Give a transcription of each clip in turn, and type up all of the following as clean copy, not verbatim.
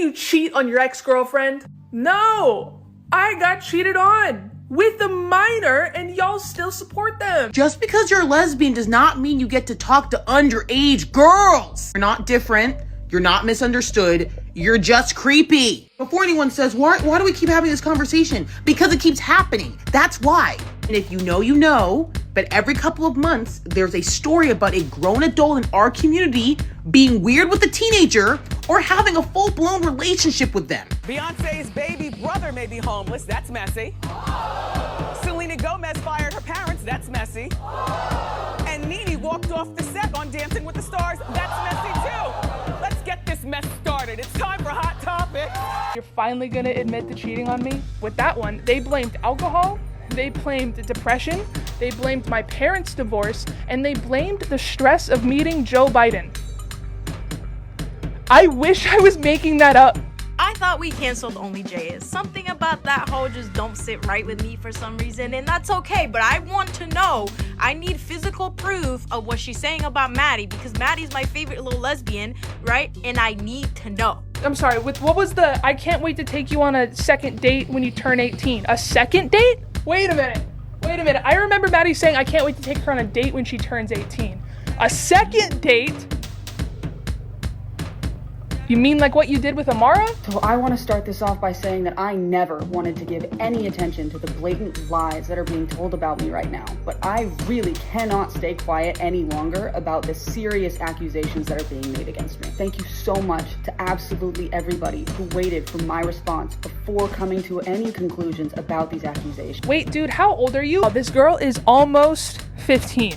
you cheat on your ex-girlfriend? No, I got cheated on with a minor and y'all still support them. Just because you're a lesbian does not mean you get to talk to underage girls. You're not different. You're not misunderstood. You're just creepy. Before anyone says, why do we keep having this conversation? Because it keeps happening. That's why. And if you know, you know. But every couple of months, there's a story about a grown adult in our community being weird with a teenager or having a full-blown relationship with them. Beyonce's baby brother may be homeless. That's messy. Selena Gomez fired her parents. That's messy. And Nene walked off the set on Dancing with the Stars. That's messy too. Let's get this mess started. It's time for Hot Topics. You're finally gonna admit to cheating on me? With that one, they blamed alcohol, they blamed depression, they blamed my parents' divorce, and they blamed the stress of meeting Joe Biden. I wish I was making that up. I thought we canceled only Jayus. Something about that whole just don't sit right with me for some reason, and that's okay, but I want to know. I need physical proof of what she's saying about Mattie, because Mattie's my favorite little lesbian, right? And I need to know. I'm sorry, what was the I can't wait to take you on a second date when you turn 18? A second date? Wait a minute. I remember Mattie saying I can't wait to take her on a date when she turns 18. A second date? You mean like what you did with Amara? So I want to start this off by saying that I never wanted to give any attention to the blatant lies that are being told about me right now. But I really cannot stay quiet any longer about the serious accusations that are being made against me. Thank you so much to absolutely everybody who waited for my response before coming to any conclusions about these accusations. Wait, dude, how old are you? This girl is almost 15.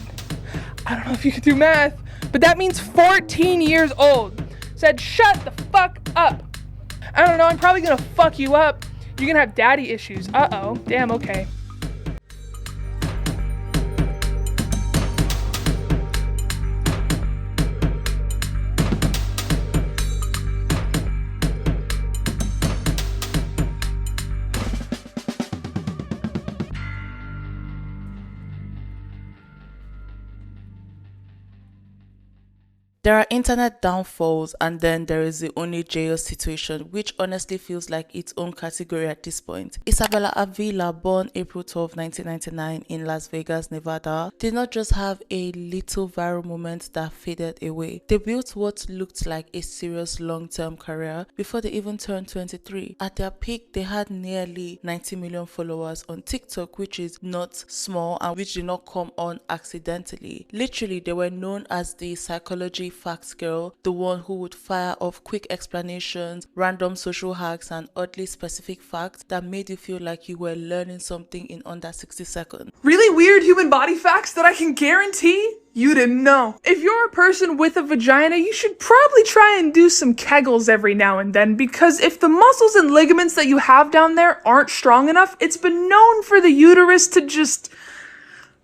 I don't know if you can do math, but that means 14 years old. Said, shut the fuck up. I don't know, I'm probably gonna fuck you up. You're gonna have daddy issues. Uh-oh, damn, okay. There are internet downfalls, and then there is the only Jayus situation, which honestly feels like its own category at this point. Isabella Avila, born April 12, 1999 in Las Vegas, Nevada, did not just have a little viral moment that faded away. They built what looked like a serious long-term career before they even turned 23. At their peak, they had nearly 90 million followers on TikTok, which is not small and which did not come on accidentally. Literally, they were known as the psychology facts girl, the one who would fire off quick explanations, random social hacks, and oddly specific facts that made you feel like you were learning something in under 60 seconds. Really weird human body facts that I can guarantee you didn't know. If you're a person with a vagina, you should probably try and do some Kegels every now and then, because if the muscles and ligaments that you have down there aren't strong enough, it's been known for the uterus to just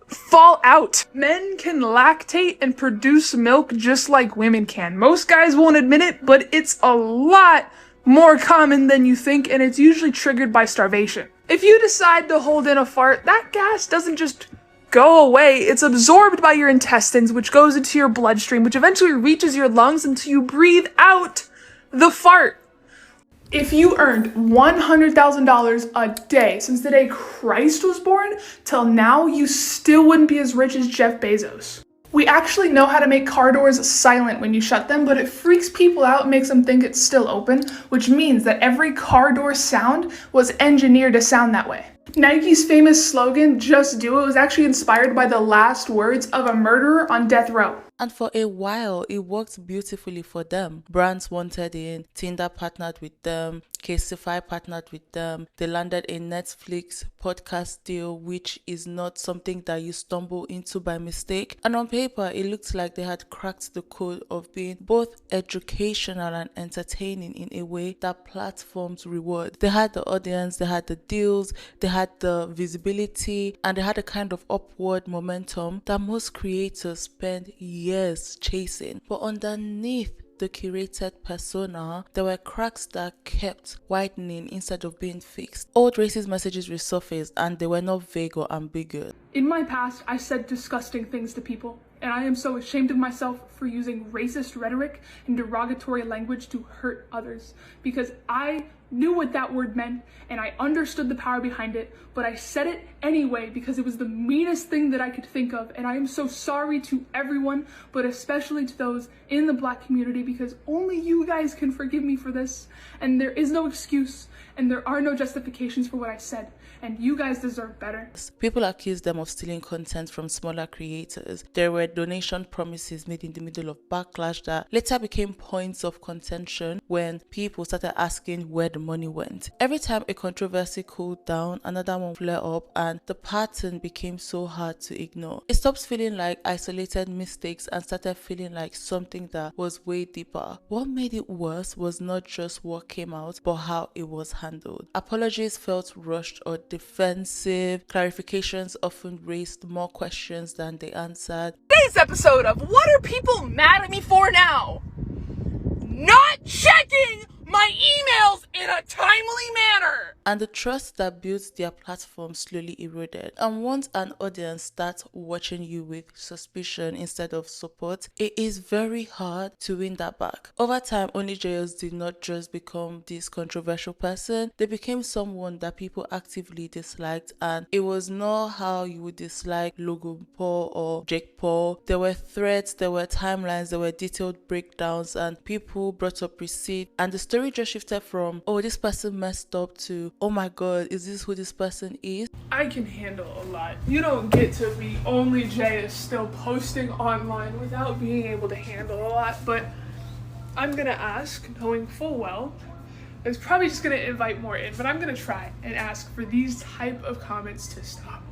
fall out. Men can lactate and produce milk just like women can. Most guys won't admit it, but it's a lot more common than you think, and it's usually triggered by starvation. If you decide to hold in a fart, that gas doesn't just go away. It's absorbed by your intestines, which goes into your bloodstream, which eventually reaches your lungs until you breathe out the fart. If you earned $100,000 a day since the day Christ was born till now, you still wouldn't be as rich as Jeff Bezos. We actually know how to make car doors silent when you shut them, but it freaks people out and makes them think it's still open, which means that every car door sound was engineered to sound that way. Nike's famous slogan, "Just Do It," was actually inspired by the last words of a murderer on death row. And for a while, it worked beautifully for them. Brands wanted in, Tinder partnered with them, Castify partnered with them. They landed a Netflix podcast deal, which is not something that you stumble into by mistake. And on paper, it looked like they had cracked the code of being both educational and entertaining in a way that platforms reward. They had the audience, they had the deals, they had the visibility, and they had a kind of upward momentum that most creators spend years chasing. But underneath the curated persona, there were cracks that kept widening instead of being fixed. Old racist messages resurfaced, and they were not vague or ambiguous. In my past, I said disgusting things to people. and I am so ashamed of myself for using racist rhetoric and derogatory language to hurt others, because I knew what that word meant and I understood the power behind it, but I said it anyway because it was the meanest thing that I could think of. And I am so sorry to everyone, but especially to those in the Black community, because only you guys can forgive me for this, and there is no excuse and there are no justifications for what I said, and you guys deserve better. People accused them of stealing content from smaller creators. There were donation promises made in the middle of backlash that later became points of contention when people started asking where the money went. Every time a controversy cooled down, another one flared up, and the pattern became so hard to ignore. It stopped feeling like isolated mistakes and started feeling like something that was way deeper. What made it worse was not just what came out, but how it was handled. Apologies felt rushed or defensive. Clarifications often raised more questions than they answered. Today's episode of What Are People Mad at Me For Now? Not checking my emails in a timely manner! And the trust that built their platform slowly eroded. And once an audience starts watching you with suspicion instead of support, it is very hard to win that back. Over time, Only Jayus did not just become this controversial person, they became someone that people actively disliked, and it was not how you would dislike Logan Paul or Jake Paul. There were threads, there were timelines, there were detailed breakdowns, and people brought up receipts, and the story just shifted from, oh, this person messed up, to, oh my god, is this who this person is? I can handle a lot. You don't get to be Only Jayus still posting online without being able to handle a lot, but I'm gonna ask, knowing full well, I was probably just gonna invite more in, but I'm gonna try and ask for these type of comments to stop.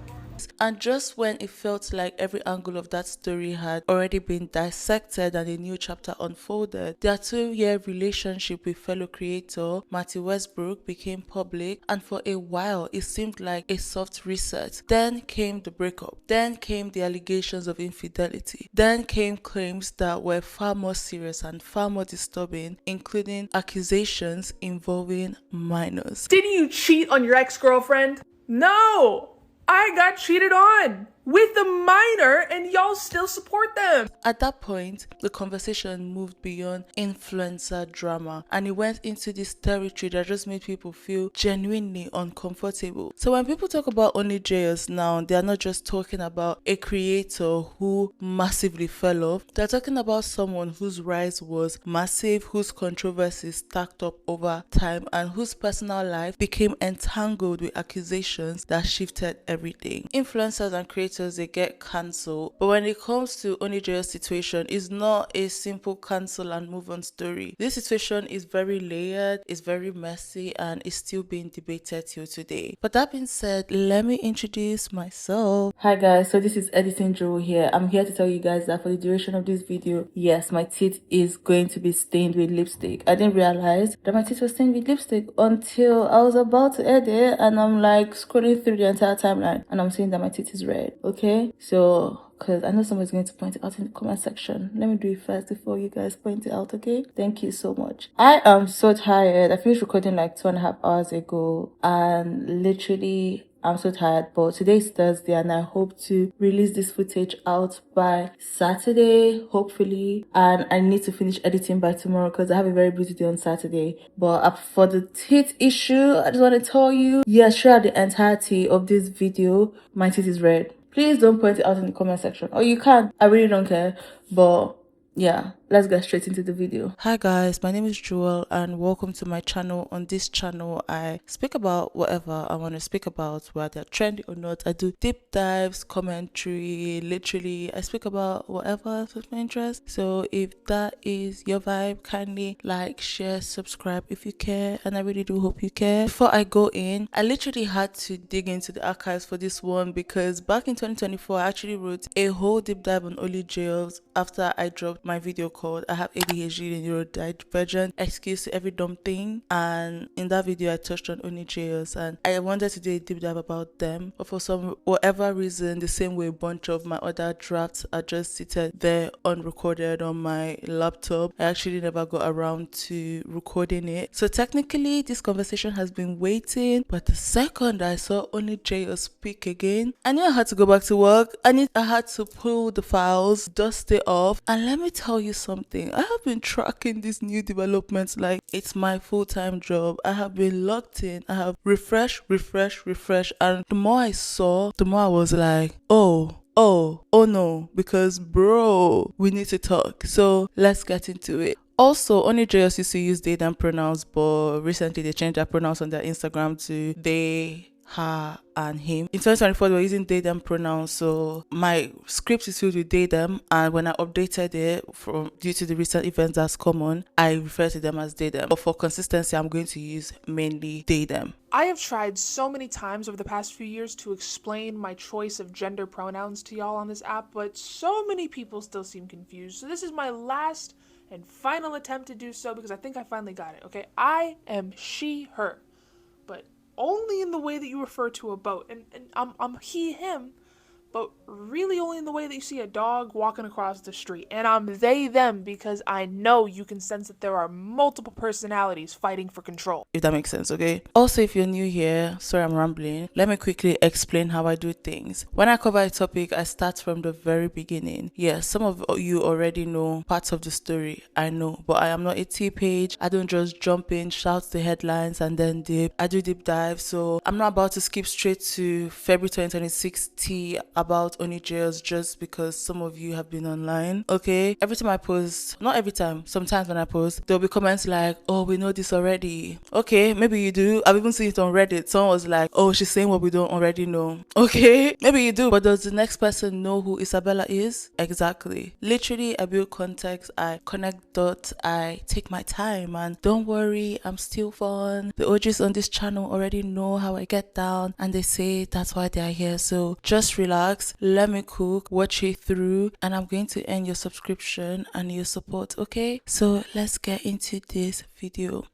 And just when it felt like every angle of that story had already been dissected and a new chapter unfolded, their 2-year relationship with fellow creator Mattie Westbrouk became public, and for a while it seemed like a soft reset. Then came the breakup. Then came the allegations of infidelity. Then came claims that were far more serious and far more disturbing, including accusations involving minors. Didn't you cheat on your ex-girlfriend? No! I got cheated on with a minor and y'all still support them. At that point, the conversation moved beyond influencer drama and it went into this territory that just made people feel genuinely uncomfortable. So when people talk about Only Jayus now, they are not just talking about a creator who massively fell off. They're talking about someone whose rise was massive, whose controversies stacked up over time, and whose personal life became entangled with accusations that shifted everything. Influencers and creators, they get cancelled, but when it comes to Only Jayus' situation, it's not a simple cancel and move on story. This situation is very layered, it's very messy, and it's still being debated till today. But that being said, let me introduce myself. Hi guys, so this is Editing Joe here. I'm here to tell you guys that for the duration of this video, yes, my teeth is going to be stained with lipstick. I didn't realize that my teeth were stained with lipstick until I was about to edit, and I'm like scrolling through the entire timeline and I'm seeing that my teeth is red. Okay, so because I know somebody's going to point it out in the comment section. Let me do it first before you guys point it out, okay? Thank you so much. I am so tired. I finished recording like 2.5 hours ago, and literally I'm so tired, but today's Thursday and I hope to release this footage out by Saturday, hopefully. And I need to finish editing by tomorrow because I have a very busy day on Saturday. But for the teeth issue, I just want to tell you, yes, throughout the entirety of this video, my teeth is red. Please don't point it out in the comment section. Or you can. I really don't care. But yeah, let's get straight into the video. Hi guys, my name is Jewel and welcome to my channel. On this channel, I speak about whatever I want to speak about, whether trendy or not. I do deep dives, commentary, literally I speak about whatever suits my interest. So if that is your vibe, kindly like, share, subscribe if you care, and I really do hope you care. Before I go in, I literally had to dig into the archives for this one because back in 2024 I actually wrote a whole deep dive on Only Jayus after I dropped my video called I Have ADHD and Neurodivergent, Excuse to Every Dumb Thing. And in that video I touched on only Jayus, and I wanted to do a deep dive about them, but for some whatever reason, the same way a bunch of my other drafts are just seated there unrecorded on my laptop, I actually never got around to recording it. So technically this conversation has been waiting, but the second I saw only Jayus speak again, I knew I had to go back to work. I had to pull the files, dust it off, and let me tell you something. I have been tracking these new developments like it's my full-time job. I have been locked in. I have refresh, and the more I saw, the more I was like, oh no, because bro, we need to talk. So let's get into it. Also, only Jayus used to use they, them pronouns, but recently they changed their pronouns on their Instagram to they, her, and him. In 2024, they were using they, them pronouns, so my script is filled with they, them, and when I updated it due to the recent events that's come on, I refer to them as they, them. But for consistency, I'm going to use mainly they, them. I have tried so many times over the past few years to explain my choice of gender pronouns to y'all on this app, but so many people still seem confused. So this is my last and final attempt to do so, because I think I finally got it, okay? I am she, her, but only in the way that you refer to a boat. And I'm he, him, but really only in the way that you see a dog walking across the street. And I'm they, them, because I know you can sense that there are multiple personalities fighting for control. If that makes sense, okay? Also, if you're new here, sorry I'm rambling, let me quickly explain how I do things. When I cover a topic, I start from the very beginning. Yes, some of you already know parts of the story, I know, but I am not a T-page. I don't just jump in, shout the headlines, and then dip. I do deep dive, so I'm not about to skip straight to February 2026 tea about only Jayus just because some of you have been online, okay? Every time I post, not every time, sometimes when I post, there'll be comments like, oh, we know this already. Okay, maybe you do. I've even seen it on Reddit. Someone was like, oh, she's saying what we don't already know. Okay, maybe you do, but does the next person know who Isabella is? Exactly. Literally, I build context, I connect dots, I take my time, and don't worry, I'm still fun. The OGs on this channel already know how I get down, and they say that's why they're here, so just relax. Let me cook, watch it through, and I'm going to end your subscription and your support, okay? So let's get into this video.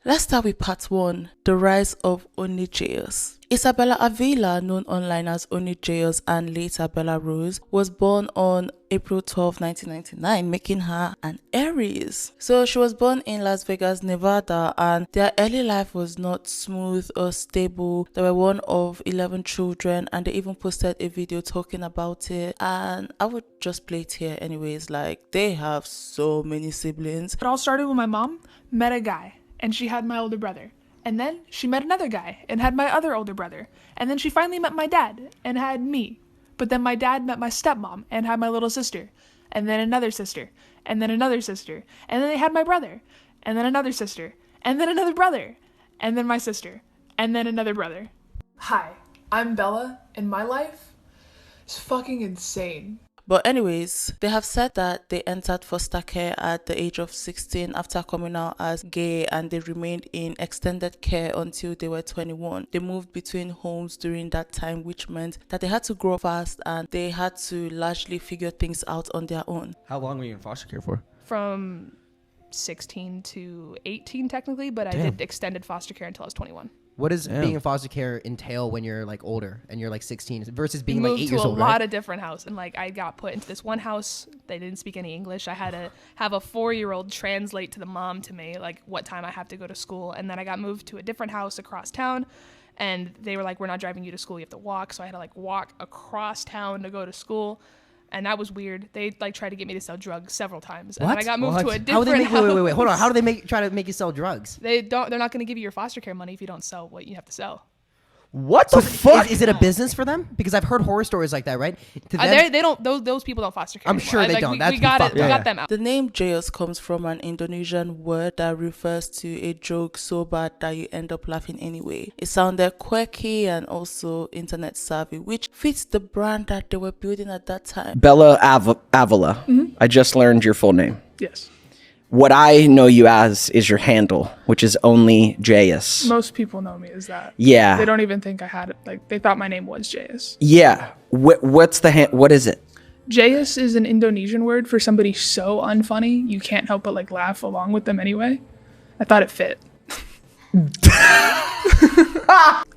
Let's start with part 1, the rise of only Jayus. Isabella Avila, known online as Only Jayus and later Bella Rose, was born on April 12, 1999, making her an Aries. So she was born in Las Vegas, Nevada, and their early life was not smooth or stable. They were one of 11 children, and they even posted a video talking about it, and I would just play it here anyways. Like, they have so many siblings. It all started when my mom met a guy, and she had my older brother. And then she met another guy and had my other older brother. And then she finally met my dad and had me. But then my dad met my stepmom and had my little sister. And then another sister. And then another sister. And then they had my brother. And then another sister. And then another brother. And then my sister. And then another brother. Hi, I'm Bella, and my life is fucking insane. But anyways, they have said that they entered foster care at the age of 16 after coming out as gay, and they remained in extended care until they were 21. They moved between homes during that time, which meant that they had to grow fast and they had to largely figure things out on their own. How long were you in foster care for? From 16 to 18 technically, but I did extended foster care until I was 21. What does being in foster care entail when you're like older and you're like 16 versus being like 8 years old? Moved to a lot of different houses, and like I got put into this one house. They didn't speak any English. I had to have a 4-year-old translate to the mom to me like what time I have to go to school, and then I got moved to a different house across town, and they were like, "We're not driving you to school. You have to walk." So I had to like walk across town to go to school. And that was weird. They like tried to get me to sell drugs several times. And then I got moved to a different house. Wait. Hold on. How do they try to make you sell drugs? They're not going to give you your foster care money if you don't sell what you have to sell. What the fuck? Is it a business for them? Because I've heard horror stories like that, right? They don't. Those people don't foster care. I'm sure they don't. We got them out. The name Jayus comes from an Indonesian word that refers to a joke so bad that you end up laughing anyway. It sounded quirky and also internet savvy, which fits the brand that they were building at that time. Bella Avila. I just learned your full name. Yes. What I know you as is your handle, which is Only Jayus. Most people know me as that. Yeah. They don't even think I had it. Like, they thought my name was Jayus. Yeah. What's the what is it? Jayus is an Indonesian word for somebody so unfunny, you can't help but like laugh along with them anyway. I thought it fit.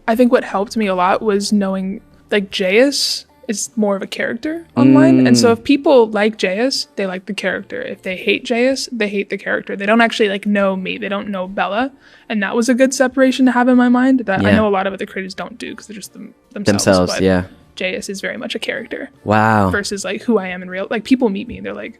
I think what helped me a lot was knowing like Jayus is more of a character online. And so if people like Jayus, they like the character. If they hate Jayus, they hate the character. They don't actually like know me. They don't know Bella. And that was a good separation to have in my mind that I know a lot of other creators don't do because they're just themselves. But yeah. Jayus is very much a character. Wow. Versus like who I am in real. Like people meet me and they're like,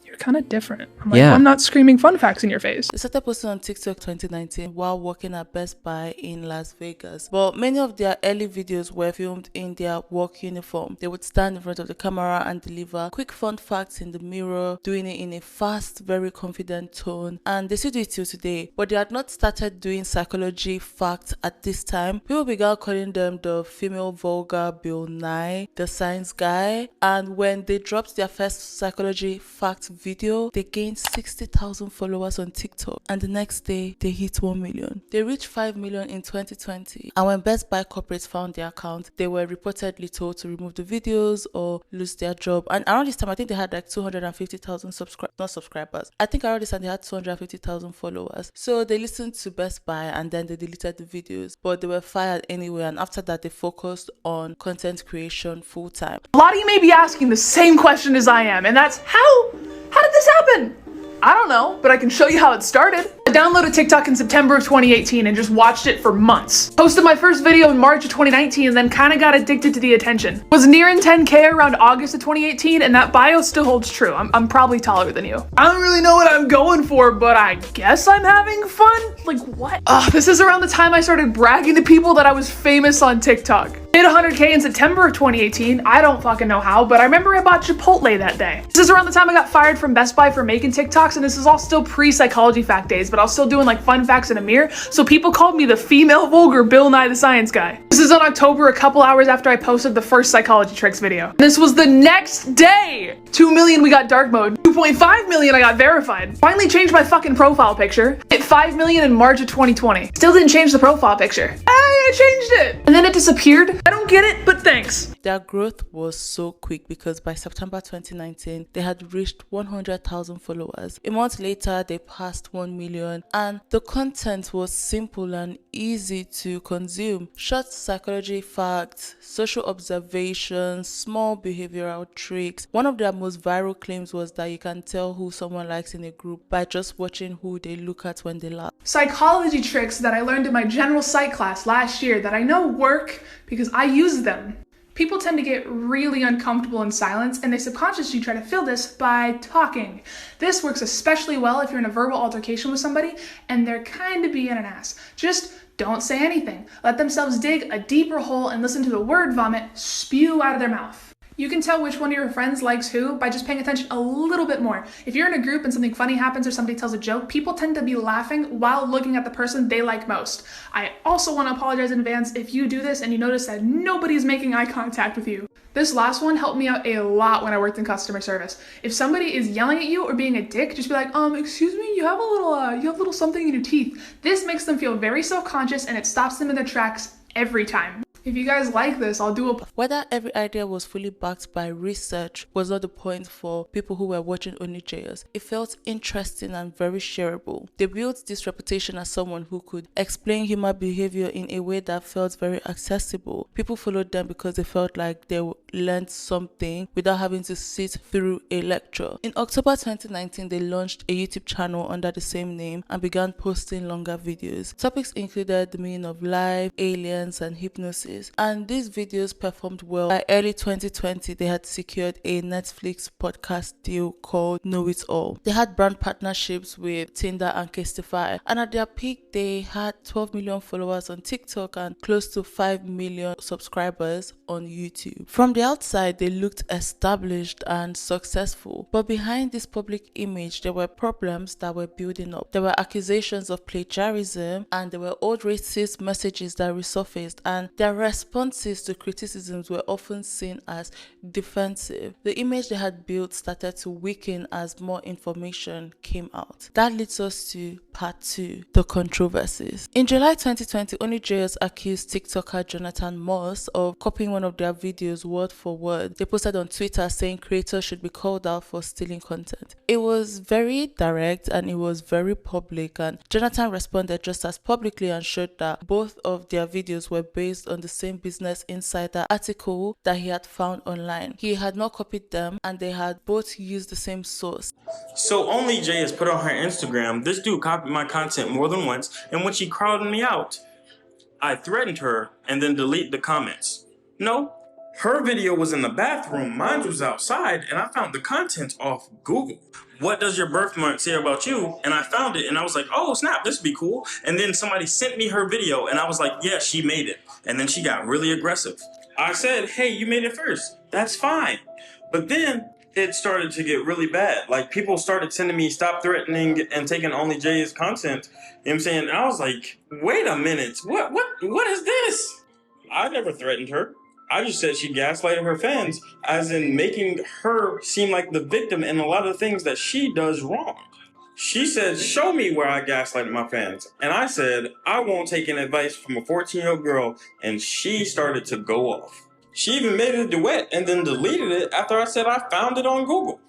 you're kind of different. I'm like, Yeah. well, I'm not screaming fun facts in your face. They started posting on TikTok 2019 while working at Best Buy in Las Vegas. But many of their early videos were filmed in their work uniform. They would stand in front of the camera and deliver quick fun facts in the mirror, doing it in a fast, very confident tone. And they still do it till today. But they had not started doing psychology facts at this time. People began calling them the female vulgar Bill Nye, the science guy. And when they dropped their first psychology fact video, they gained 60,000 followers on TikTok, and the next day they hit 1 million. They reached 5 million in 2020, and when Best Buy corporates found their account, they were reportedly told to remove the videos or lose their job. And around this time, I think they had like 250,000 subscribers. I think around this time they had 250,000 followers. So they listened to Best Buy and then they deleted the videos, but they were fired anyway. And after that, they focused on content creation full time. A lot of you may be asking the same question as I am, and that's how did this happen? I don't know, but I can show you how it started. I downloaded TikTok in September of 2018 and just watched it for months. Posted my first video in March of 2019 and then kind of got addicted to the attention. Was nearing 10K around August of 2018, and that bio still holds true. I'm probably taller than you. I don't really know what I'm going for, but I guess I'm having fun? Like what? This is around the time I started bragging to people that I was famous on TikTok. Hit 100K in September of 2018. I don't fucking know how, but I remember I bought Chipotle that day. This is around the time I got fired from Best Buy for making TikToks, and this is all still pre-psychology fact days, but I was still doing like fun facts in a mirror, so people called me the female vulgar Bill Nye the Science Guy. This is in October, a couple hours after I posted the first psychology tricks video. This was the next day. 2 million we got dark mode. 2.5 million I got verified. Finally changed my fucking profile picture. Hit 5 million in March of 2020. Still didn't change the profile picture. I changed it. And then it disappeared. I don't get it, but thanks. Their growth was so quick because by September 2019, they had reached 100,000 followers. A month later, they passed 1 million, and the content was simple and easy to consume. Short psychology facts, social observations, small behavioral tricks. One of their most viral claims was that you can tell who someone likes in a group by just watching who they look at when they laugh. Psychology tricks that I learned in my general psych class last year that I know work because I use them. People tend to get really uncomfortable in silence, and they subconsciously try to fill this by talking. This works especially well if you're in a verbal altercation with somebody and they're kind of being an ass. Just don't say anything. Let themselves dig a deeper hole and listen to the word vomit spew out of their mouth. You can tell which one of your friends likes who by just paying attention a little bit more. If you're in a group and something funny happens or somebody tells a joke, people tend to be laughing while looking at the person they like most. I also want to apologize in advance if you do this and you notice that nobody's making eye contact with you. This last one helped me out a lot when I worked in customer service. If somebody is yelling at you or being a dick, just be like, excuse me, you have a little something in your teeth. This makes them feel very self-conscious and it stops them in their tracks every time. If you guys like this, I'll do a... Whether every idea was fully backed by research was not the point for people who were watching only Jayus. It felt interesting and very shareable. They built this reputation as someone who could explain human behavior in a way that felt very accessible. People followed them because they felt like they learned something without having to sit through a lecture. In October 2019, they launched a YouTube channel under the same name and began posting longer videos. Topics included the meaning of life, aliens, and hypnosis. And these videos performed well. By early 2020, they had secured a Netflix podcast deal called Know It All. They had brand partnerships with Tinder and Castify, and at their peak, they had 12 million followers on TikTok and close to 5 million subscribers on YouTube. From the outside, they looked established and successful, but behind this public image, there were problems that were building up. There were accusations of plagiarism, and there were old racist messages that resurfaced, and their responses to criticisms were often seen as defensive. The image they had built started to weaken as more information came out. That leads us to part 2, the controversies. In July 2020, Only Jayus accused TikToker Jonathan Moss of copying one of their videos word for word. They posted on Twitter saying creators should be called out for stealing content. It was very direct and it was very public, and Jonathan responded just as publicly and showed that both of their videos were based on the same Business Insider article that he had found online. He had not copied them and they had both used the same source. So Only Jayus put on her Instagram, "This dude copied my content more than once, and when she crowded me out, I threatened her and then delete the comments." No, her video was in the bathroom, mine was outside, and I found the content off Google. "What does your birthmark say about you?" And I found it and I was like, "Oh snap, this would be cool." And then somebody sent me her video and I was like, "Yeah, she made it." And then she got really aggressive. I said, "Hey, you made it first. That's fine." But then it started to get really bad. Like, people started sending me, "Stop threatening and taking Only Jay's content." You know what I'm saying? And I was like, wait a minute, what is this? I never threatened her. I just said she gaslighted her fans, as in making her seem like the victim in a lot of things that she does wrong. She said, "Show me where I gaslighted my fans." And I said, "I won't take any advice from a 14-year-old girl." And she started to go off. She even made a duet and then deleted it after I said I found it on Google.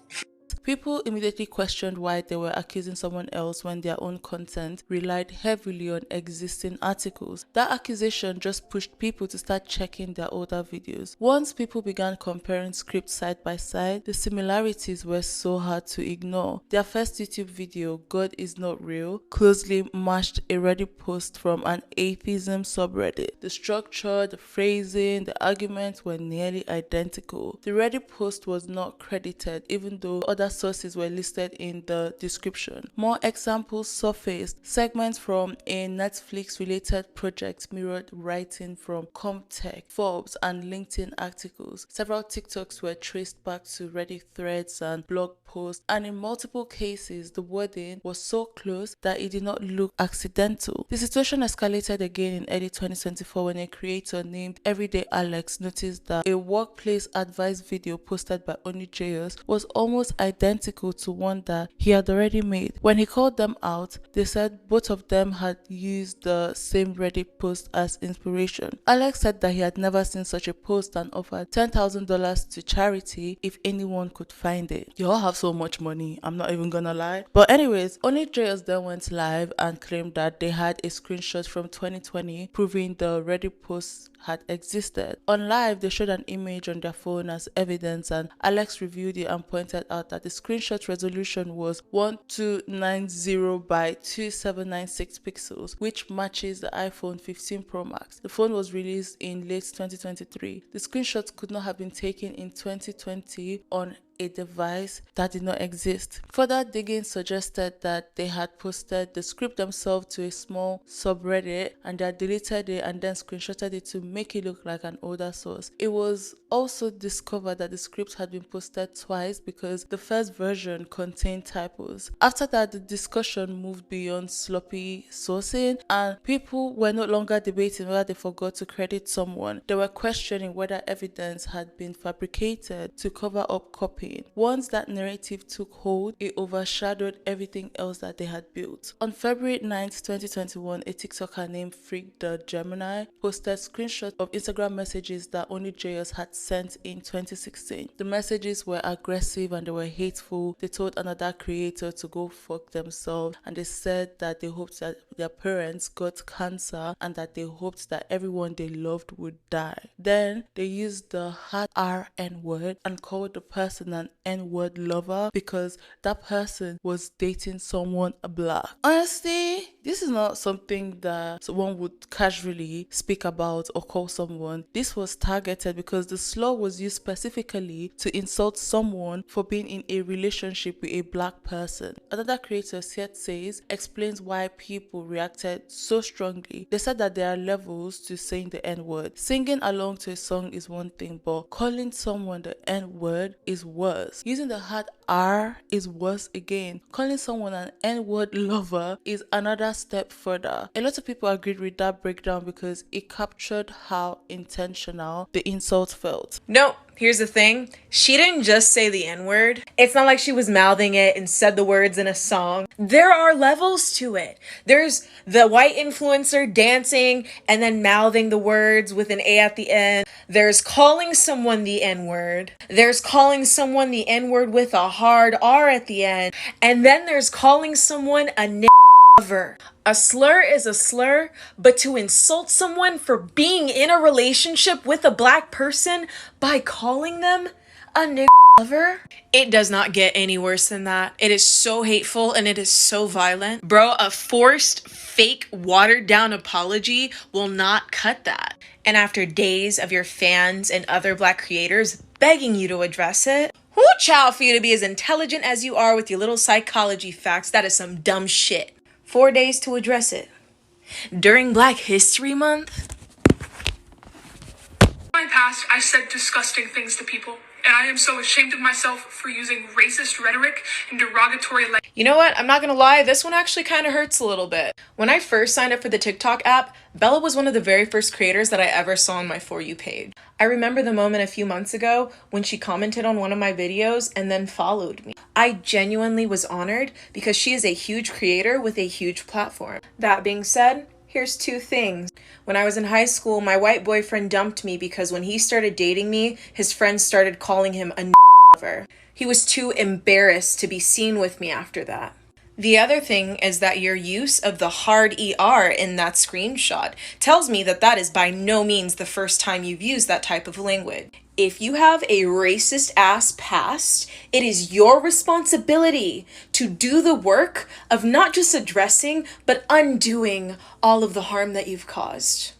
People immediately questioned why they were accusing someone else when their own content relied heavily on existing articles. That accusation just pushed people to start checking their older videos. Once people began comparing scripts side by side, the similarities were so hard to ignore. Their first YouTube video, "God Is Not Real," closely matched a Reddit post from an atheism subreddit. The structure, the phrasing, the arguments were nearly identical. The Reddit post was not credited, even though other sources were listed in the description. More examples surfaced. Segments from a Netflix-related project mirrored writing from Comtech, Forbes, and LinkedIn articles. Several TikToks were traced back to Reddit threads and blog posts, and in multiple cases, the wording was so close that it did not look accidental. The situation escalated again in early 2024 when a creator named Everyday Alex noticed that a workplace advice video posted by Only Jayus was almost identical to one that he had already made. When he called them out, they said both of them had used the same Reddit post as inspiration. Alex said that he had never seen such a post and offered $10,000 to charity if anyone could find it. You all have so much money, I'm not even gonna lie. But anyways, Only Jayus then went live and claimed that they had a screenshot from 2020 proving the Reddit post had existed. On live, they showed an image on their phone as evidence, and Alex reviewed it and pointed out that the screenshot resolution was 1290 by 2796 pixels, which matches the iPhone 15 Pro Max. The phone was released in late 2023. The screenshot could not have been taken in 2020 on a device that did not exist. Further digging suggested that they had posted the script themselves to a small subreddit and they had deleted it and then screenshotted it to make it look like an older source. It was also discovered that the script had been posted twice because the first version contained typos. After that, the discussion moved beyond sloppy sourcing and people were no longer debating whether they forgot to credit someone. They were questioning whether evidence had been fabricated to cover up copying. Once that narrative took hold, it overshadowed everything else that they had built. On February 9th, 2021, a TikToker named Freak the Gemini posted screenshots of Instagram messages that Only Jayus had sent in 2016. The messages were aggressive and they were hateful. They told another creator to go fuck themselves, and they said that they hoped that their parents got cancer and that they hoped that everyone they loved would die. Then they used the hard RN word and called the person an N-word lover because that person was dating someone black. Honestly, this is not something that one would casually speak about or call someone. This was targeted because the slur was used specifically to insult someone for being in a relationship with a black person. Another creator, Seth Says, explains why people reacted so strongly. They said that there are levels to saying the N-word. Singing along to a song is one thing, but calling someone the N-word is worse. Using the hard R is worse again. Calling someone an N-word lover is another step further. A lot of people agreed with that breakdown because it captured how intentional the insult felt. No, here's the thing. She didn't just say the N-word. It's not like she was mouthing it and said the words in a song. There are levels to it. There's the white influencer dancing and then mouthing the words with an A at the end. There's calling someone the N-word. There's calling someone the N-word with a hard R at the end. And then there's calling someone a lover. A slur is a slur, but to insult someone for being in a relationship with a black person by calling them a lover, it does not get any worse than that. It is so hateful and it is so violent. Bro, a forced, fake, watered down apology will not cut that. And after days of your fans and other black creators begging you to address it, whoo child, for you to be as intelligent as you are with your little psychology facts, that is some dumb shit. 4 days to address it. During Black History Month? In my past, I said disgusting things to people, and I am so ashamed of myself for using racist rhetoric and derogatory language. You know what? I'm not gonna lie, this one actually kind of hurts a little bit. When I first signed up for the TikTok app, Bella was one of the very first creators that I ever saw on my For You page. I remember the moment a few months ago when she commented on one of my videos and then followed me. I genuinely was honored because she is a huge creator with a huge platform. That being said, here's two things. When I was in high school, my white boyfriend dumped me because when he started dating me, his friends started calling him a lover. He was too embarrassed to be seen with me after that. The other thing is that your use of the hard ER in that screenshot tells me that that is by no means the first time you've used that type of language. If you have a racist ass past, it is your responsibility to do the work of not just addressing, but undoing all of the harm that you've caused.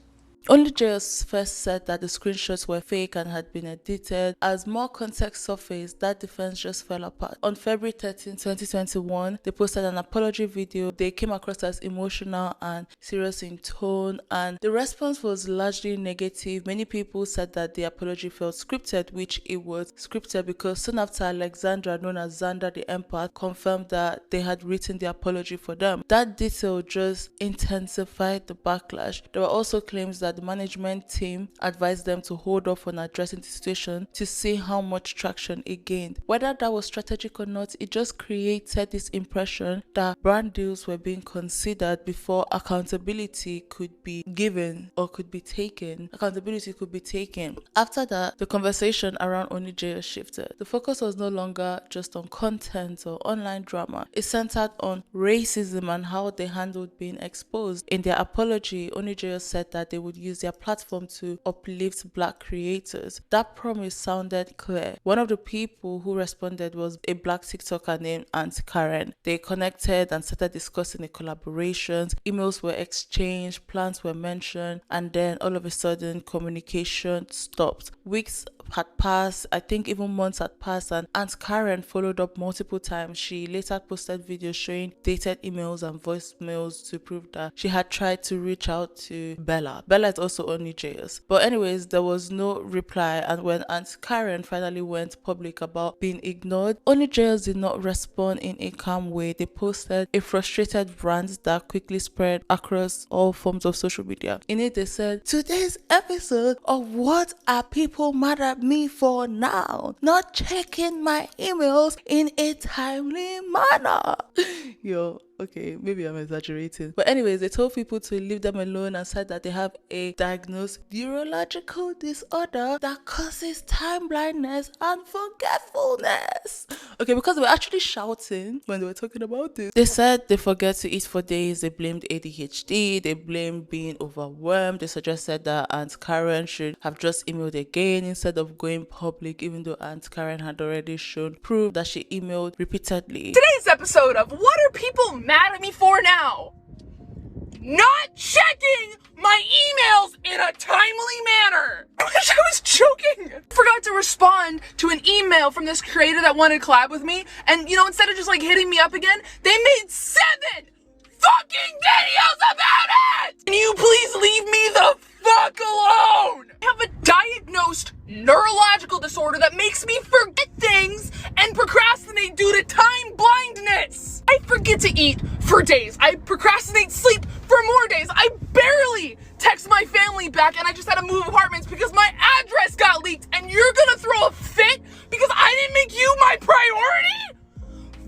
Only Jayus first said that the screenshots were fake and had been edited. As more context surfaced, that defense just fell apart. On February 13, 2021, they posted an apology video. They came across as emotional and serious in tone, and the response was largely negative. Many people said that the apology felt scripted, which it was scripted because soon after, Alexandra, known as Xander the Empath, confirmed that they had written the apology for them. That detail just intensified the backlash. There were also claims that the management team advised them to hold off on addressing the situation to see how much traction it gained. Whether that was strategic or not, it just created this impression that brand deals were being considered before accountability could be given or could be taken. Accountability could be taken. After that, the conversation around Only Jayus shifted. The focus was no longer just on content or online drama. It centered on racism and how they handled being exposed. In their apology, Only Jayus said that they would use their platform to uplift black creators. That promise sounded clear. One of the people who responded was a black TikToker named Aunt Karen. They connected and started discussing the collaborations. Emails were exchanged, plans were mentioned, and then all of a sudden communication stopped. Weeks had passed, I think even months had passed, and Aunt Karen followed up multiple times. She later posted videos showing dated emails and voicemails to prove that she had tried to reach out to Bella. Bella is also Only Jayus. But anyways, there was no reply, and when Aunt Karen finally went public about being ignored, Only Jayus did not respond in a calm way. They posted a frustrated rant that quickly spread across all forms of social media. In it, they said, "Today's episode of What Are People Mad at Me For Now? Not checking my emails in a timely manner." Yo, okay, maybe I'm exaggerating. But anyways, they told people to leave them alone and said that they have a diagnosed neurological disorder that causes time blindness and forgetfulness. Okay, because they were actually shouting when they were talking about this. They said they forget to eat for days. They blamed ADHD. They blamed being overwhelmed. They suggested that Aunt Karen should have just emailed again instead of going public, even though Aunt Karen had already shown proof that she emailed repeatedly. Today's episode of What Are People Mad at Me For Now? Not checking my emails in a timely manner. I wish I was joking. Forgot to respond to an email from this creator that wanted to collab with me, and instead of just hitting me up again, they made 7 fucking videos about it! Can you please leave me the fuck alone? I have a diagnosed neurological disorder that makes me forget things eat for days. I procrastinate sleep for more days. I barely text my family back, and I just had to move apartments because my address got leaked, and you're gonna throw a fit because I didn't make you my priority?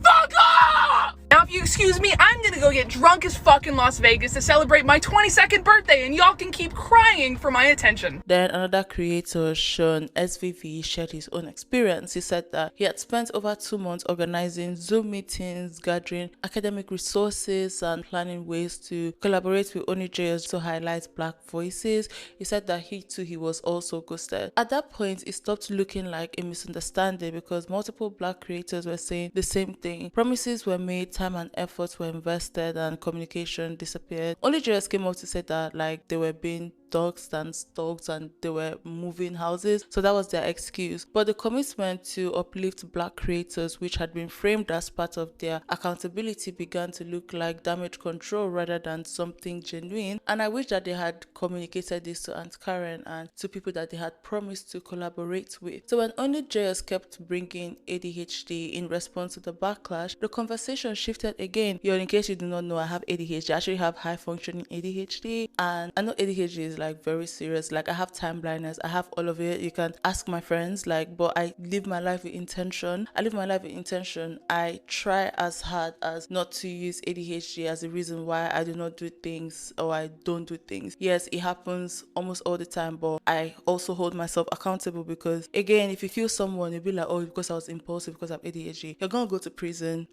Fuck off! Now, if you excuse me, I'm gonna go get drunk as fuck in Las Vegas to celebrate my 22nd birthday, and y'all can keep crying for my attention. Then another creator, Sean SVV, shared his own experience. He said that he had spent over 2 months organizing Zoom meetings, gathering academic resources, and planning ways to collaborate with only Jayus to highlight Black voices. He said that he was also ghosted. At that point, it stopped looking like a misunderstanding because multiple Black creators were saying the same thing. Promises were made, time and efforts were invested, and communication disappeared. Only Jayus came up to say that like they were being doxed and stalked and they were moving houses, so that was their excuse. But the commitment to uplift Black creators, which had been framed as part of their accountability, began to look like damage control rather than something genuine. And I wish that they had communicated this to Aunt Karen and to people that they had promised to collaborate with. So when only Jayus kept bringing ADHD in response to the backlash, the conversation shifted again. In case you do not know, I have ADHD. I actually have high functioning ADHD, and I know ADHD is like very serious. Like I have time blindness, I have all of it. You can ask my friends, like, but I live my life with intention. I try as hard as not to use ADHD as a reason why I do not do things or I don't do things. Yes, it happens almost all the time, but I also hold myself accountable because again, if you kill someone, you'll be like, oh, because I was impulsive because I have ADHD, you're going to go to prison.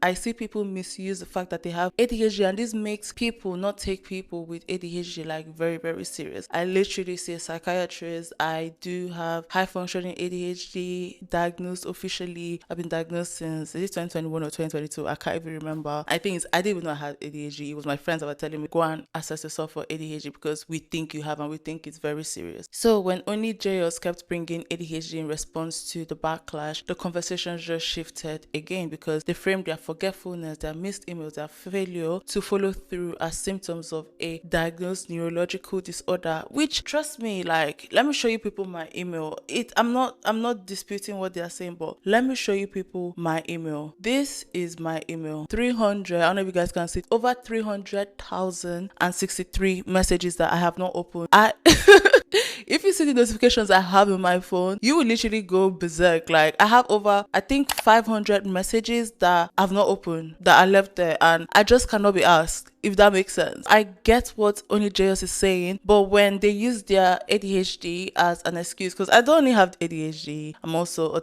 I see people misuse the fact that they have ADHD, and this makes people not take people with ADHD like very, very serious. I literally see a psychiatrist. I do have high functioning ADHD, diagnosed officially. I've been diagnosed since 2021 or 2022. I can't even remember. I didn't even know I had ADHD. It was my friends that were telling me, go and assess yourself for ADHD because we think you have and we think it's very serious. So when only Jayus kept bringing ADHD in response to the backlash, the conversation just shifted again because they framed their forgetfulness, their missed emails, their failure to follow through as symptoms of a diagnosed neurological disorder, which, trust me, like, let me show you people my email. I'm not disputing what they are saying, but let me show you people my email. This is my email. 300, I don't know if you guys can see it, over 300,063 messages that I have not opened. If you see the notifications I have in my phone, you will literally go berserk. Like I have over, I think 500 messages that I've not opened, that I left there, and I just cannot be asked, if that makes sense. I get what only Jayus is saying, but when they use their ADHD as an excuse, because I don't only have ADHD,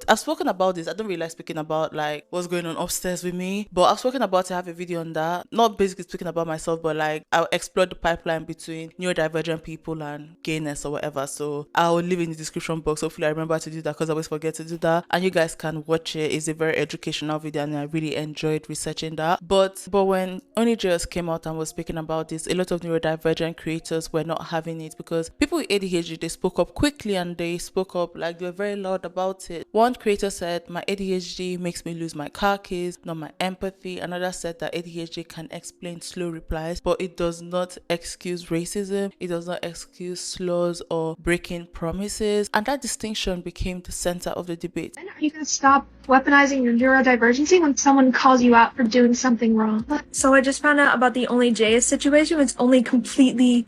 I've spoken about this. I don't really like speaking about like what's going on upstairs with me, but I've spoken about to have a video on that, not basically speaking about myself, but like I'll explore the pipeline between neurodivergent people and gayness or whatever. So I'll leave in the description box. Hopefully I remember to do that because I always forget to do that, and you guys can watch it. It's a very educational video and I really enjoyed researching that. But when only Jayus came out and was speaking about this, a lot of neurodivergent creators were not having it because people with ADHD, they spoke up quickly and they spoke up like they were very loud about it. One creator said, my ADHD makes me lose my car keys, not my empathy. Another said that ADHD can explain slow replies, but it does not excuse racism. It does not excuse slurs or breaking promises. And that distinction became the center of the debate. When are you going to stop weaponizing your neurodivergency when someone calls you out for doing something wrong? So I just found out about the only Jayus situation, which only completely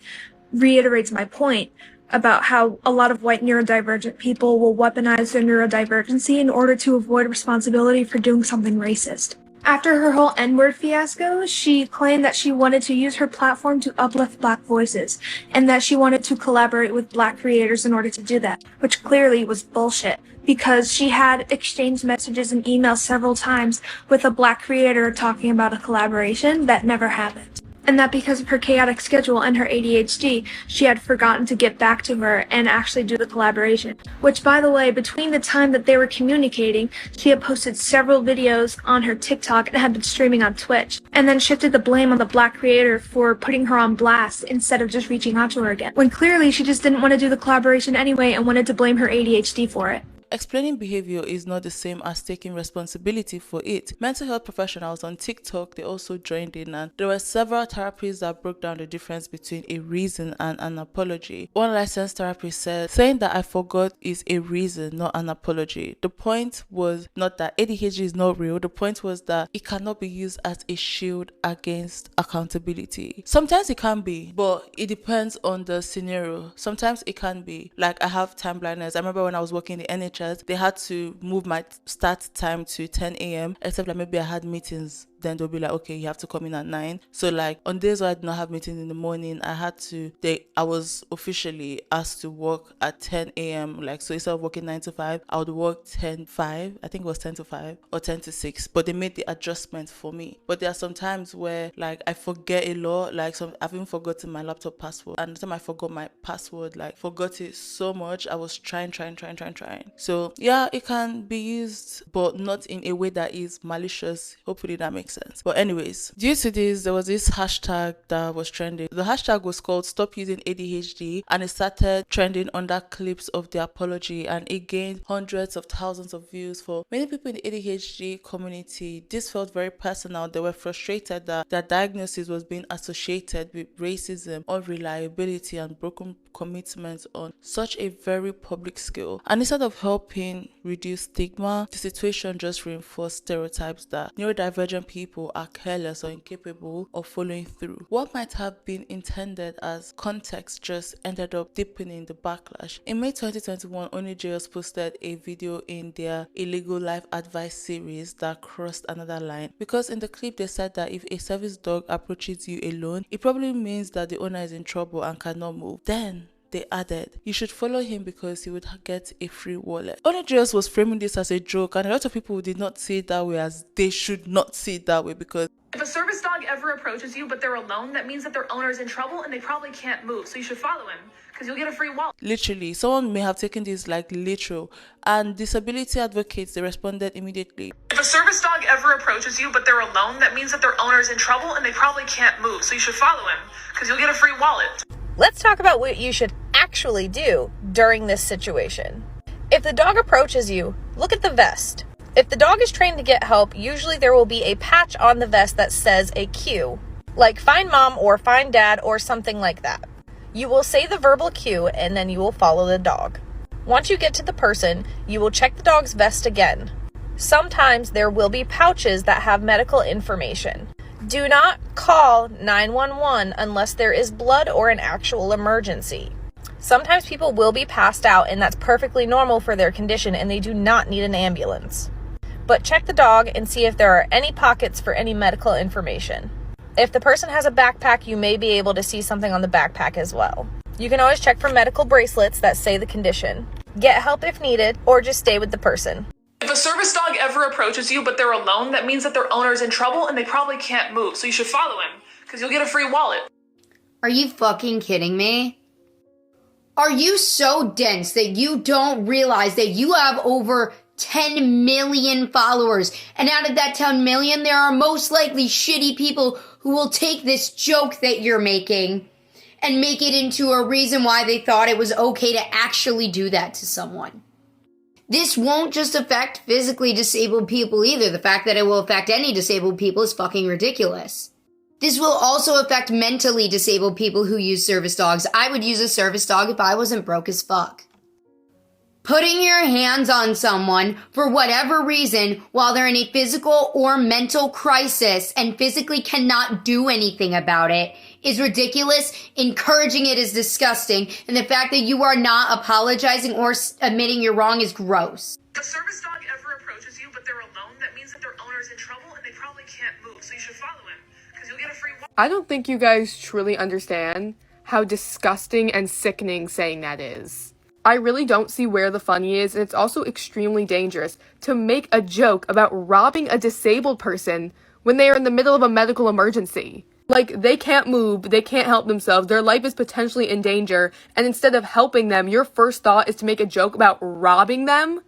reiterates my point about how a lot of white neurodivergent people will weaponize their neurodivergency in order to avoid responsibility for doing something racist. After her whole N-word fiasco, she claimed that she wanted to use her platform to uplift Black voices, and that she wanted to collaborate with Black creators in order to do that, which clearly was bullshit, because she had exchanged messages and emails several times with a Black creator talking about a collaboration that never happened. And that because of her chaotic schedule and her ADHD, she had forgotten to get back to her and actually do the collaboration. Which, by the way, between the time that they were communicating, she had posted several videos on her TikTok and had been streaming on Twitch, and then shifted the blame on the Black creator for putting her on blast instead of just reaching out to her again, when clearly she just didn't want to do the collaboration anyway and wanted to blame her ADHD for it. explaining behavior is not the same as taking responsibility for it. Mental health professionals on TikTok, they also joined in, and there were several therapists that broke down the difference between a reason and an apology. One licensed therapist said, saying that I forgot is a reason, not an apology. The point was not that ADHD is not real. The point was that it cannot be used as a shield against accountability. Sometimes it can be, but it depends on the scenario. Sometimes it can be. Like, I have time blindness. I remember when I was working in the NHS, they had to move my start time to 10 a.m. except like maybe I had meetings. Then they'll be like, okay, you have to come in at 9. So like on days where I did not have meetings in the morning, I was officially asked to work at 10 a.m. Like, so instead of working 9 to 5, I would work 10-5. I think it was 10 to 5 or 10 to 6. But they made the adjustment for me. But there are some times where like I forget a lot. Like I've even forgotten my laptop password. And the time I forgot my password, like forgot it so much. I was trying. So yeah, it can be used, but not in a way that is malicious. Hopefully that makes sense. But anyways, due to this, there was this hashtag that was trending. The hashtag was called Stop Using ADHD, and it started trending under clips of the apology, and it gained hundreds of thousands of views. For many people in the ADHD community, this felt very personal. They were frustrated that their diagnosis was being associated with racism, unreliability, and broken commitments on such a very public scale. And instead of helping reduce stigma, the situation just reinforced stereotypes that neurodivergent people are careless or incapable of following through. What might have been intended as context just ended up deepening the backlash. In May 2021, Jayus posted a video in their Illegal Life Advice series that crossed another line, because in the clip they said that if a service dog approaches you alone, it probably means that the owner is in trouble and cannot move. Then they added, you should follow him because he would get a free wallet. Jayus was framing this as a joke, and a lot of people did not see it that way, as they should not see it that way, because If a service dog ever approaches you but they're alone, that means that their owner is in trouble and they probably can't move. So you should follow him because you'll get a free wallet. literally, someone may have taken this like literal, and disability advocates, they responded immediately. If a service dog ever approaches you but they're alone, that means that their owner is in trouble and they probably can't move. So you should follow him because you'll get a free wallet. Let's talk about what you should actually do during this situation. If the dog approaches you, look at the vest. If the dog is trained to get help, usually there will be a patch on the vest that says a cue, like find mom or find dad or something like that. You will say the verbal cue and then you will follow the dog. Once you get to the person, you will check the dog's vest again. Sometimes there will be pouches that have medical information. Do not call 911 unless there is blood or an actual emergency. Sometimes people will be passed out, and that's perfectly normal for their condition, and they do not need an ambulance. But check the dog and see if there are any pockets for any medical information. If the person has a backpack, you may be able to see something on the backpack as well. You can always check for medical bracelets that say the condition. Get help if needed, or just stay with the person. If a service dog ever approaches you but they're alone, that means that their owner is in trouble and they probably can't move. So you should follow him because you'll get a free wallet. Are you fucking kidding me? Are you so dense that you don't realize that you have over 10 million followers, and out of that 10 million, there are most likely shitty people who will take this joke that you're making and make it into a reason why they thought it was okay to actually do that to someone? This won't just affect physically disabled people either. The fact that it will affect any disabled people is fucking ridiculous. This will also affect mentally disabled people who use service dogs. I would use a service dog if I wasn't broke as fuck. Putting your hands on someone for whatever reason while they're in a physical or mental crisis and physically cannot do anything about it is ridiculous. Encouraging it is disgusting. And the fact that you are not apologizing or admitting you're wrong is gross. If a service dog ever approaches you but they're alone, that means that their owner is in trouble and they probably can't move. So you should follow him because you'll get a free wallet. I don't think you guys truly understand how disgusting and sickening saying that is. I really don't see where the funny is, and it's also extremely dangerous to make a joke about robbing a disabled person when they are in the middle of a medical emergency. Like, they can't move, they can't help themselves, their life is potentially in danger, and instead of helping them, your first thought is to make a joke about robbing them?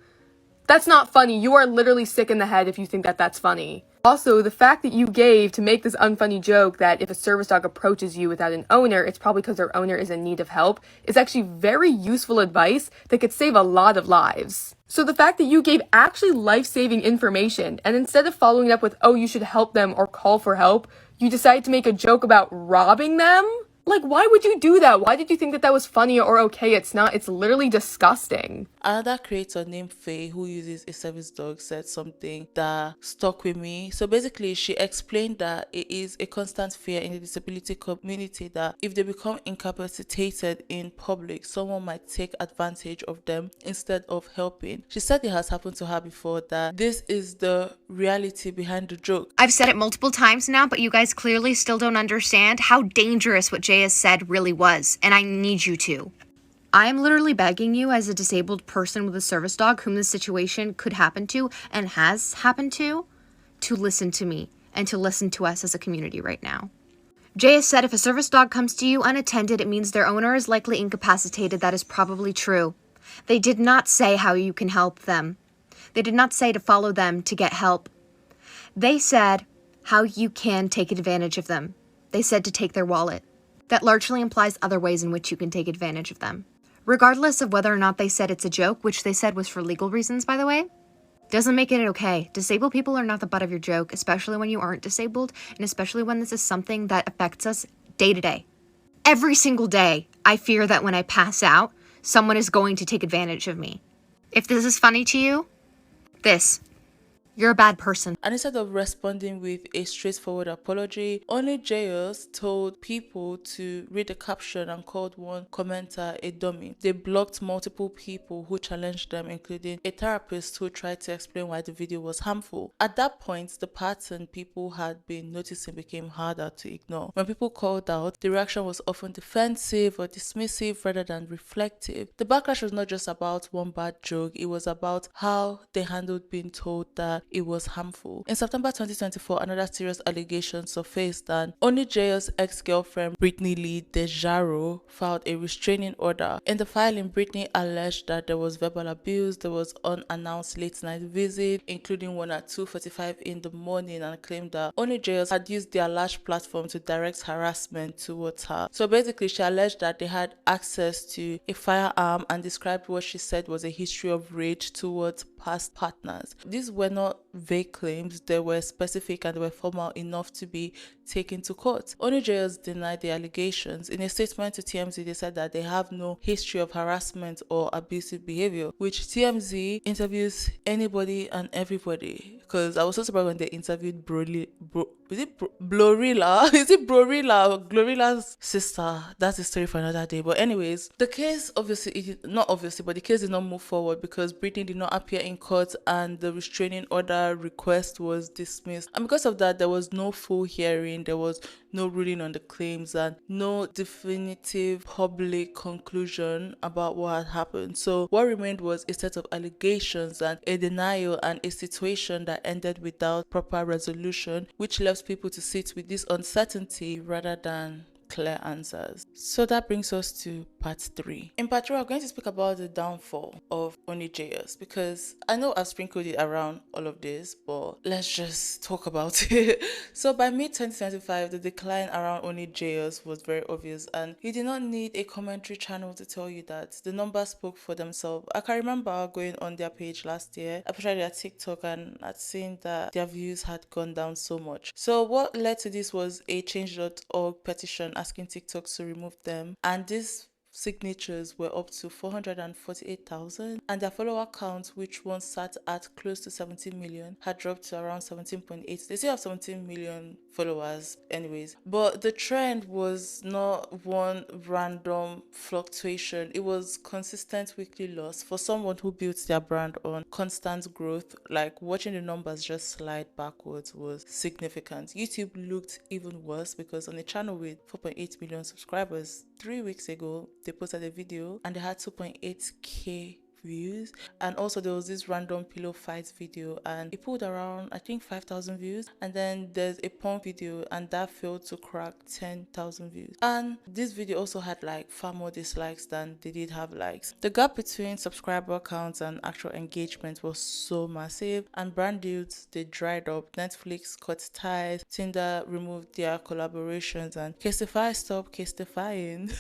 That's not funny. You are literally sick in the head if you think that that's funny. Also, the fact that you gave to make this unfunny joke that if a service dog approaches you without an owner, it's probably because their owner is in need of help is actually very useful advice that could save a lot of lives. So the fact that you gave actually life-saving information, and instead of following up with, oh, you should help them or call for help, you decided to make a joke about robbing them? Like, why would you do that? Why did you think that that was funny or okay? It's not. It's literally disgusting. Another creator named Faye, who uses a service dog, said something that stuck with me. So basically, she explained that it is a constant fear in the disability community that if they become incapacitated in public, someone might take advantage of them instead of helping. She said it has happened to her before, that this is the reality behind the joke. I've said it multiple times now, but you guys clearly still don't understand how dangerous what Jayus said really was, and I need you to. I am literally begging you as a disabled person with a service dog whom this situation could happen to and has happened to listen to me and to listen to us as a community right now. Jayus said if a service dog comes to you unattended, it means their owner is likely incapacitated. That is probably true. They did not say how you can help them. They did not say to follow them to get help. They said how you can take advantage of them. They said to take their wallet. That largely implies other ways in which you can take advantage of them. Regardless of whether or not they said it's a joke, which they said was for legal reasons, by the way, doesn't make it okay. Disabled people are not the butt of your joke, especially when you aren't disabled, and especially when this is something that affects us day to day. Every single day, I fear that when I pass out, someone is going to take advantage of me. If this is funny to you, you're a bad person. And instead of responding with a straightforward apology, only Jayus told people to read the caption and called one commenter a dummy. They blocked multiple people who challenged them, including a therapist who tried to explain why the video was harmful. At that point, the pattern people had been noticing became harder to ignore. When people called out, the reaction was often defensive or dismissive rather than reflective. The backlash was not just about one bad joke, it was about how they handled being told that it was harmful. In September 2024, another serious allegation surfaced and only Jayus' ex-girlfriend Brittany Lee Dejaro filed a restraining order. In the filing, Brittany alleged that there was verbal abuse, there was unannounced late-night visit, including one at 2:45 in the morning, and claimed that only Jayus had used their large platform to direct harassment towards her. So basically, she alleged that they had access to a firearm and described what she said was a history of rage towards past partners. These were not vague claims, they were specific and they were formal enough to be taken to court. Only Jayus denied the allegations. In a statement to TMZ, they said that they have no history of harassment or abusive behavior, which TMZ interviews anybody and everybody. Because I was so surprised when they interviewed Glorilla's sister. That's a story for another day. But anyways, the case but the case did not move forward because Brittany did not appear in court and the restraining order request was dismissed. And because of that, there was no full hearing, there was no ruling on the claims, and no definitive public conclusion about what had happened. So what remained was a set of allegations and a denial and a situation that ended without proper resolution, which left people to sit with this uncertainty rather than clear answers. So that brings us to part 3. In part 3, we're going to speak about the downfall of only Jayus, because I know I've sprinkled it around all of this, but let's just talk about it. So by mid-2025, the decline around only Jayus was very obvious, and you did not need a commentary channel to tell you that. The numbers spoke for themselves. I can remember going on their page last year, especially their TikTok, and I'd seen that their views had gone down so much. So what led to this was a change.org petition asking TikTok to remove them, and this signatures were up to 448,000, and their follower count, which once sat at close to 17 million, had dropped to around 17.8. They still have 17 million followers anyways, but the trend was not one random fluctuation. It was consistent weekly loss. For someone who built their brand on constant growth, like watching the numbers just slide backwards was significant. YouTube looked even worse because on a channel with 4.8 million subscribers, 3 weeks ago they posted a video and they had 2.8k views. And also there was this random pillow fight video and it pulled around I think 5,000 views. And then there's a porn video and that failed to crack 10,000 views. And this video also had like far more dislikes than they did have likes. The gap between subscriber counts and actual engagement was so massive, and brand deals, they dried up. Netflix cut ties, Tinder removed their collaborations, and Casetify stopped castifying.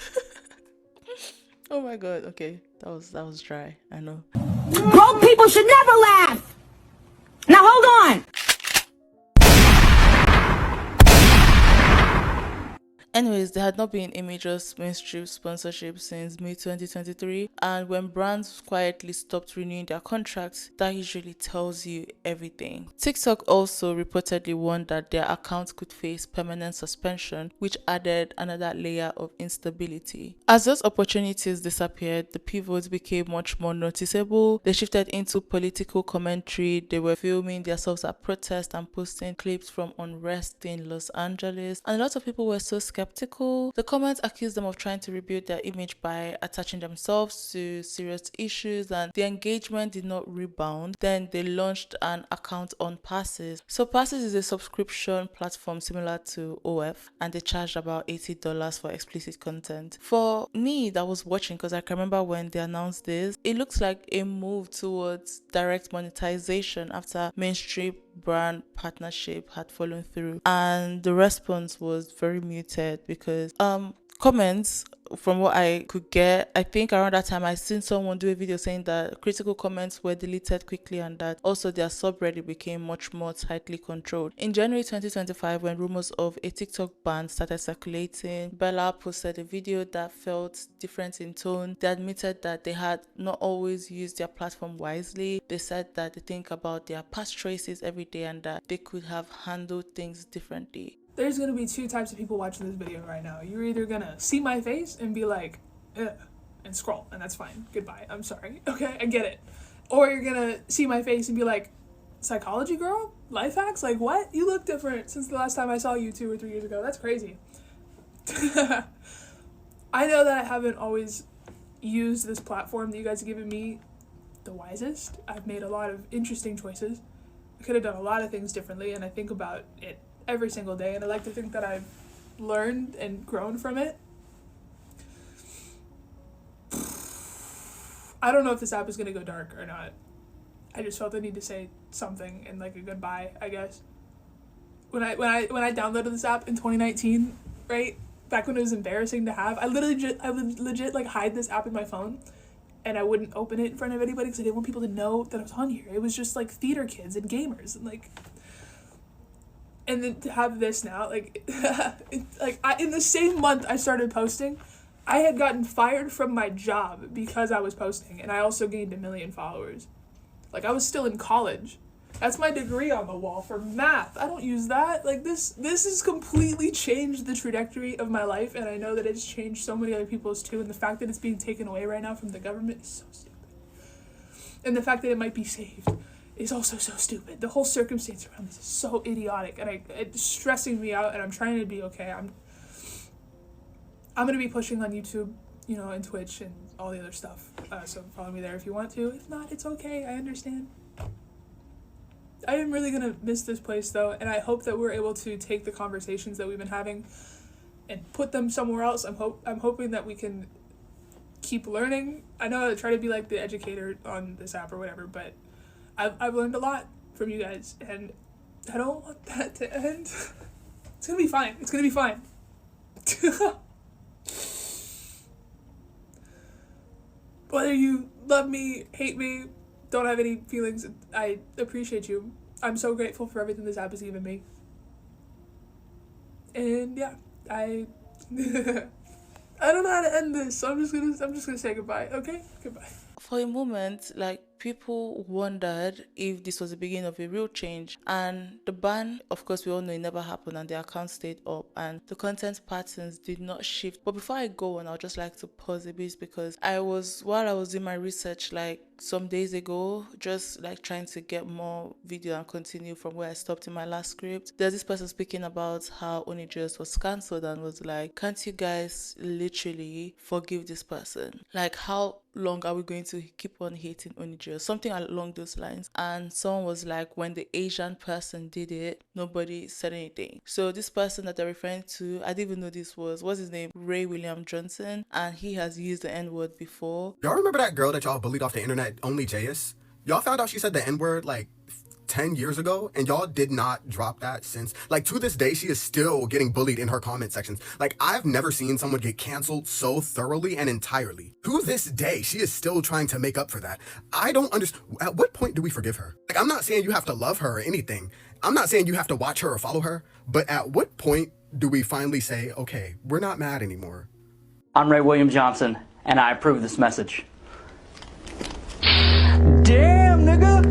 Oh my god, okay, that was dry, I know. Broke people should never laugh! Now hold on! Anyways, there had not been a major mainstream sponsorship since May 2023, and when brands quietly stopped renewing their contracts, that usually tells you everything. TikTok also reportedly warned that their accounts could face permanent suspension, which added another layer of instability. As those opportunities disappeared, the pivots became much more noticeable. They shifted into political commentary. They were filming themselves at protests and posting clips from unrest in Los Angeles, and a lot of people were so skeptical. The comments accused them of trying to rebuild their image by attaching themselves to serious issues, and the engagement did not rebound. Then they launched an account on Passes. So Passes is a subscription platform similar to OF, and they charged about $80 for explicit content. For me that was watching, because I can remember when they announced this, it looks like a move towards direct monetization after mainstream brand partnership had fallen through, and the response was very muted because comments, from what I could get, I think around that time I seen someone do a video saying that critical comments were deleted quickly and that also their subreddit became much more tightly controlled. In January 2025, when rumors of a TikTok ban started circulating, Bella posted a video that felt different in tone. They admitted that they had not always used their platform wisely. They said that they think about their past choices every day and that they could have handled things differently. There's gonna be two types of people watching this video right now. You're either gonna see my face and be like, ugh, and scroll, and that's fine. Goodbye. I'm sorry. Okay, I get it. Or you're gonna see my face and be like, psychology girl? Life hacks? Like what? You look different since the last time I saw you 2 or 3 years ago. That's crazy. I know that I haven't always used this platform that you guys have given me the wisest. I've made a lot of interesting choices. I could have done a lot of things differently, and I think about it every single day, and I like to think that I've learned and grown from it. I don't know if this app is gonna go dark or not. I just felt the need to say something and like a goodbye, I guess. When I downloaded this app in 2019, right, back when it was embarrassing to have, I would legit like hide this app in my phone, and I wouldn't open it in front of anybody because I didn't want people to know that I was on here. It was just like theater kids and gamers and like. And then to have this now, like, in the same month I started posting, I had gotten fired from my job because I was posting, and I also gained 1 million followers. Like, I was still in college. That's my degree on the wall for math. I don't use that. Like, this has completely changed the trajectory of my life, and I know that it's changed so many other people's too, and the fact that it's being taken away right now from the government is so stupid. And the fact that it might be saved is also so stupid. The whole circumstance around this is so idiotic, and it's stressing me out, and I'm trying to be okay. I'm gonna be pushing on YouTube, you know, and Twitch and all the other stuff. So follow me there if you want to. If not, it's okay. I understand. I am really gonna miss this place though, and I hope that we're able to take the conversations that we've been having and put them somewhere else. I'm hoping that we can keep learning. I know I try to be like the educator on this app or whatever, but I've learned a lot from you guys, and I don't want that to end. It's gonna be fine. It's gonna be fine. Whether you love me, hate me, don't have any feelings, I appreciate you. I'm so grateful for everything this app has given me. And yeah, I don't know how to end this, so I'm just gonna say goodbye. Okay, goodbye. For a moment, like, people wondered if this was the beginning of a real change. And the ban, of course, we all know it never happened, and the account stayed up and the content patterns did not shift. But before I go on, I'd just like to pause a bit, because while I was doing my research like some days ago, just like trying to get more video and continue from where I stopped in my last script, there's this person speaking about how Only Jayus was cancelled and was like, can't you guys literally forgive this person? Like, how long are we going to keep on hating Only Jayus? Something along those lines. And someone was like, when the Asian person did it, nobody said anything. So this person that they're referring to, I didn't even know this what's his name, Ray William Johnson, and he has used the N-word before. Y'all remember that girl that y'all bullied off the internet, Only Jayus? Y'all found out she said the N-word like 10 years ago, and y'all did not drop that since. Like, to this day, she is still getting bullied in her comment sections. Like, I've never seen someone get canceled so thoroughly and entirely. To this day, she is still trying to make up for that. I don't understand. At what point do we forgive her? Like, I'm not saying you have to love her or anything. I'm not saying you have to watch her or follow her. But at what point do we finally say, okay, we're not mad anymore? I'm Ray William Johnson, and I approve this message. Damn, nigga!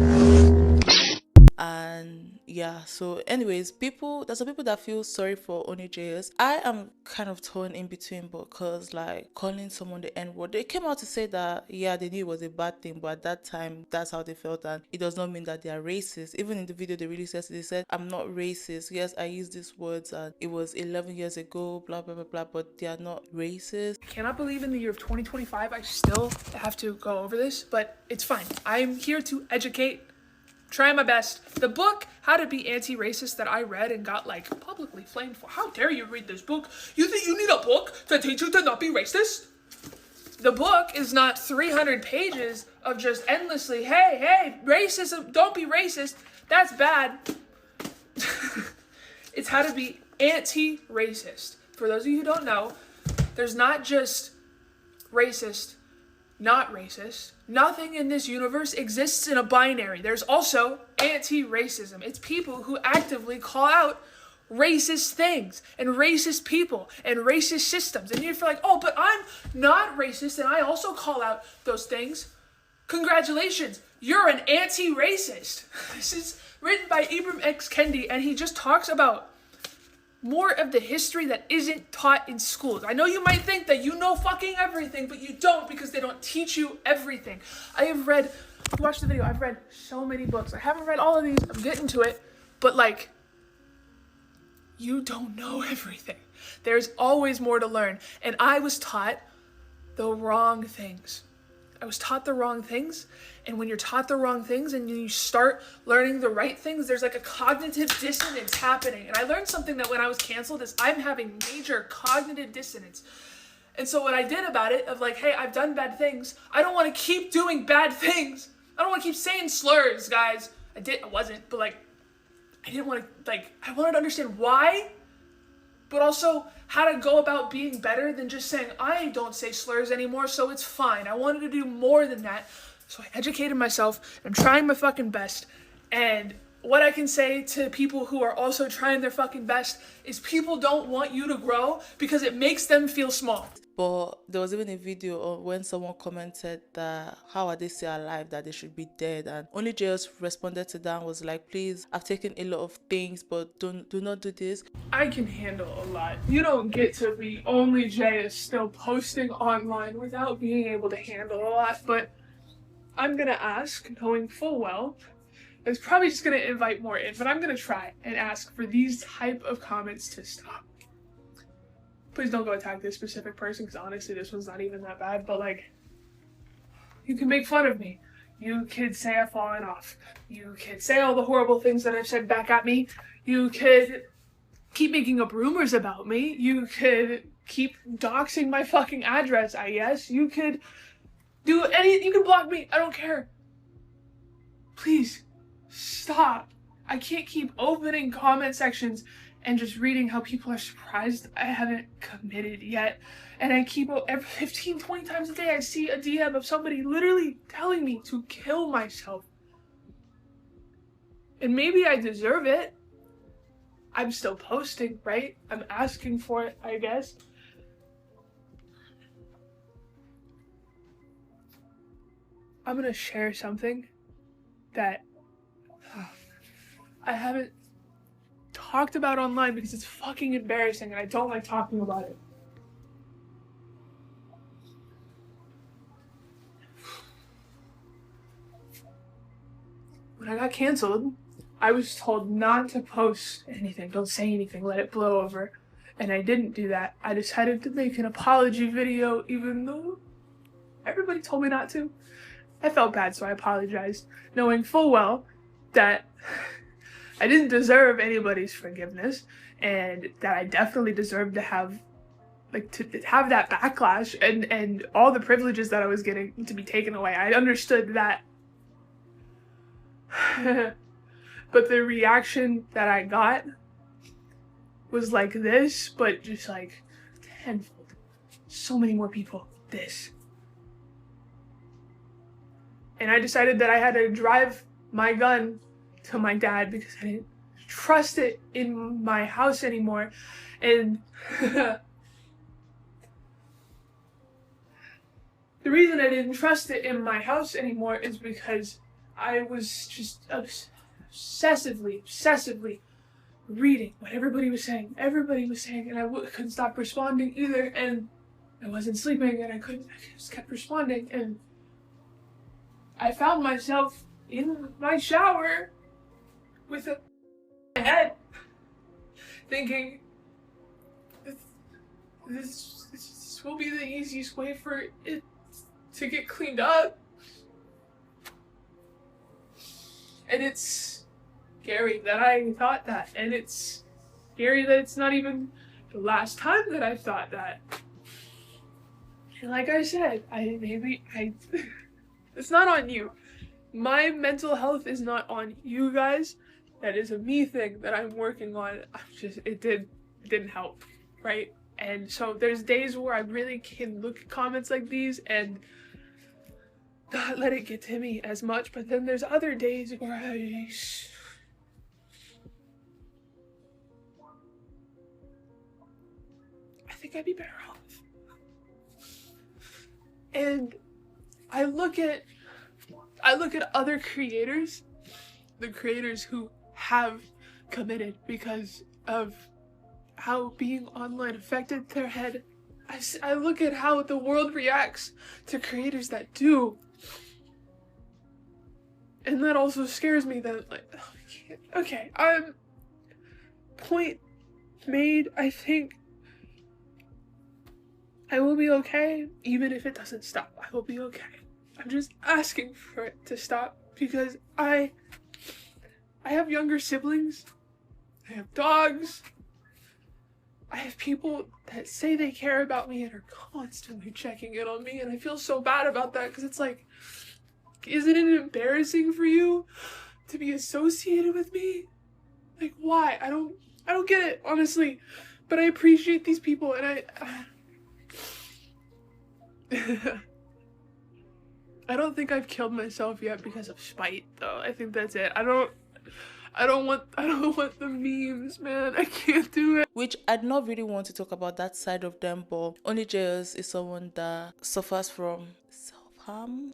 And yeah, so anyways, there's some people that feel sorry for Only Jayus. I am kind of torn in between, because like calling someone the N-word, they came out to say that yeah, they knew it was a bad thing, but at that time that's how they felt, and it does not mean that they are racist. Even in the video they said I'm not racist. Yes, I used these words and it was 11 years ago, blah blah blah blah, but they are not racist. I cannot believe in the year of 2025 I still have to go over this, but it's fine. I'm here to educate. Trying my best. The book, How to Be Anti-Racist, that I read and got like publicly flamed for. How dare you read this book? You think you need a book to teach you to not be racist? The book is not 300 pages of just endlessly, hey, racism, don't be racist. That's bad. It's how to be anti-racist. For those of you who don't know, there's not just racist, not racist. Nothing in this universe exists in a binary. There's also anti-racism. It's people who actively call out racist things and racist people and racist systems. And you're like, oh, but I'm not racist and I also call out those things. Congratulations, you're an anti-racist. This is written by Ibram X. Kendi, and he just talks about more of the history that isn't taught in schools. I know you might think that you know fucking everything, but you don't, because they don't teach you everything. Watch the video, I've read so many books. I haven't read all of these, I'm getting to it, but like, you don't know everything. There's always more to learn, and I was taught the wrong things. And when you're taught the wrong things and you start learning the right things, there's like a cognitive dissonance happening. And I learned something that when I was canceled is I'm having major cognitive dissonance. And so what I did about it, of like, hey, I've done bad things. I don't want to keep doing bad things. I don't want to keep saying slurs, guys. I wasn't, but like, I didn't want to, like, I wanted to understand why, but also how to go about being better than just saying, I don't say slurs anymore, so it's fine. I wanted to do more than that. So I educated myself. I'm trying my fucking best. And what I can say to people who are also trying their fucking best is people don't want you to grow because it makes them feel small. But there was even a video of when someone commented that how are they still alive, that they should be dead, and Only Jayus responded to that and was like, please, I've taken a lot of things, but do not do this. I can handle a lot. You don't get to be Only Jayus still posting online without being able to handle a lot, but I'm gonna ask, knowing full well, I was probably just gonna invite more in, but I'm gonna try and ask for these type of comments to stop. Please don't go attack this specific person, because honestly, this one's not even that bad, but like, you can make fun of me. You could say I've fallen off. You could say all the horrible things that I've said back at me. You could keep making up rumors about me. You could keep doxing my fucking address, I guess. You could do anything. You can block me. I don't care. Please, stop. I can't keep opening comment sections and just reading how people are surprised I haven't committed yet. And I keep, every 15, 20 times a day, I see a DM of somebody literally telling me to kill myself. And maybe I deserve it. I'm still posting, right? I'm asking for it, I guess. I'm gonna share something that I haven't talked about online because it's fucking embarrassing and I don't like talking about it. When I got canceled, I was told not to post anything, don't say anything, let it blow over. And I didn't do that. I decided to make an apology video even though everybody told me not to. I felt bad, so I apologized, knowing full well that I didn't deserve anybody's forgiveness and that I definitely deserved to have that backlash and all the privileges that I was getting to be taken away. I understood that. But the reaction that I got was like this, but just like tenfold. So many more people. This. And I decided that I had to drive my gun to my dad because I didn't trust it in my house anymore. And the reason I didn't trust it in my house anymore is because I was just obsessively reading what everybody was saying. Everybody was saying, and I couldn't stop responding either. And I wasn't sleeping, and I just kept responding. And I found myself in my shower with a head, thinking, this will be the easiest way for it to get cleaned up. And it's scary that I thought that, and it's scary that it's not even the last time that I thought that. And like I said, it's not on you. My mental health is not on you guys. That is a me thing that I'm working on. It didn't help, right? And so there's days where I really can look at comments like these and not let it get to me as much, but then there's other days where I think I'd be better off. And I look at other creators, the creators who have committed because of how being online affected their head. I look at how the world reacts to creators that do. And that also scares me that, like, oh, I can't. Okay, point made. I think I will be okay, even if it doesn't stop. I will be okay. I'm just asking for it to stop because I have younger siblings. I have dogs. I have people that say they care about me and are constantly checking in on me, and I feel so bad about that because it's like, isn't it embarrassing for you to be associated with me? Like, why? I don't get it, honestly. But I appreciate these people, and I don't think I've killed myself yet because of spite, though. I think that's it. I don't want the memes, man. I can't do it. Which I'd not really want to talk about that side of them, but only Jayus is someone that suffers from self-harm,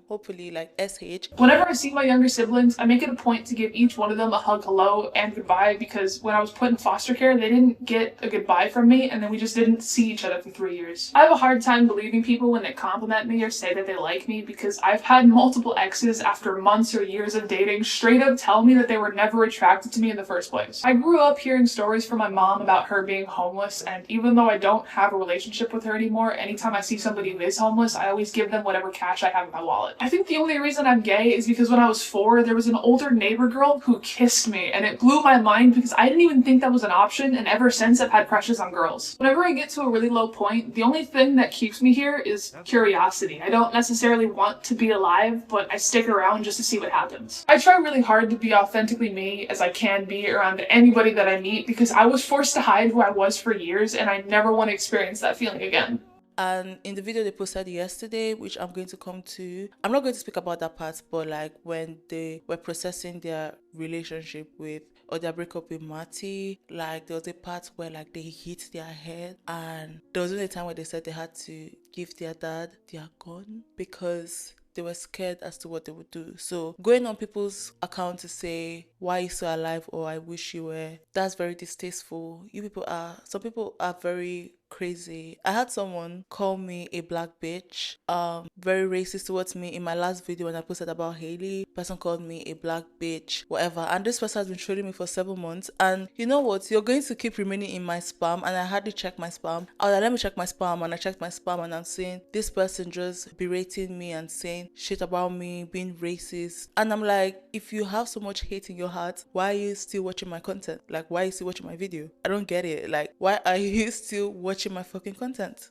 hopefully like SH. Whenever I see my younger siblings, I make it a point to give each one of them a hug hello and goodbye because when I was put in foster care, they didn't get a goodbye from me and then we just didn't see each other for 3 years. I have a hard time believing people when they compliment me or say that they like me because I've had multiple exes after months or years of dating straight up tell me that they were never attracted to me in the first place. I grew up hearing stories from my mom about her being homeless, and even though I don't have a relationship with her anymore, anytime I see somebody who is homeless, I always give them whatever cash I have in my wallet. I think the only reason I'm gay is because when I was 4, there was an older neighbor girl who kissed me, and it blew my mind because I didn't even think that was an option, and ever since I've had crushes on girls. Whenever I get to a really low point, the only thing that keeps me here is curiosity. I don't necessarily want to be alive, but I stick around just to see what happens. I try really hard to be authentically me as I can be around anybody that I meet because I was forced to hide who I was for years, and I never want to experience that feeling again. And in the video they posted yesterday, which I'm going to come to, I'm not going to speak about that part, but like when they were processing their relationship with or their breakup with Mattie, like there was a part where like they hit their head, and there was only a time where they said they had to give their dad their gun because they were scared as to what they would do. So going on people's account to say, why are you still alive, or I wish you were, that's very distasteful. Some people are very crazy. I had someone call me a black bitch, very racist towards me in my last video when I posted about Haley. Person called me a black bitch, whatever, and this person has been trolling me for 7 months. And you know what, you're going to keep remaining in my spam, and I hardly check my spam. I was like, let me check my spam, and I checked my spam, and I'm seeing this person just berating me and saying shit about me, being racist. And I'm like, if you have so much hate in your heart, why are you still watching my content? Like, why are you still watching my video? I don't get it. Like, why are you still watching my fucking content?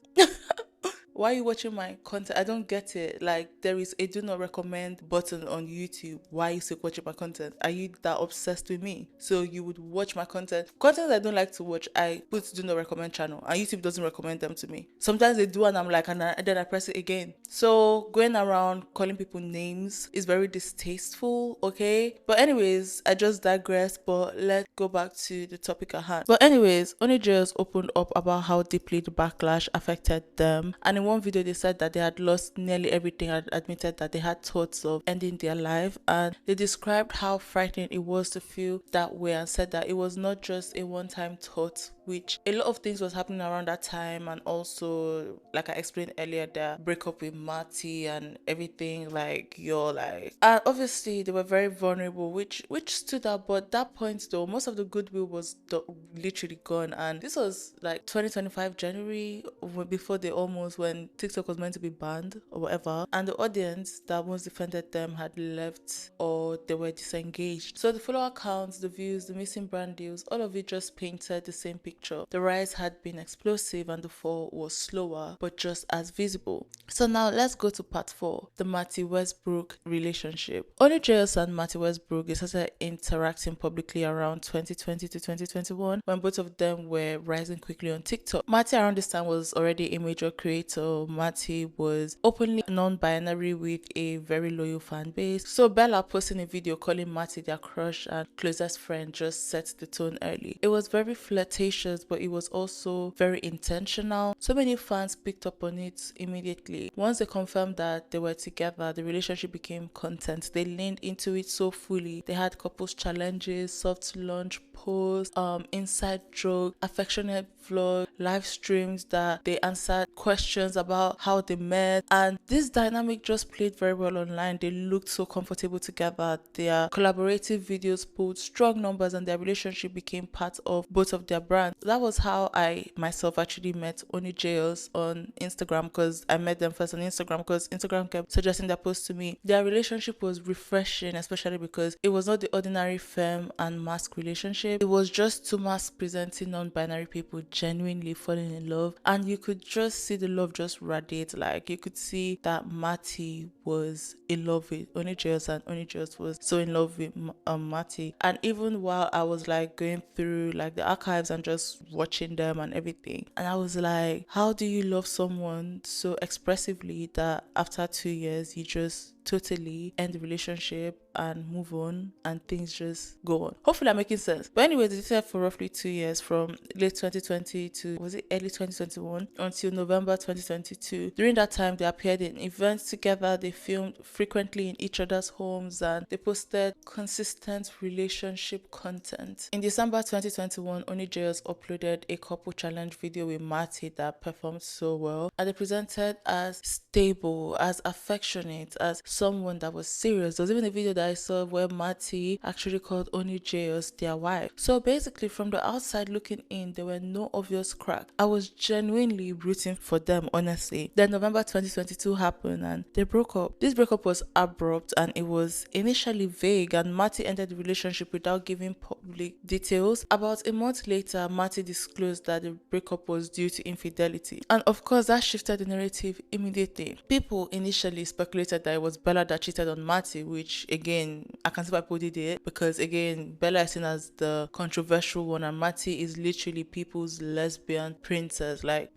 Why are you watching my content? I don't get it. Like, there is a do not recommend button on YouTube. Why are you still watching my content? Are you that obsessed with me? So you would watch my content. Content I don't like to watch, I put do not recommend channel, and YouTube doesn't recommend them to me. Sometimes they do, and I'm like, and then I press it again. So going around calling people names is very distasteful, okay? But anyways, I just digress, but let's go back to the topic at hand. But anyways, Jayus opened up about how deeply the backlash affected them, and in one video they said that they had lost nearly everything and admitted that they had thoughts of ending their life, and they described how frightening it was to feel that way, and said that it was not just a one-time thought, which a lot of things was happening around that time. And also, like I explained earlier, their breakup with Mattie and everything, and obviously they were very vulnerable, which stood out. But at that point though, most of the goodwill was literally gone, and this was like 2025 January, before when TikTok was meant to be banned or whatever, and the audience that once defended them had left or they were disengaged. So the follower counts, the views, the missing brand deals, all of it just painted the same picture. The rise had been explosive and the fall was slower but just as visible. So now let's go to part 4, the Mattie Westbrouk relationship. Jayus and Mattie Westbrouk, they started interacting publicly around 2020 to 2021 when both of them were rising quickly on TikTok. Mattie around this time was already a major creator. Mattie was openly non-binary with a very loyal fan base. So Bella posting a video calling Mattie their crush and closest friend just set the tone early. It was very flirtatious, but it was also very intentional. So many fans picked up on it immediately. Once they confirmed that they were together, the relationship became content. They leaned into it so fully. They had couples challenges, soft launch posts, inside joke, affectionate vlog, live streams that they answered questions about how they met, and this dynamic just played very well online. They looked so comfortable together. Their collaborative videos pulled strong numbers, and their relationship became part of both of their brands. That was how I myself actually met Jayus on Instagram, because I met them first on Instagram, because Instagram kept suggesting their posts to me. Their relationship was refreshing, especially because it was not the ordinary femme and mask relationship. It was just two mask presenting non-binary people genuinely falling in love, and you could just see the love just radiate. Like, you could see that Mattie was in love with Jayus, and Jayus was so in love with Mattie. And even while I was like going through like the archives and just watching them and everything, and I was like, how do you love someone so expressively that after 2 years you just totally end the relationship and move on and things just go on? Hopefully I'm making sense. But anyway, they dated for roughly 2 years, from late 2020 to early 2021 until November 2022. During that time, they appeared in events together, they filmed frequently in each other's homes, and they posted consistent relationship content. In December 2021, Jayus uploaded a couple challenge video with Mattie that performed so well, and they presented as stable, as affectionate, as someone that was serious. There was even a video that I saw where Mattie actually called Jayus their wife. So basically, from the outside looking in, there were no obvious cracks. I was genuinely rooting for them, honestly. Then November 2022 happened and they broke up. This breakup was abrupt and it was initially vague, and Mattie ended the relationship without giving public details. About a month later, Mattie disclosed that the breakup was due to infidelity, and of course that shifted the narrative immediately. People initially speculated that it was Bella that cheated on Mattie, which again, I can see why people did it, because again, Bella is seen as the controversial one and Mattie is literally people's lesbian princess. Like,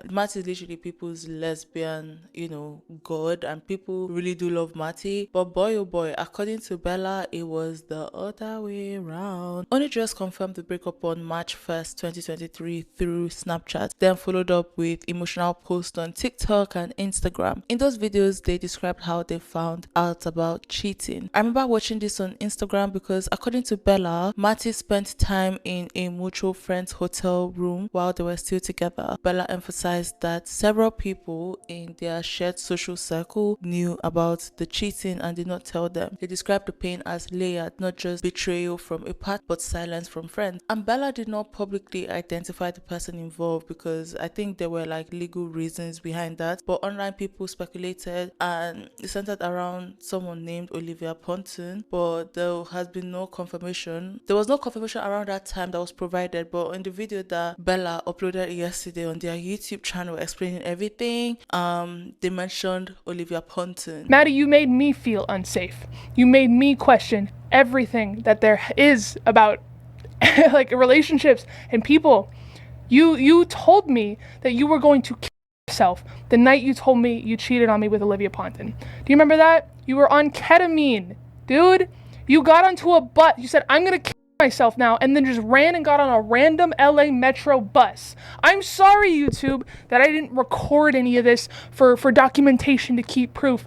Mattie is literally people's lesbian, god, and people really do love Mattie. But boy oh boy, according to Bella, it was the other way around. Jayus confirmed the breakup on March 1st, 2023 through Snapchat, then followed up with emotional posts on TikTok and Instagram. In those videos, they described how they they found out about cheating. I remember watching this on Instagram because according to Bella, Mattie spent time in a mutual friend's hotel room while they were still together. Bella emphasized that several people in their shared social circle knew about the cheating and did not tell them. They described the pain as layered, not just betrayal from a part but silence from friends. And Bella did not publicly identify the person involved because I think there were like legal reasons behind that, but online people speculated and it centered around someone named Olivia Ponton, but there has been no confirmation. There was no confirmation around that time that was provided, but in the video that Bella uploaded yesterday on their YouTube channel explaining everything, they mentioned Olivia Ponton. Mattie, you made me feel unsafe. You made me question everything that there is about like relationships and people. You told me that you were going to kill yourself the night you told me you cheated on me with Olivia Ponton. Do you remember that? You were on ketamine, dude. You got onto a bus. You said, I'm gonna kill myself now, and then just ran and got on a random LA Metro bus. I'm sorry, YouTube, that I didn't record any of this for documentation to keep proof.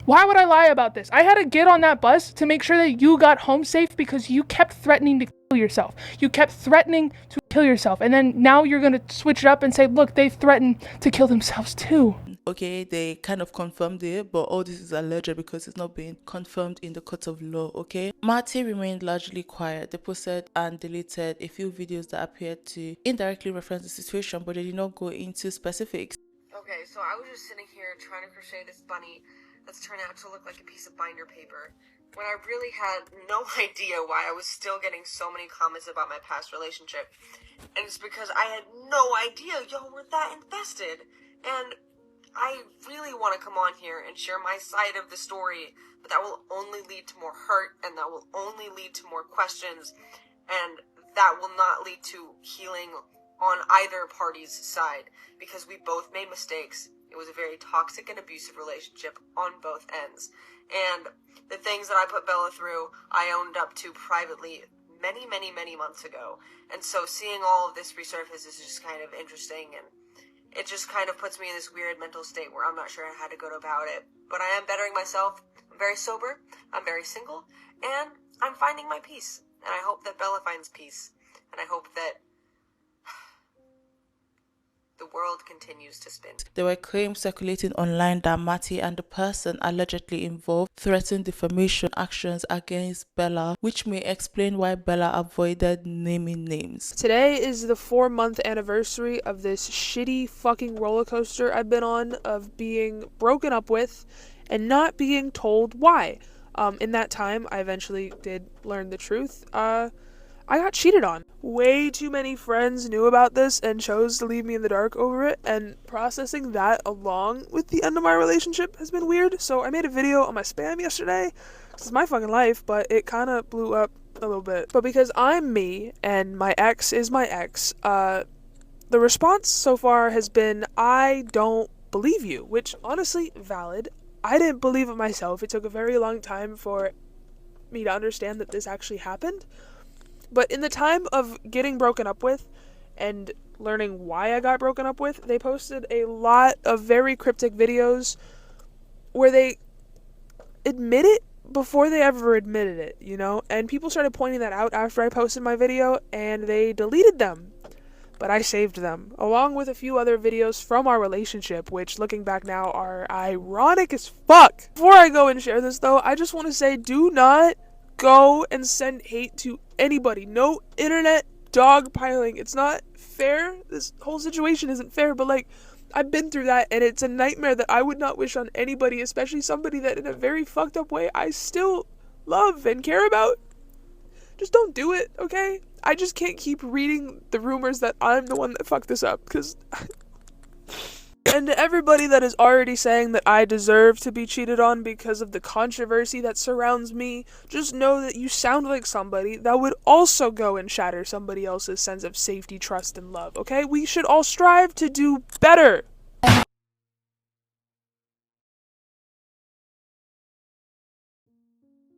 Why would I lie about this? I had to get on that bus to make sure that you got home safe because you kept threatening to kill yourself. You kept threatening to kill yourself. And then now you're going to switch it up and say, look, they threatened to kill themselves too. Okay, they kind of confirmed it, but all this is alleged because it's not being confirmed in the court of law, okay? Mattie remained largely quiet. They posted and deleted a few videos that appeared to indirectly reference the situation, but they did not go into specifics. Okay, so I was just sitting here trying to crochet this bunny that's turned out to look like a piece of binder paper, when I really had no idea why I was still getting so many comments about my past relationship. And it's because I had no idea y'all were that invested. And I really want to come on here and share my side of the story, but that will only lead to more hurt, and that will only lead to more questions, and that will not lead to healing on either party's side, because we both made mistakes. It was a very toxic and abusive relationship on both ends. And the things that I put Bella through, I owned up to privately many, many, many months ago. And so seeing all of this resurface is just kind of interesting, and it just kind of puts me in this weird mental state where I'm not sure how to go about it. But I am bettering myself. I'm very sober. I'm very single. And I'm finding my peace. And I hope that Bella finds peace. And I hope that the world continues to spin. There were claims circulating online that Mattie and the person allegedly involved threatened defamation actions against Bella, which may explain why Bella avoided naming names. Today is the 4-month anniversary of this shitty fucking roller coaster I've been on of being broken up with and not being told why. In that time, I eventually did learn the truth. I got cheated on. Way too many friends knew about this and chose to leave me in the dark over it, and processing that along with the end of my relationship has been weird. So I made a video on my spam yesterday. It's my fucking life, but it kind of blew up a little bit. But because I'm me and my ex is my ex, the response so far has been, I don't believe you, which honestly, valid. I didn't believe it myself. It took a very long time for me to understand that this actually happened. But in the time of getting broken up with and learning why I got broken up with, they posted a lot of very cryptic videos where they admit it before they ever admitted it, you know? And people started pointing that out after I posted my video, and they deleted them. But I saved them, along with a few other videos from our relationship, which, looking back now, are ironic as fuck. Before I go and share this, though, I just want to say, do not go and send hate to anybody. No internet dogpiling. It's not fair. This whole situation isn't fair, but like, I've been through that, and it's a nightmare that I would not wish on anybody, especially somebody that in a very fucked up way I still love and care about. Just don't do it, okay? I just can't keep reading the rumors that I'm the one that fucked this up, because and to everybody that is already saying that I deserve to be cheated on because of the controversy that surrounds me, just know that you sound like somebody that would also go and shatter somebody else's sense of safety, trust, and love, okay? We should all strive to do better.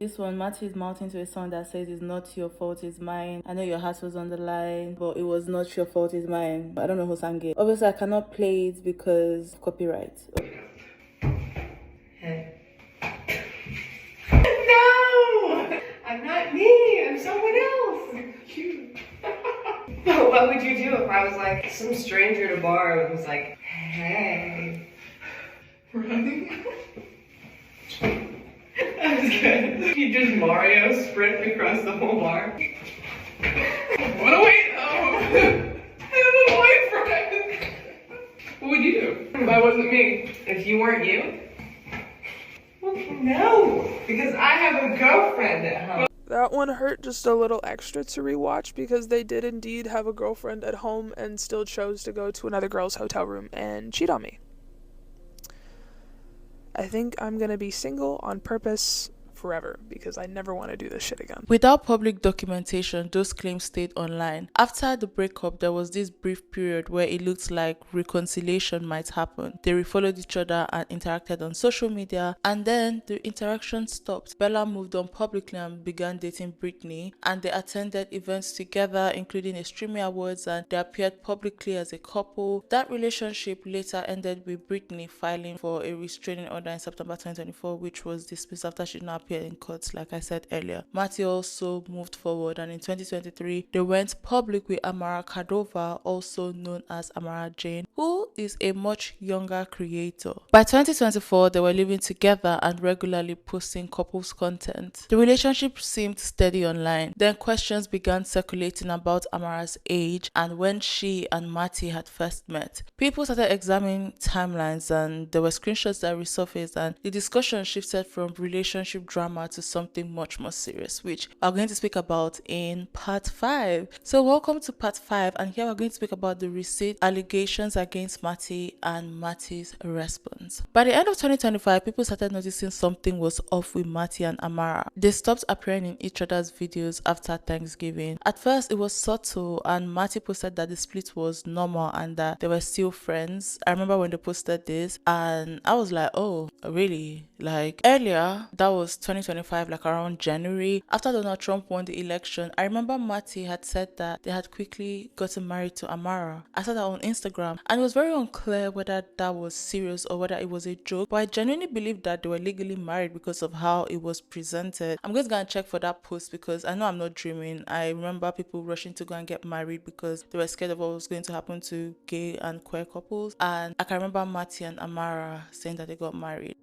This one, Mattie is mouthing to a song that says, it's not your fault, it's mine. I know your heart was on the line, but it was not your fault, it's mine. I don't know who sang it. Obviously, I cannot play it because of copyright. Hey, not me. I'm someone else. Cute. What would you do if I was like some stranger at a bar and was like, hey? Running? That was good. You just Mario sprint across the whole bar. What a wait though! I have a boyfriend! What would you do if I wasn't me? If you weren't you? Well, no, because I have a girlfriend at home. That one hurt just a little extra to rewatch because they did indeed have a girlfriend at home and still chose to go to another girl's hotel room and cheat on me. I think I'm gonna be single on purpose forever because I never want to do this shit again. Without public documentation, those claims stayed online. After the breakup, there was this brief period where it looked like reconciliation might happen. They refollowed each other and interacted on social media, and then the interaction stopped. Bella moved on publicly and began dating Britney, and they attended events together, including a Streamy Awards, and they appeared publicly as a couple. That relationship later ended with Britney filing for a restraining order in September 2024, which was dismissed after she did not appear in court, like I said earlier. Mattie also moved forward, and in 2023 they went public with Amara Cordova, also known as Amara Jane, who is a much younger creator. By 2024 they were living together and regularly posting couples content. The relationship seemed steady online. Then questions began circulating about Amara's age and when she and Mattie had first met. People started examining timelines, and there were screenshots that resurfaced, and the discussion shifted from relationship drama to something much more serious, which I'm going to speak about in part 5. So welcome to part 5, and here we're going to speak about the recent allegations against Mattie and Mattie's response. By the end of 2025, people started noticing something was off with Mattie and Amara. They stopped appearing in each other's videos after Thanksgiving. At first it was subtle, and Mattie posted that the split was normal and that they were still friends. I remember when they posted this and I was like, oh really? Like earlier, that was 2025, like around January, after Donald Trump won the election, I remember Mattie had said that they had quickly gotten married to Amara. I saw that on Instagram, and it was very unclear whether that was serious or whether it was a joke, but I genuinely believe that they were legally married because of how it was presented. I'm going to go and check for that post because I know I'm not dreaming. I remember people rushing to go and get married because they were scared of what was going to happen to gay and queer couples, and I can remember Mattie and Amara saying that they got married.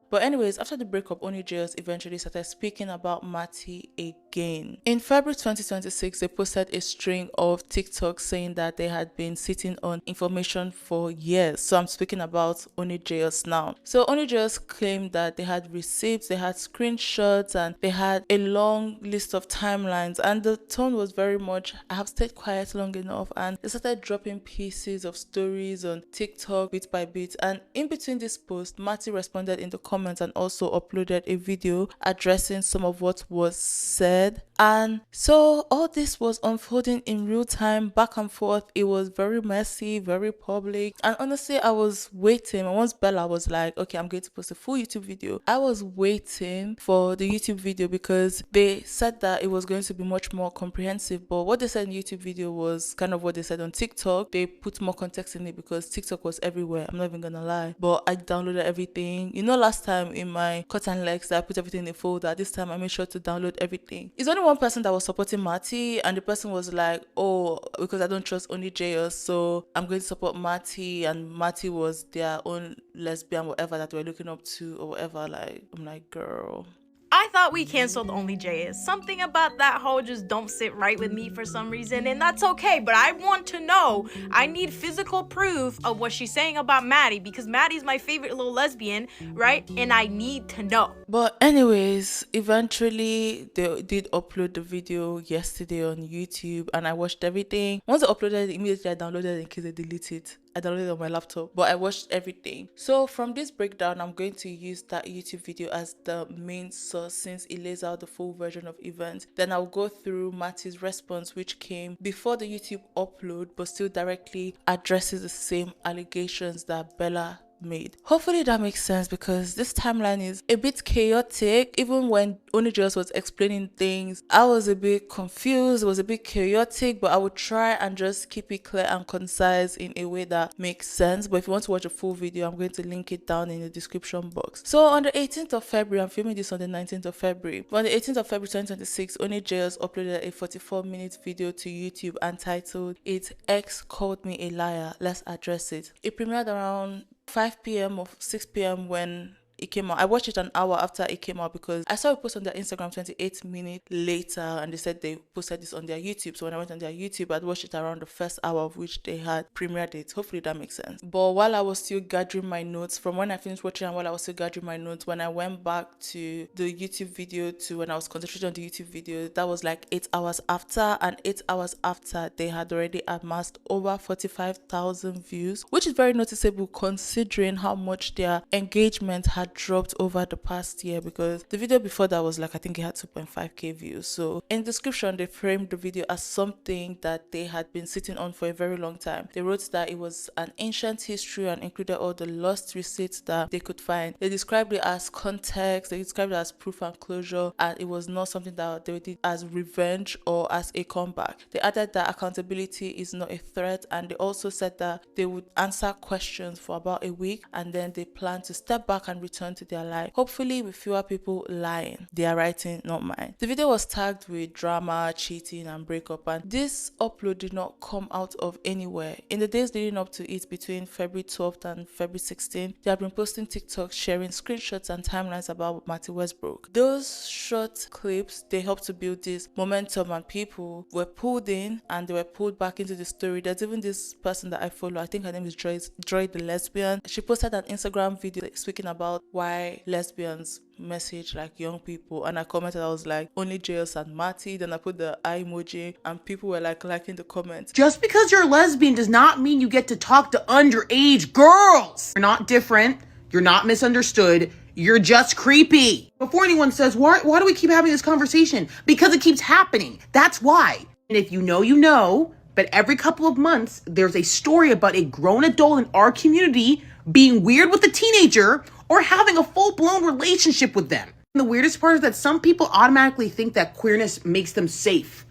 But anyways, after the breakup, only Jayus eventually started speaking about Mattie again. In February 2026, they posted a string of TikToks saying that they had been sitting on information for years. So I'm speaking about only Jayus now. So only Jayus claimed that they had receipts, they had screenshots, and they had a long list of timelines. And the tone was very much, I have stayed quiet long enough. And they started dropping pieces of stories on TikTok bit by bit. And in between this post, Mattie responded in the comments and also uploaded a video addressing some of what was said. And so all this was unfolding in real time, back and forth. It was very messy, very public, and honestly I was waiting. And once Bella was like, okay, I'm going to post a full YouTube video, I was waiting for the YouTube video because they said that it was going to be much more comprehensive, but what they said in the YouTube video was kind of what they said on TikTok. They put more context in it because TikTok was everywhere, I'm not even gonna lie. But I downloaded everything. You know, last time in my cut and legs that I put everything in a folder, this time I made sure to download everything. It's only one person that was supporting Mattie, and the person was like, oh, because I don't trust only Jayus, so I'm going to support Mattie, and Mattie was their own lesbian whatever that we're looking up to or whatever. Like, I'm like, girl, I thought we canceled only Jayus. Something about that whole just don't sit right with me for some reason, and that's okay, but I want to know. I need physical proof of what she's saying about Mattie, because Mattie's my favorite little lesbian, right? And I need to know. But anyways, eventually they did upload the video yesterday on YouTube, and I watched everything. Once I uploaded it, immediately I downloaded it in case I delete it. I downloaded it on my laptop, but I watched everything. So from this breakdown, I'm going to use that YouTube video as the main source since it lays out the full version of events. Then I'll go through Mattie's response, which came before the YouTube upload, but still directly addresses the same allegations that Bella made. Hopefully that makes sense, because this timeline is a bit chaotic. Even when Only Jayus was explaining things, I was a bit confused, it was a bit chaotic, but I would try and just keep it clear and concise in a way that makes sense. But if you want to watch a full video, I'm going to link it down in the description box. So on the 18th of February, I'm filming this on the 19th of February, but on the 18th of February 2026, Only Jayus uploaded a 44-minute video to YouTube entitled "It X Called Me a Liar, Let's Address It." It premiered around 5 p.m. or 6 p.m. when it came out. I watched it an hour after it came out because I saw it post on their Instagram 28 minutes later, and they said they posted this on their YouTube. So when I went on their YouTube, I'd watched it around the first hour of which they had premiered it. Hopefully that makes sense. But while I was still gathering my notes, from when I finished watching and while I was still gathering my notes, when I went back to the YouTube video to when I was concentrating on the YouTube video, that was like 8 hours after, and 8 hours after they had already amassed over 45,000 views, which is very noticeable considering how much their engagement had dropped over the past year, because the video before that was like, I think it had 2.5k views. So in the description, they framed the video as something that they had been sitting on for a very long time. They wrote that it was an ancient history and included all the lost receipts that they could find. They described it as context, they described it as proof and closure, and it was not something that they did as revenge or as a comeback. They added that accountability is not a threat, and they also said that they would answer questions for about a week, and then they plan to step back and return to their life, hopefully with fewer people lying. They are writing, not mine. The video was tagged with drama, cheating, and breakup, and this upload did not come out of anywhere. In the days leading up to it, between February 12th and February 16th, they have been posting TikToks sharing screenshots and timelines about Mattie Westbrouk. Those short clips, they helped to build this momentum, and people were pulled in and they were pulled back into the story. There's even this person that I follow, I think her name is Joy the Lesbian. She posted an Instagram video speaking about why lesbians message like young people, and I commented, I was like, Only Jayus and Mattie. Then I put the eye emoji, and people were like liking the comments. Just because you're a lesbian does not mean you get to talk to underage girls. You're not different, you're not misunderstood, you're just creepy. Before anyone says, why do we keep having this conversation? Because it keeps happening, that's why. And if you know, you know, but every couple of months there's a story about a grown adult in our community being weird with a teenager or having a full-blown relationship with them. And the weirdest part is that some people automatically think that queerness makes them safe.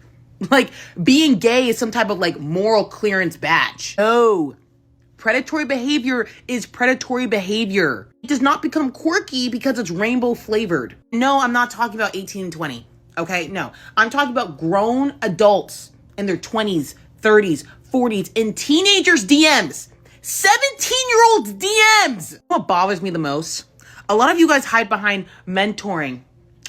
Like, being gay is some type of like moral clearance badge. No. Predatory behavior is predatory behavior. It does not become quirky because it's rainbow flavored. No, I'm not talking about 18 and 20. Okay, no. I'm talking about grown adults in their 20s, 30s, 40s, in teenagers' DMs. 17-year-olds DMs. What bothers me the most? A lot of you guys hide behind mentoring.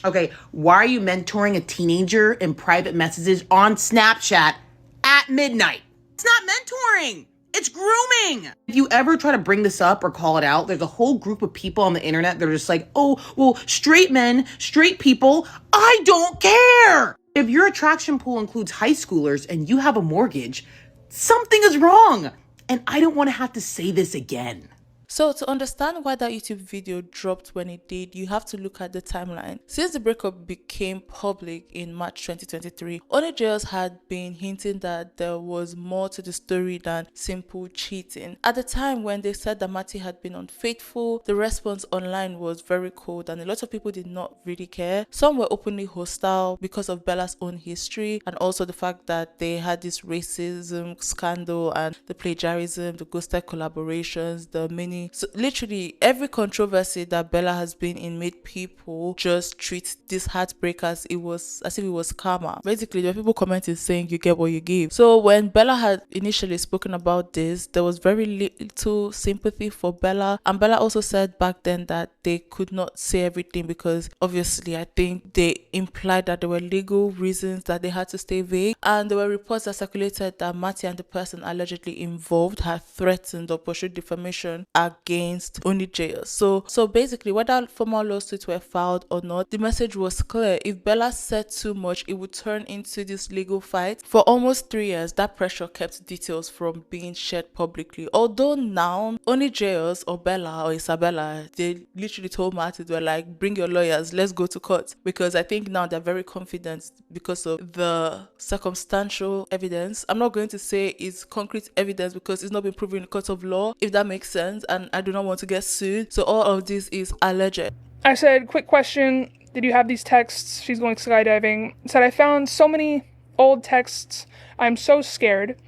Okay, why are you mentoring a teenager in private messages on Snapchat at midnight? It's not mentoring. It's grooming. If you ever try to bring this up or call it out, there's a whole group of people on the internet that are just like, oh, well, straight men, straight people, I don't care. If your attraction pool includes high schoolers and you have a mortgage, something is wrong. And I don't want to have to say this again. So to understand why that YouTube video dropped when it did, you have to look at the timeline. Since the breakup became public in March 2023, Only Jayus had been hinting that there was more to the story than simple cheating. At the time when they said that Mattie had been unfaithful, the response online was very cold and a lot of people did not really care. Some were openly hostile because of Bella's own history and also the fact that they had this racism scandal and the plagiarism, the ghosted collaborations, the many. So literally every controversy that Bella has been in made people just treat this heartbreak as if it was karma. Basically, there were people commenting saying you get what you give. So when Bella had initially spoken about this, there was very little sympathy for Bella, and Bella also said back then that they could not say everything because obviously I think they implied that there were legal reasons that they had to stay vague, and there were reports that circulated that Mattie and the person allegedly involved had threatened or pursued defamation against Only Jayus. So basically, whether formal lawsuits were filed or not, the message was clear. If Bella said too much, it would turn into this legal fight. For almost 3 years, that pressure kept details from being shared publicly. Although now, Only Jayus or Bella or Isabella, they literally told Mattie, they were like, bring your lawyers, let's go to court. Because I think now they're very confident because of the circumstantial evidence. I'm not going to say it's concrete evidence because it's not been proven in the court of law, if that makes sense. And and I do not want to get sued. So all of this is alleged. I said, quick question. Did you have these texts? She's going skydiving. Said, I found so many old texts. I'm so scared.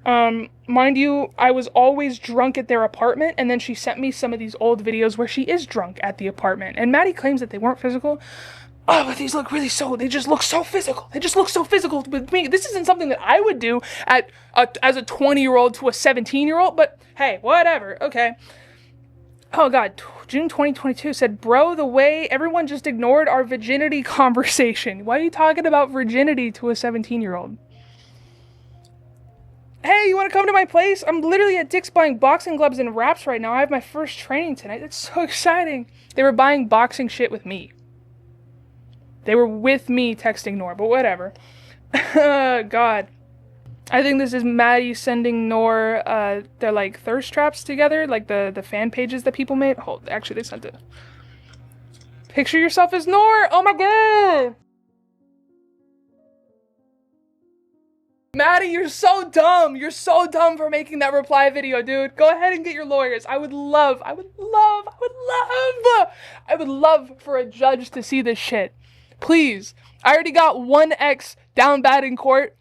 Mind you, I was always drunk at their apartment, and then she sent me some of these old videos where she is drunk at the apartment. And Mattie claims that they weren't physical. Oh, but these look really they just look so physical. They just look so physical with me. This isn't something that I would do as a 20-year-old to a 17-year-old, but hey, whatever, okay. Oh God, June 2022 said, bro, the way everyone just ignored our virginity conversation. Why are you talking about virginity to a 17-year-old? Hey, you want to come to my place? I'm literally at Dick's buying boxing gloves and wraps right now. I have my first training tonight. It's so exciting. They were buying boxing shit with me. They were with me texting Noor, but whatever. God. I think this is Mattie sending Noor, their, like, thirst traps together, like the fan pages that people made. Hold, actually, they sent it. Picture yourself as Noor! Oh my god! Mattie, you're so dumb! You're so dumb for making that reply video, dude. Go ahead and get your lawyers. I would love for a judge to see this shit. Please. I already got one ex down bad in court.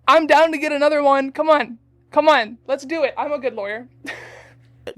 I'm down to get another one. Come on. Come on. Let's do it. I'm a good lawyer.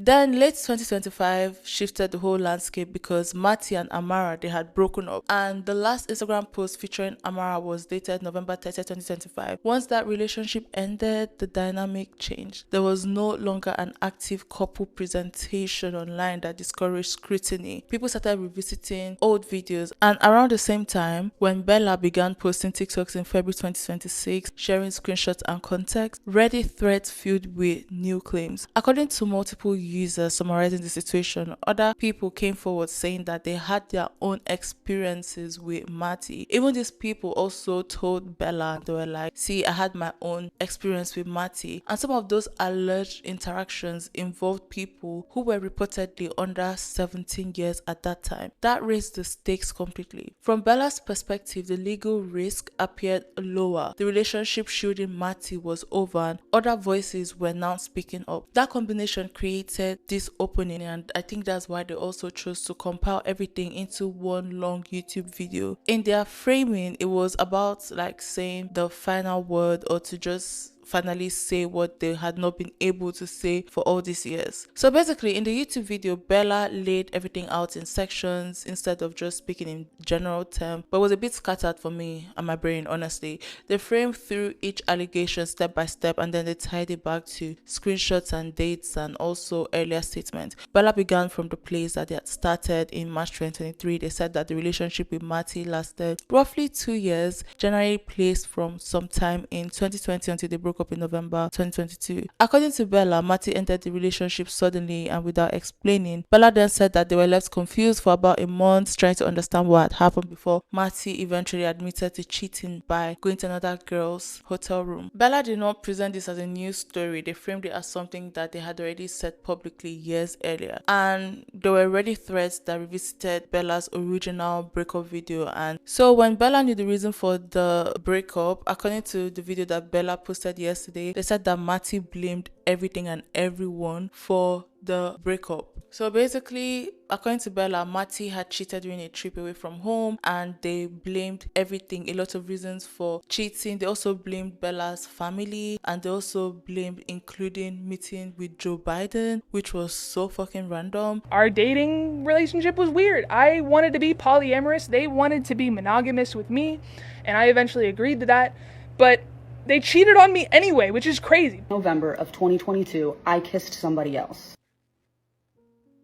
Then late 2025 shifted the whole landscape because Mattie and Amara, they had broken up, and the last Instagram post featuring Amara was dated November 30, 2025. Once that relationship ended, the dynamic changed. There was no longer an active couple presentation online that discouraged scrutiny. People started revisiting old videos, and around the same time, when Bella began posting TikToks in February 2026, sharing screenshots and context, Reddit threads filled with new claims. According to multiple users summarizing the situation, other people came forward saying that they had their own experiences with Mattie. Even these people also told Bella, they were like, see, I had my own experience with Mattie. And some of those alleged interactions involved people who were reportedly under 17 years at that time. That raised the stakes completely. From Bella's perspective, the legal risk appeared lower. The relationship shielding Mattie was over, and other voices were now speaking up. That combination created this opening, and I think that's why they also chose to compile everything into one long YouTube video. In their framing, it was about like saying the final word, or to just finally say what they had not been able to say for all these years. So basically, in the YouTube video, Bella laid everything out in sections instead of just speaking in general terms, but it was a bit scattered for me and my brain, honestly. They framed through each allegation step by step, and then they tied it back to screenshots and dates and also earlier statements. Bella began from the place that they had started in March 2023. They said that the relationship with Mattie lasted roughly 2 years, generally placed from sometime in 2020 until they broke up in November 2022. According to Bella, Mattie entered the relationship suddenly and without explaining. Bella then said that they were left confused for about a month trying to understand what had happened before Mattie eventually admitted to cheating by going to another girl's hotel room. Bella did not present this as a news story. They framed it as something that they had already said publicly years earlier. And there were already threads that revisited Bella's original breakup video. And so when Bella knew the reason for the breakup, according to the video that Bella posted yesterday, they said that Mattie blamed everything and everyone for the breakup. So basically, according to Bella, Mattie had cheated during a trip away from home, and they blamed everything, a lot of reasons for cheating. They also blamed Bella's family, and they also blamed including meeting with Joe Biden, which was so fucking random. Our dating relationship was weird. I wanted to be polyamorous. They wanted to be monogamous with me, and I eventually agreed to that. But they cheated on me anyway, which is crazy. November of 2022, I kissed somebody else.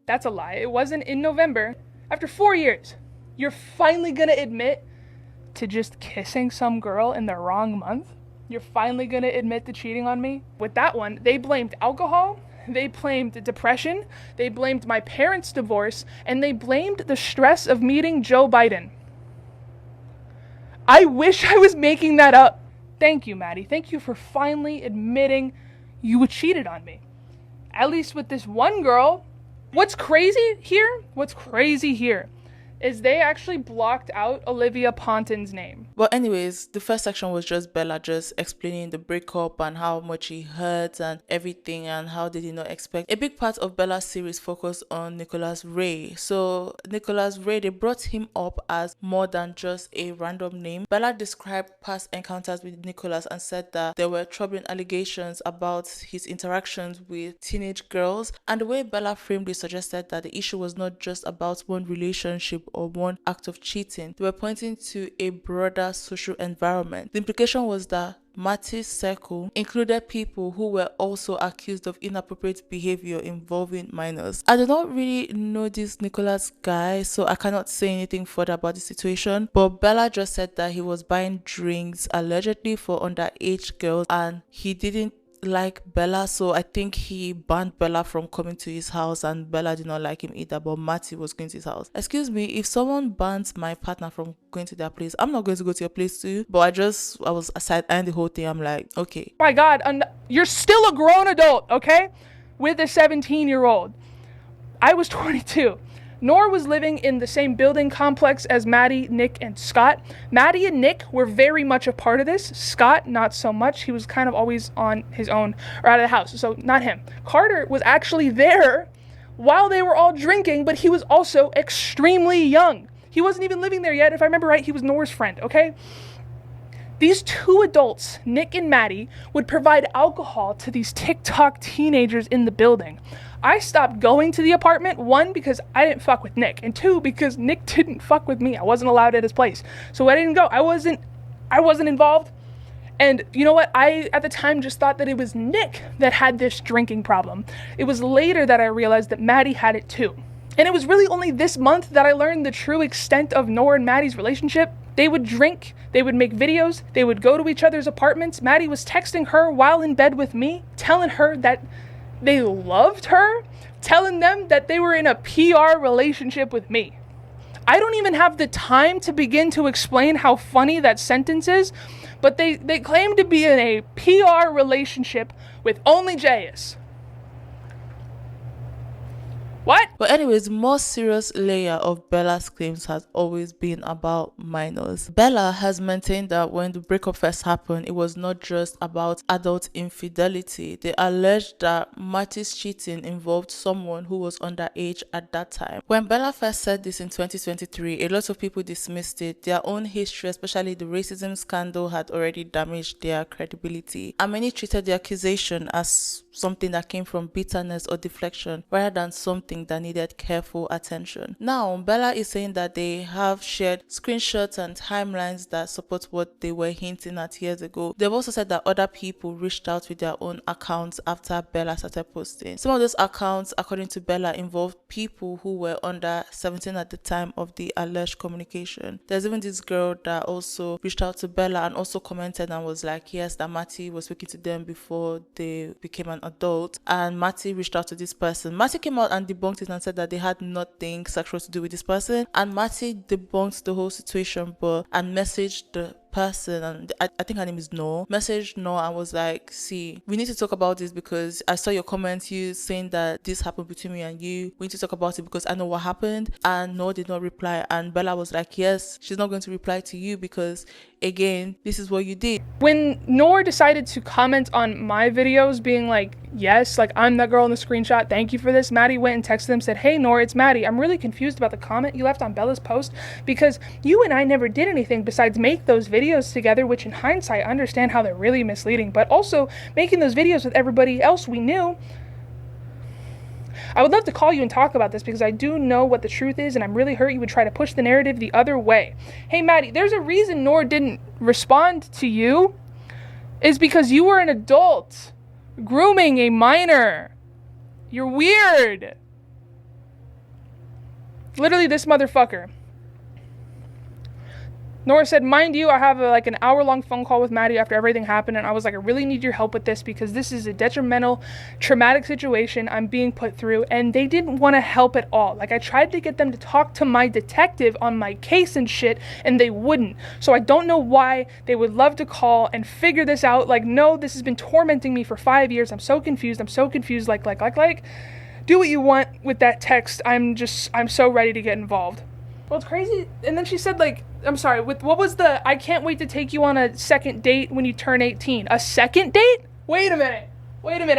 That's a lie. It wasn't in November. After 4 years, you're finally gonna admit to just kissing some girl in the wrong month? You're finally gonna admit to cheating on me? With that one, they blamed alcohol, they blamed depression, they blamed my parents' divorce, and they blamed the stress of meeting Joe Biden. I wish I was making that up. Thank you, Mattie. Thank you for finally admitting you cheated on me. At least with this one girl. What's crazy here is they actually blocked out Olivia Ponton's name. But anyways, the first section was just Bella just explaining the breakup and how much he hurt and everything and how they did not expect. A big part of Bella's series focused on Nicholas Ray. So Nicholas Ray, they brought him up as more than just a random name. Bella described past encounters with Nicholas and said that there were troubling allegations about his interactions with teenage girls, and the way Bella framed it suggested that the issue was not just about one relationship or one act of cheating. They were pointing to a broader social environment. The implication was that Mattie's circle included people who were also accused of inappropriate behavior involving minors. I do not really know this Nicholas guy, so I cannot say anything further about the situation, but Bella just said that he was buying drinks allegedly for underage girls and he didn't like Bella, so I think he banned Bella from coming to his house, and Bella did not like him either, but Mattie was going to his house. Excuse me, if someone bans my partner from going to their place, I'm not going to go to your place too. But I was aside and the whole thing, I'm like, okay. My God, you're still a grown adult, okay? With a 17-year-old. I was 22. Nora was living in the same building complex as Mattie, Nick, and Scott. Mattie and Nick were very much a part of this. Scott, not so much. He was kind of always on his own or out of the house, so not him. Carter was actually there while they were all drinking, but he was also extremely young. He wasn't even living there yet. If I remember right, he was Nora's friend, okay? These two adults, Nick and Mattie, would provide alcohol to these TikTok teenagers in the building. I stopped going to the apartment, one, because I didn't fuck with Nick, and two, because Nick didn't fuck with me. I wasn't allowed at his place. So I didn't go. I wasn't involved. And you know what? I, at the time, just thought that it was Nick that had this drinking problem. It was later that I realized that Mattie had it too. And it was really only this month that I learned the true extent of Nora and Mattie's relationship. They would drink, they would make videos, they would go to each other's apartments. Mattie was texting her while in bed with me, telling her that they loved her, telling them that they were in a PR relationship with me. I don't even have the time to begin to explain how funny that sentence is, but they claim to be in a PR relationship with only Jayus. What? But anyways, the more serious layer of Bella's claims has always been about minors. Bella has maintained that when the breakup first happened, it was not just about adult infidelity. They alleged that Mattie's cheating involved someone who was underage at that time. When Bella first said this in 2023, a lot of people dismissed it. Their own history, especially the racism scandal, had already damaged their credibility, and many treated the accusation as something that came from bitterness or deflection rather than something that needed careful attention. Now, Bella is saying that they have shared screenshots and timelines that support what they were hinting at years ago. They've also said that other people reached out with their own accounts after Bella started posting. Some of those accounts, according to Bella, involved people who were under 17 at the time of the alleged communication. There's even this girl that also reached out to Bella and also commented and was like, yes, that Mattie was speaking to them before they became an adult, and Mattie reached out to this person. Mattie came out and debunked it and said that they had nothing sexual to do with this person, and Mattie debunked the whole situation and messaged the person, and I think her name is Noor, messaged Noor and was like, see, we need to talk about this because I saw your comments, you saying that this happened between me and you. We need to talk about it because I know what happened. And Noor did not reply, and Bella was like, yes, she's not going to reply to you because again, this is what you did. When Noor decided to comment on my videos being like, yes, like I'm that girl in the screenshot, thank you for this, Mattie went and texted them, said, hey Noor, it's Mattie, I'm really confused about the comment you left on Bella's post because you and I never did anything besides make those videos together, which in hindsight I understand how they're really misleading, but also making those videos with everybody else we knew. I would love to call you and talk about this because I do know what the truth is and I'm really hurt you would try to push the narrative the other way. Hey Mattie, there's a reason Noor didn't respond to you, is because you were an adult grooming a minor. You're weird. Literally this motherfucker. Noor said, mind you, I have an hour-long phone call with Mattie after everything happened, and I was like, I really need your help with this because this is a detrimental, traumatic situation I'm being put through, and they didn't want to help at all. Like, I tried to get them to talk to my detective on my case and shit, and they wouldn't. So I don't know why they would love to call and figure this out. Like, no, this has been tormenting me for 5 years. I'm so confused. Like. Do what you want with that text. I'm so ready to get involved. Well, it's crazy. And then she said, like, I'm sorry, what was the, I can't wait to take you on a second date when you turn 18. A second date? Wait a minute.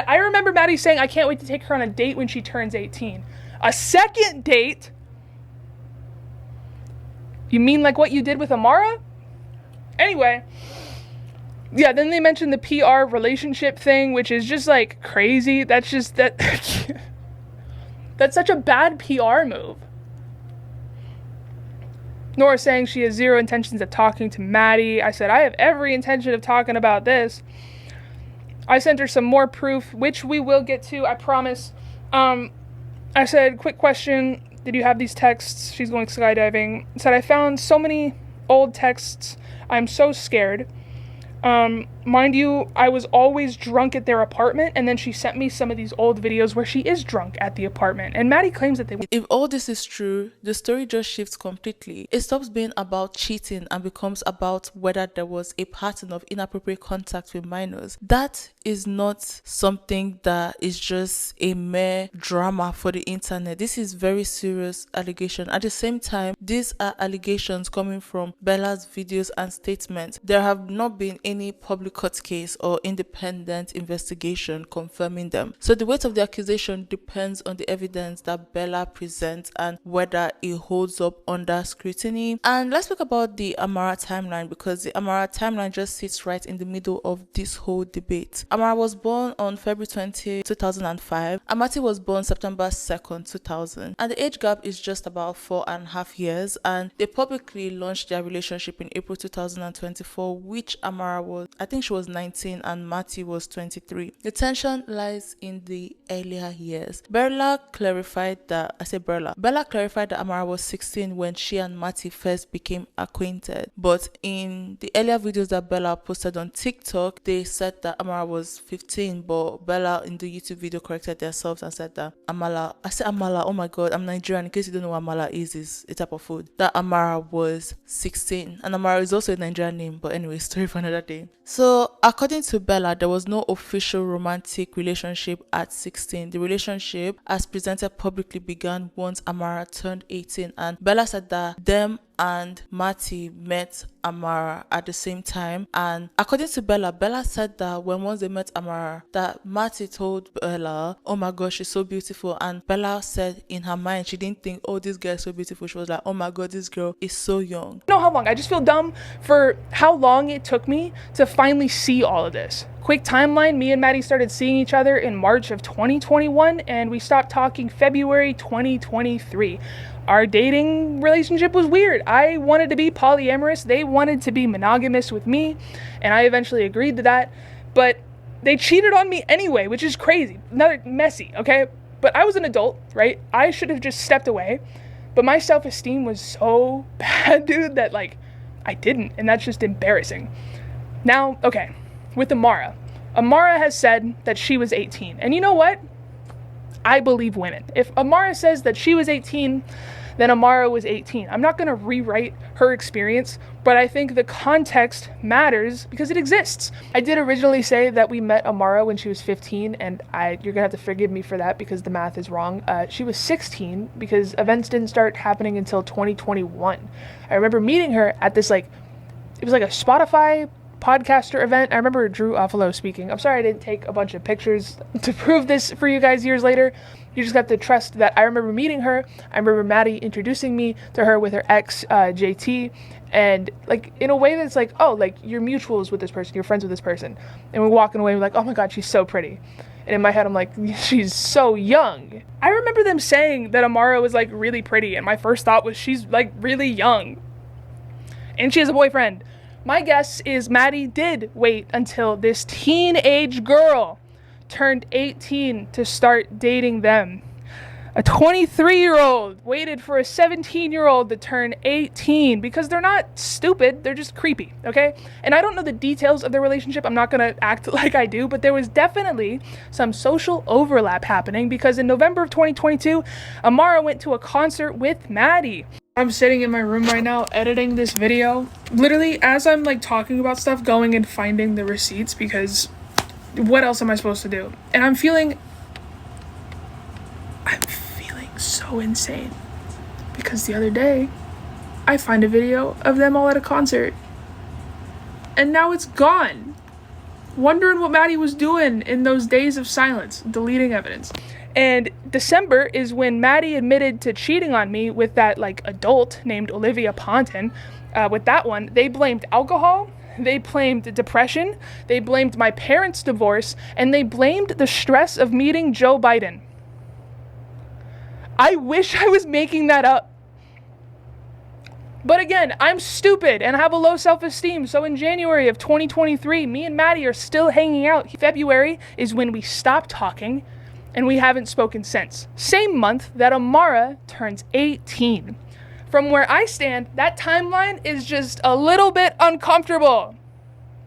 I remember Mattie saying, I can't wait to take her on a date when she turns 18. A second date? You mean like what you did with Amara? Anyway. Yeah, then they mentioned the PR relationship thing, which is just, like, crazy. That's just, that's such a bad PR move. Nora saying she has zero intentions of talking to Mattie. I said, I have every intention of talking about this. I sent her some more proof, which we will get to, I promise. I said, quick question, did you have these texts? She's going skydiving. Said, I found so many old texts. I'm so scared. Mind you, I was always drunk at their apartment, and then she sent me some of these old videos where she is drunk at the apartment, and Mattie claims that they... If all this is true, the story just shifts completely. It stops being about cheating and becomes about whether there was a pattern of inappropriate contact with minors. That is not something that is just a mere drama for the internet. This is very serious allegation. At the same time, these are allegations coming from Bella's videos and statements. There have not been any public court case or independent investigation confirming them. So the weight of the accusation depends on the evidence that Bella presents and whether it holds up under scrutiny. And let's talk about the Amara timeline, because the Amara timeline just sits right in the middle of this whole debate. Amara was born on February 20, 2005, and Mattie was born September 2nd, 2000. And the age gap is just about 4.5 years, and they publicly launched their relationship in April 2024, which Amara was, I think she was 19 and Mattie was 23. The tension lies in the earlier years. Bella clarified that Amara was 16 when she and Mattie first became acquainted. But in the earlier videos that Bella posted on TikTok, they said that Amara was 15, but Bella in the YouTube video corrected themselves and said that Amala, oh my god, I'm Nigerian, in case you don't know what Amala is a type of food, that Amara was 16. And Amara is also a Nigerian name, but anyway, story for another day. So according to Bella, there was no official romantic relationship at 16. The relationship, as presented publicly, began once Amara turned 18, and Bella said that them and Mattie met Amara at the same time. And according to Bella said that once they met Amara, that Mattie told Bella, oh my gosh, she's so beautiful. And Bella said in her mind, she didn't think, oh, this girl is so beautiful. She was like, oh my god, this girl is so young. You know how long? I just feel dumb for how long it took me to finally see all of this. Quick timeline, me and Mattie started seeing each other in March of 2021, and we stopped talking February 2023. Our dating relationship was weird. I wanted to be polyamorous. They wanted to be monogamous with me, and I eventually agreed to that. But they cheated on me anyway, which is crazy. Another messy, okay? But I was an adult, right? I should have just stepped away. But my self-esteem was so bad, dude, that, like, I didn't, and that's just embarrassing. Now, okay, with Amara. Amara has said that she was 18. And you know what? I believe women. If Amara says that she was 18, then Amara was 18. I'm not going to rewrite her experience, but I think the context matters because it exists. I did originally say that we met Amara when she was 15, and you're going to have to forgive me for that because the math is wrong. She was 16 because events didn't start happening until 2021. I remember meeting her at this, it was like a Spotify podcaster event. I remember Drew Offalo speaking. I'm sorry I didn't take a bunch of pictures to prove this for you guys years later. You just have to trust that I remember meeting her. I remember Mattie introducing me to her with her ex, JT, and in a way that's you're mutuals with this person, you're friends with this person. And we're walking away, we're like, oh my god, she's so pretty. And in my head, I'm like, she's so young. I remember them saying that Amara was really pretty, and my first thought was she's really young. And she has a boyfriend. My guess is Mattie did wait until this teenage girl turned 18 to start dating them. A 23-year-old waited for a 17-year-old to turn 18 because they're not stupid, they're just creepy, okay? And I don't know the details of their relationship, I'm not gonna act like I do, but there was definitely some social overlap happening because in November of 2022, Amara went to a concert with Mattie. I'm sitting in my room right now editing this video, literally as I'm talking about stuff, going and finding the receipts because what else am I supposed to do? And I'm feeling so insane because the other day I find a video of them all at a concert. And now it's gone. Wondering what Mattie was doing in those days of silence, deleting evidence. And December is when Mattie admitted to cheating on me with that adult named Olivia Ponton. With that one, they blamed alcohol, they blamed depression, they blamed my parents' divorce, and they blamed the stress of meeting Joe Biden. I wish I was making that up. But again, I'm stupid and have a low self-esteem, so in January of 2023, me and Mattie are still hanging out. February is when we stopped talking, and we haven't spoken since. Same month that Amara turns 18. From where I stand, that timeline is just a little bit uncomfortable.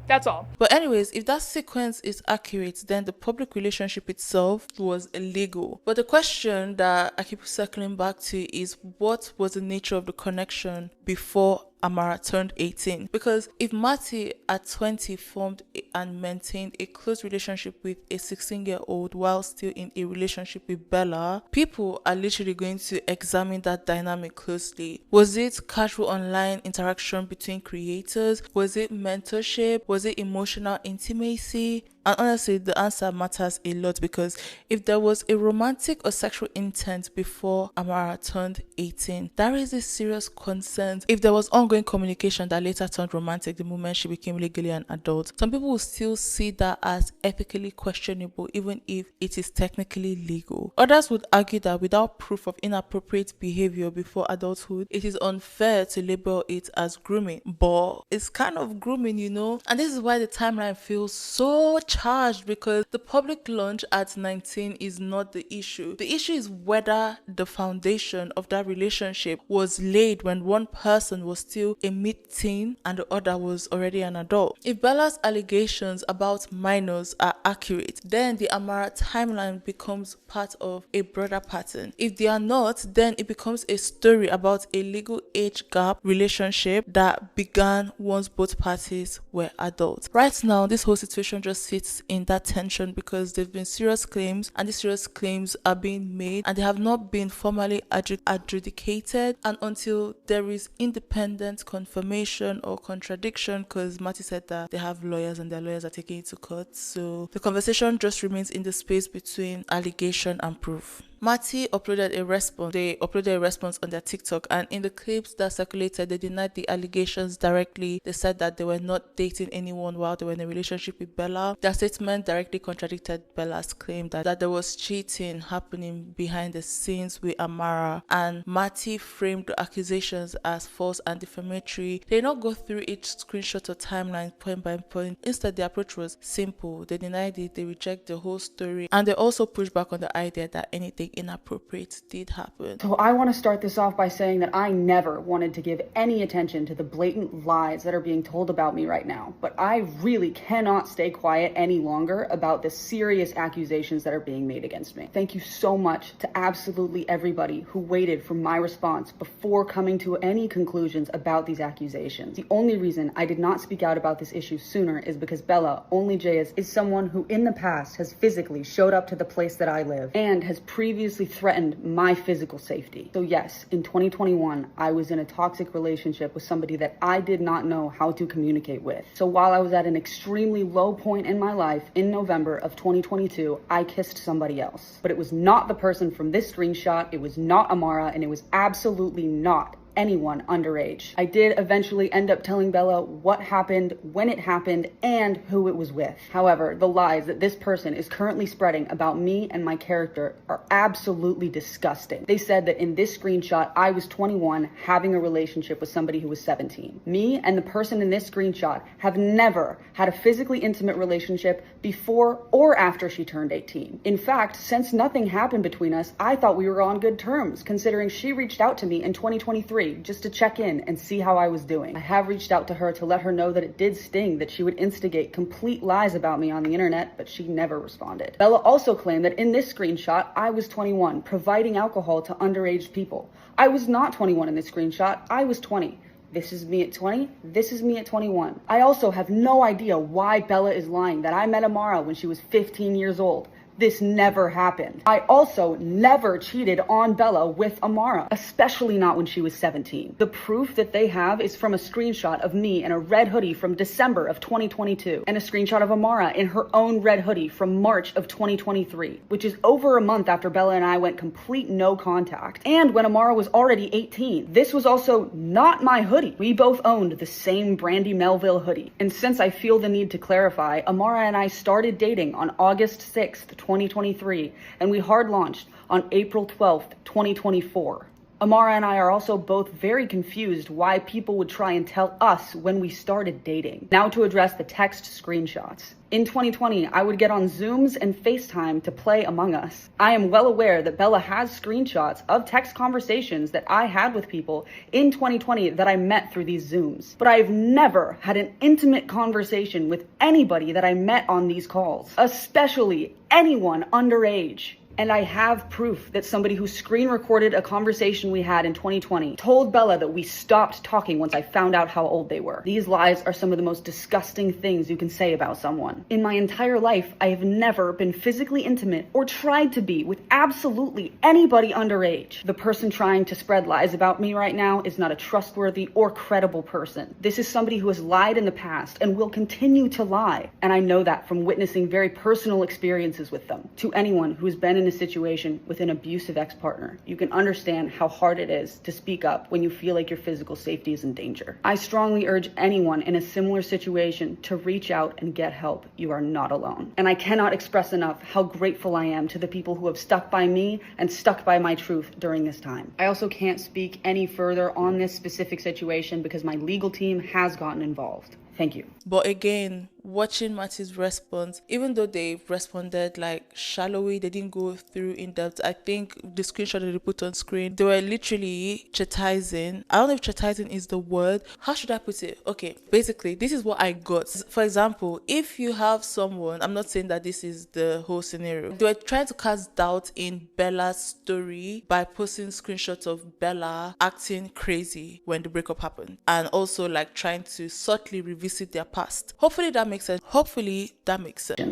That's all. But anyways, if that sequence is accurate, then the public relationship itself was illegal. But the question that I keep circling back to is, what was the nature of the connection before Amara turned 18? Because if Mattie at 20 formed and maintained a close relationship with a 16-year-old while still in a relationship with Bella, people are literally going to examine that dynamic closely. Was it casual online interaction between creators? Was it mentorship? Was it emotional intimacy? And honestly, the answer matters a lot, because if there was a romantic or sexual intent before Amara turned 18, that raises serious concerns. If there was ongoing communication that later turned romantic the moment she became legally an adult, some people will still see that as ethically questionable, even if it is technically legal. Others would argue that without proof of inappropriate behavior before adulthood, it is unfair to label it as grooming. But it's kind of grooming, you know? And this is why the timeline feels so charged, because the public launch at 19 is not the issue. The issue is whether the foundation of that relationship was laid when one person was still a mid-teen and the other was already an adult. If Bella's allegations about minors are accurate, then the Amara timeline becomes part of a broader pattern. If they are not, then it becomes a story about a legal age gap relationship that began once both parties were adults. Right now, this whole situation just sits in that tension because there have been serious claims, and these serious claims are being made and they have not been formally adjudicated, and until there is independent confirmation or contradiction, because Mattie said that they have lawyers and their lawyers are taking it to court, so the conversation just remains in the space between allegation and proof. Mattie uploaded a response. They uploaded a response on their TikTok, and in the clips that circulated, they denied the allegations directly. They said that they were not dating anyone while they were in a relationship with Bella. Their statement directly contradicted Bella's claim that there was cheating happening behind the scenes with Amara, and Mattie framed the accusations as false and defamatory. They did not go through each screenshot or timeline point by point. Instead, the approach was simple. They denied it, they rejected the whole story, and they also pushed back on the idea that anything inappropriate did happen. So I want to start this off by saying that I never wanted to give any attention to the blatant lies that are being told about me right now, but I really cannot stay quiet any longer about the serious accusations that are being made against me. Thank you so much to absolutely everybody who waited for my response before coming to any conclusions about these accusations. The only reason I did not speak out about this issue sooner is because Bella, only Jayus, is someone who in the past has physically showed up to the place that I live and has previously threatened my physical safety. So yes, in 2021, I was in a toxic relationship with somebody that I did not know how to communicate with. So while I was at an extremely low point in my life, in November of 2022, I kissed somebody else. But it was not the person from this screenshot, it was not Amara, and it was absolutely not anyone underage. I did eventually end up telling Bella what happened, when it happened, and who it was with. However, the lies that this person is currently spreading about me and my character are absolutely disgusting. They said that in this screenshot, I was 21 having a relationship with somebody who was 17. Me and the person in this screenshot have never had a physically intimate relationship before or after she turned 18. In fact, since nothing happened between us, I thought we were on good terms, considering she reached out to me in 2023 just to check in and see how I was doing. I have reached out to her to let her know that it did sting that she would instigate complete lies about me on the internet, but she never responded. Bella also claimed that in this screenshot, I was 21, providing alcohol to underage people. I was not 21 in this screenshot, I was 20. This is me at 20, this is me at 21. I also have no idea why Bella is lying that I met Amara when she was 15 years old. This never happened. I also never cheated on Bella with Amara, especially not when she was 17. The proof that they have is from a screenshot of me in a red hoodie from December of 2022 and a screenshot of Amara in her own red hoodie from March of 2023, which is over a month after Bella and I went complete no contact and when Amara was already 18. This was also not my hoodie. We both owned the same Brandy Melville hoodie. And since I feel the need to clarify, Amara and I started dating on August 6th, 2023, and we hard launched on April 12th, 2024. Amara and I are also both very confused why people would try and tell us when we started dating. Now to address the text screenshots. In 2020, I would get on Zooms and FaceTime to play Among Us. I am well aware that Bella has screenshots of text conversations that I had with people in 2020 that I met through these Zooms. But I've never had an intimate conversation with anybody that I met on these calls, especially anyone underage. And I have proof that somebody who screen recorded a conversation we had in 2020 told Bella that we stopped talking once I found out how old they were. These lies are some of the most disgusting things you can say about someone. In my entire life, I have never been physically intimate or tried to be with absolutely anybody underage. The person trying to spread lies about me right now is not a trustworthy or credible person. This is somebody who has lied in the past and will continue to lie. And I know that from witnessing very personal experiences with them. To anyone who has been in a situation with an abusive ex-partner, you can understand how hard it is to speak up when you feel like your physical safety is in danger. I strongly urge anyone in a similar situation to reach out and get help. You are not alone. And I cannot express enough how grateful I am to the people who have stuck by me and stuck by my truth during this time. I also can't speak any further on this specific situation because my legal team has gotten involved. Thank you. But again, watching Mattie's response, even though they responded like shallowly, they didn't go through in depth. I think the screenshot that they put on screen, they were literally chatizing. I don't know if chatizing is the word. How should I put it? Okay, basically, this is what I got. For example, if you have someone, I'm not saying that this is the whole scenario. They were trying to cast doubt in Bella's story by posting screenshots of Bella acting crazy when the breakup happened. And also like trying to subtly revisit their past. Hopefully that makes sense.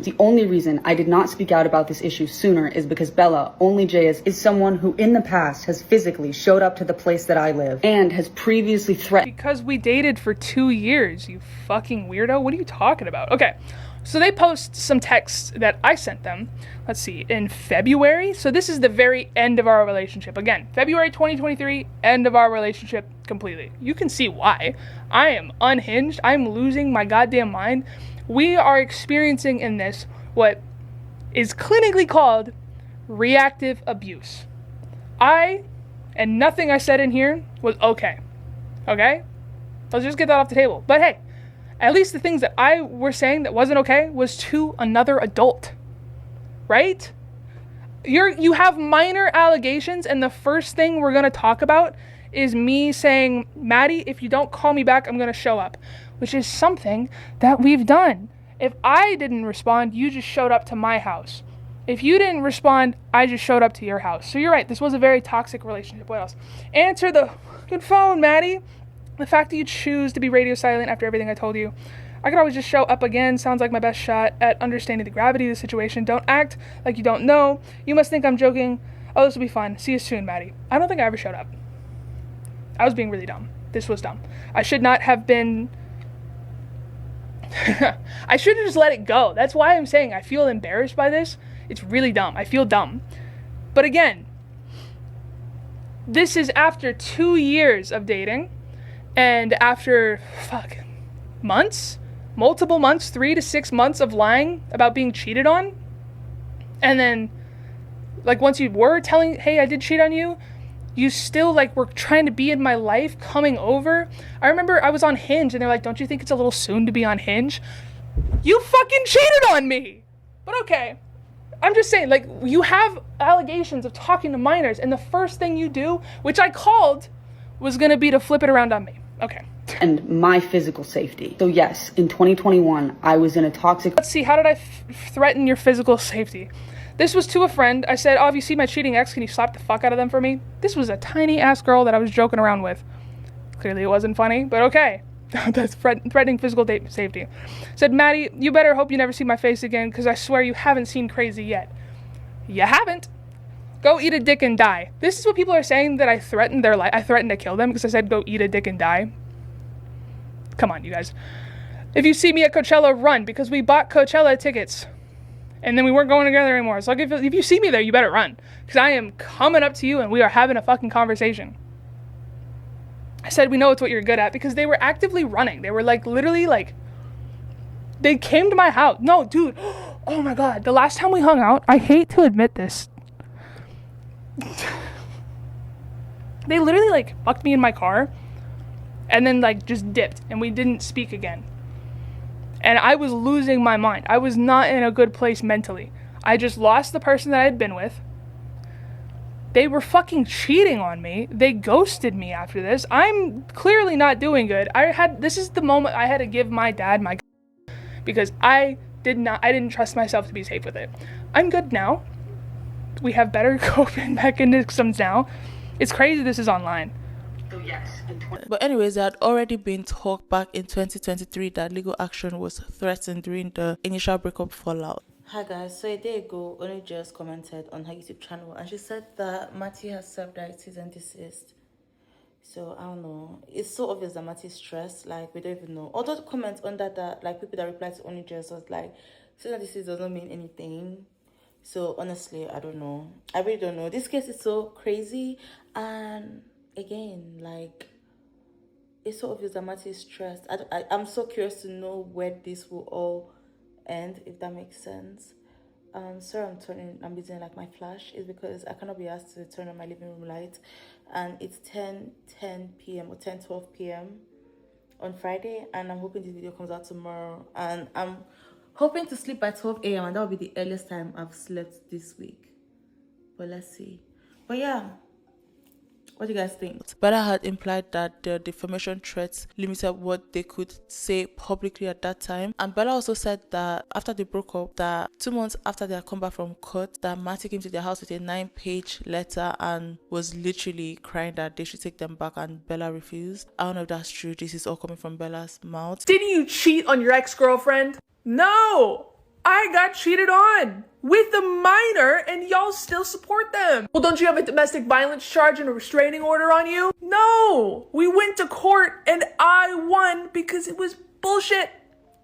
The only reason I did not speak out about this issue sooner is because Bella, only Jayus, is someone who in the past has physically showed up to the place that I live and has previously threatened. Because we dated for 2 years, you fucking weirdo. What are you talking about? Okay, so they post some texts that I sent them, let's see, in February. So this is the very end of our relationship. Again, February 2023, end of our relationship completely. You can see why. I am unhinged. I'm losing my goddamn mind. We are experiencing in this what is clinically called reactive abuse. And nothing I said in here was okay. Okay? Let's just get that off the table. But hey, at least the things that I were saying that wasn't okay was to another adult. Right? You have minor allegations, and the first thing we're going to talk about is me saying, Mattie, if you don't call me back, I'm going to show up. Which is something that we've done. If I didn't respond, you just showed up to my house. If you didn't respond, I just showed up to your house. So you're right, this was a very toxic relationship. What else? Answer the fucking phone, Mattie. The fact that you choose to be radio silent after everything I told you. I could always just show up again. Sounds like my best shot at understanding the gravity of the situation. Don't act like you don't know. You must think I'm joking. Oh, this will be fun. See you soon, Mattie. I don't think I ever showed up. I was being really dumb. This was dumb. I should not have been... I should have just let it go. That's why I'm saying I feel embarrassed by this. It's really dumb. I feel dumb. But again, this is after 2 years of dating and after, months? Multiple months, 3 to 6 months of lying about being cheated on. And then, like, once you were telling, hey, I did cheat on you, you still, like, were trying to be in my life, coming over. I remember I was on Hinge, and they're like, don't you think it's a little soon to be on Hinge? You fucking cheated on me! But okay. I'm just saying, like, you have allegations of talking to minors, and the first thing you do, which I called, was gonna be to flip it around on me. Okay. And my physical safety. So yes, in 2021, I was in a toxic... Let's see, how did I threaten your physical safety? This was to a friend. I said, oh, if you see my cheating ex, can you slap the fuck out of them for me? This was a tiny ass girl that I was joking around with. Clearly it wasn't funny, but okay. That's threatening physical safety. Said, Mattie, you better hope you never see my face again, because I swear you haven't seen crazy yet. You haven't. Go eat a dick and die. This is what people are saying, that I threatened their life. I threatened to kill them because I said go eat a dick and die. Come on, you guys. If you see me at Coachella, run, because we bought Coachella tickets. And then we weren't going together anymore. So if you see me there, you better run. Because I am coming up to you and we are having a fucking conversation. I said, we know it's what you're good at, because they were actively running. They were like, literally like, they came to my house. No, dude. Oh my God. The last time we hung out, I hate to admit this. They literally like fucked me in my car and then like just dipped and we didn't speak again. And I was losing my mind. I was not in a good place mentally. I just lost the person that I had been with. They were fucking cheating on me. They ghosted me after this. I'm clearly not doing good. This is the moment I had to give my dad my because I didn't trust myself to be safe with it. I'm good now. We have better coping mechanisms now. It's crazy this is online. But anyways, there had already been talk back in 2023 that legal action was threatened during the initial breakup fallout. Hi guys, so a day ago, Only just commented on her YouTube channel and she said that Mattie has served her cease and desist. So I don't know. It's so obvious that Mattie is stressed, like we don't even know. Although the comments under that, like people that replied to Only just was like, cease and desist doesn't mean anything. So honestly, I don't know. I really don't know. This case is so crazy, and again, like, it's so obvious that Mattie is stressed. I'm so curious to know where this will all end, if that makes sense. Sorry, I'm using like my flash. It's because I cannot be asked to turn on my living room light, and it's 10 p.m. or 10:12 p.m. on Friday, and I'm hoping this video comes out tomorrow, and I'm hoping to sleep by 12 a.m. and that will be the earliest time I've slept this week. But let's see. But yeah, what do you guys think? Bella had implied that the defamation threats limited what they could say publicly at that time. And Bella also said that after they broke up, that 2 months after they had come back from court, that Mattie came to their house with a 9-page letter and was literally crying that they should take them back, and Bella refused. I don't know if that's true. This is all coming from Bella's mouth. Didn't you cheat on your ex-girlfriend? No! I got cheated on with a minor and y'all still support them. Well, don't you have a domestic violence charge and a restraining order on you? No! We went to court and I won because it was bullshit.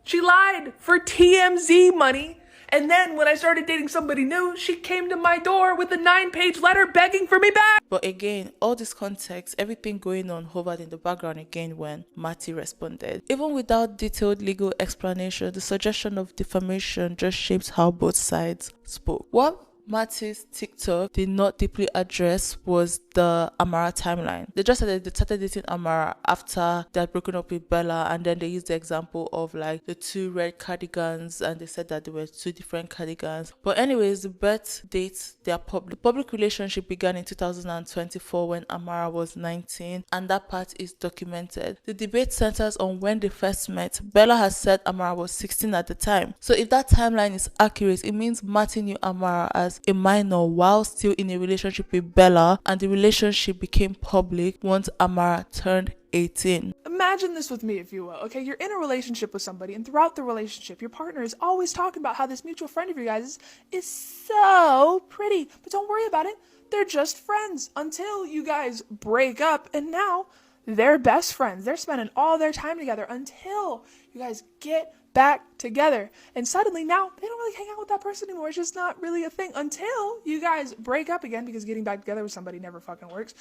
She lied for TMZ money. And then when I started dating somebody new, she came to my door with a 9-page letter begging for me back. But again, all this context, everything going on hovered in the background again when Mattie responded. Even without detailed legal explanation, the suggestion of defamation just shapes how both sides spoke. What Mattie's TikTok did not deeply address was the Amara timeline. They just said that they started dating Amara after they had broken up with Bella, and then they used the example of like the 2 red cardigans, and they said that they were 2 different cardigans. But anyways, the birth dates, they are public. The public relationship began in 2024 when Amara was 19, and that part is documented. The debate centers on when they first met. Bella has said Amara was 16 at the time. So if that timeline is accurate, it means Mattie knew Amara as a minor while still in a relationship with Bella, and the relationship became public once Amara turned 18. Imagine this with me, if you will. Okay, you're in a relationship with somebody, and throughout the relationship, your partner is always talking about how this mutual friend of you guys is so pretty. But don't worry about it. They're just friends until you guys break up, and now they're best friends. They're spending all their time together until you guys get back together, and suddenly now they don't really hang out with that person anymore. It's just not really a thing until you guys break up again, because getting back together with somebody never fucking works.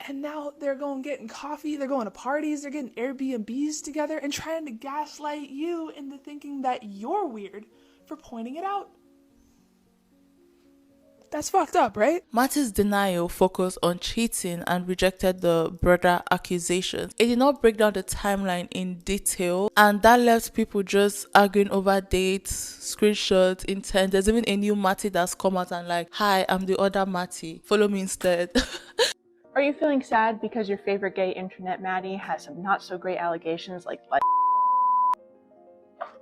And now they're going getting coffee, they're going to parties, they're getting Airbnbs together and trying to gaslight you into thinking that you're weird for pointing it out. That's fucked up, right? Mattie's denial focused on cheating and rejected the broader accusations. It did not break down the timeline in detail, and that left people just arguing over dates, screenshots, intent. There's even a new Mattie that's come out and like, hi, I'm the other Mattie. Follow me instead. Are you feeling sad because your favorite gay internet Mattie has some not so great allegations like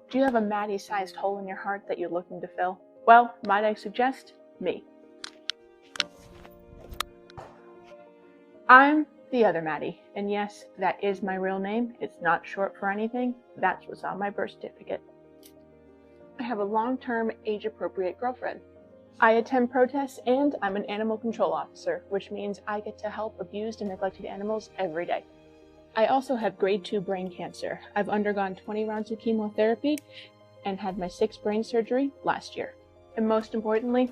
do you have a Mattie-sized hole in your heart that you're looking to fill? Well, might I suggest me. I'm the other Mattie, and yes, that is my real name. It's not short for anything. That's what's on my birth certificate. I have a long-term, age-appropriate girlfriend. I attend protests and I'm an animal control officer, which means I get to help abused and neglected animals every day. I also have grade 2 brain cancer. I've undergone 20 rounds of chemotherapy and had my 6th brain surgery last year. And most importantly,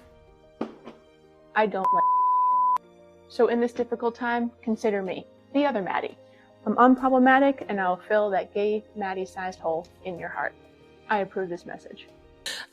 I don't like. So in this difficult time, consider me, the other Mattie. I'm unproblematic and I'll fill that gay Mattie-sized hole in your heart. I approve this message.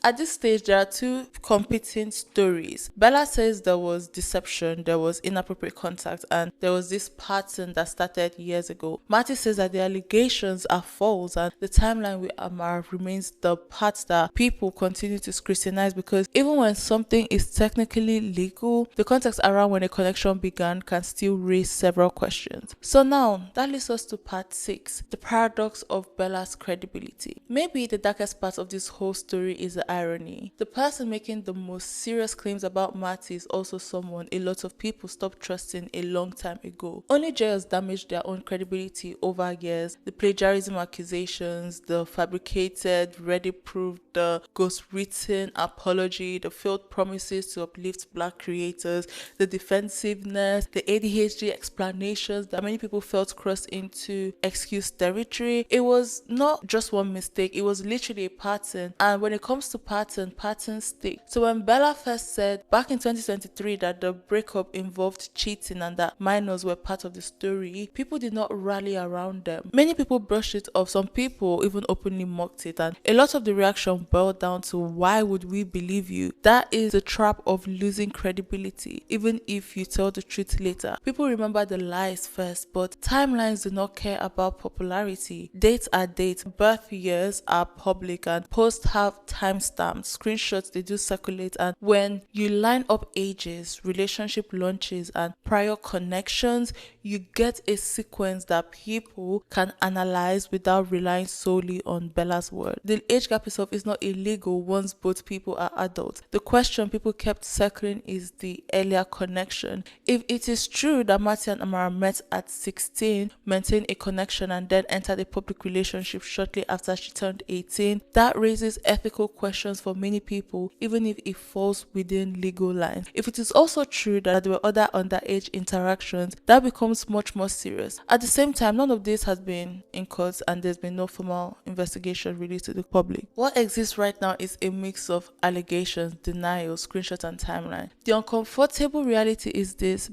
At this stage, there are two competing stories. Bella says there was deception, there was inappropriate contact, and there was this pattern that started years ago. Mattie says that the allegations are false, and the timeline with Amara remains the part that people continue to scrutinize, because even when something is technically legal, the context around when a connection began can still raise several questions. So now, that leads us to part 6, the paradox of Bella's credibility. Maybe the darkest part of this whole story is the irony. The person making the most serious claims about Mattie is also someone a lot of people stopped trusting a long time ago. Only Jayus damaged their own credibility over years. The plagiarism accusations, the fabricated, ready proved, the ghost-written apology, the failed promises to uplift black creators, the defensiveness, the ADHD explanations that many people felt crossed into excuse territory. It was not just one mistake, it was literally a pattern. And when it comes to patterns stick. So when Bella first said back in 2023 that the breakup involved cheating and that minors were part of the story, people did not rally around them. Many people brushed it off, some people even openly mocked it, and a lot of the reaction boiled down to, why would we believe you? That is the trap of losing credibility, even if you tell the truth later. People remember the lies first, but timelines do not care about popularity. Dates are dates, birth years are public, and posts have timestamps, screenshots they do circulate, and when you line up ages, relationship launches, and prior connections, you get a sequence that people can analyze without relying solely on Bella's word. The age gap itself is not illegal once both people are adults. The question people kept circling is the earlier connection. If it is true that Mattie and Amara met at 16, maintained a connection, and then entered a public relationship shortly after she turned 18, that raises ethical questions for many people, even if it falls within legal lines. If it is also true that there were other underage interactions, that becomes much more serious. At the same time, none of this has been in court and there's been no formal investigation released to the public. What exists right now is a mix of allegations, denial, screenshots, and timeline. The uncomfortable reality is this: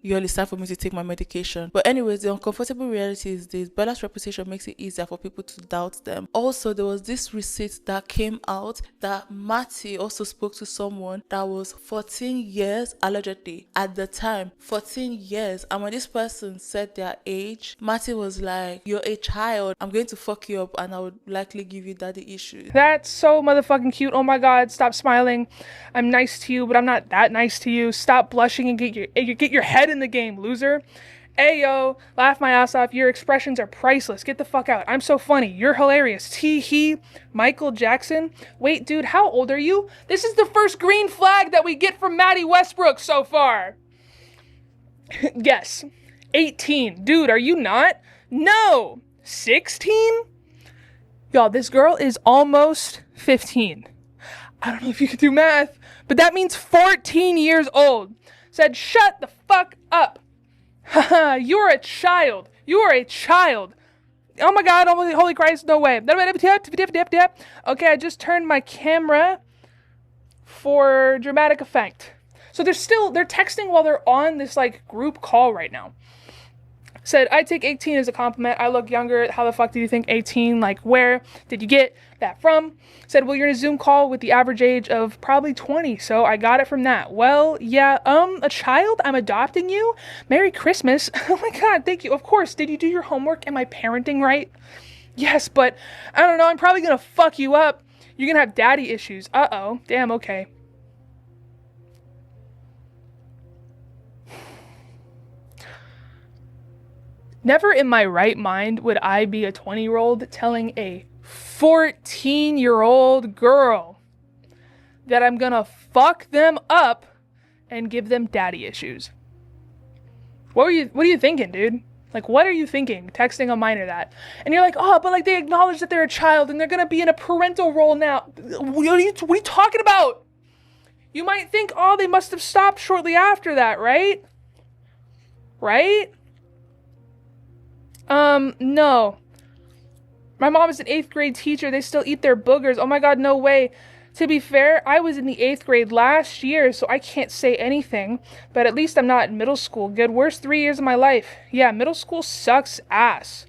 it's time for me to take my medication. But anyways, the uncomfortable reality is this: Bella's reputation makes it easier for people to doubt them. Also, there was this receipt that came out that Mattie also spoke to someone that was 14 years, allegedly, at the time. 14 years. And when this person said their age, Mattie was like, "You're a child. I'm going to fuck you up and I would likely give you daddy issues." That's so motherfucking cute. Oh my god, stop smiling. I'm nice to you, but I'm not that nice to you. Stop blushing and get your head in the game, loser. Ayo, laugh my ass off. Your expressions are priceless. Get the fuck out. I'm so funny. You're hilarious. Tee-hee. Michael Jackson. Wait, dude, how old are you? This is the first green flag that we get from Mattie Westbrook so far. Yes. 18. Dude, are you not? No. 16? Y'all, this girl is almost 15. I don't know if you can do math, but that means 14 years old. Said, shut the fuck up. Haha, you're a child. You are a child. Oh my god, holy Christ, no way. Okay, I just turned my camera for dramatic effect. So they're texting while they're on this like group call right now. Said, I take 18 as a compliment. I look younger. How the fuck do you think 18? Like, where did you get that from? Said, well, you're in a Zoom call with the average age of probably 20. So I got it from that. Well, yeah, a child? I'm adopting you? Merry Christmas. Oh my god, thank you. Of course. Did you do your homework? Am I parenting right? Yes, but I don't know. I'm probably going to fuck you up. You're going to have daddy issues. Uh-oh. Damn, okay. Never in my right mind would I be a 20-year-old telling a 14-year-old girl that I'm gonna fuck them up and give them daddy issues. What are you thinking, dude? Like, what are you thinking, texting a minor that? And you're like, oh, but like they acknowledge that they're a child and they're gonna be in a parental role now. What are you talking about? You might think, oh, they must have stopped shortly after that, right? Right? No. My mom is an 8th grade teacher. They still eat their boogers. Oh my God, no way. To be fair, I was in the 8th grade last year, so I can't say anything. But at least I'm not in middle school. Good, worst 3 years of my life. Yeah, middle school sucks ass.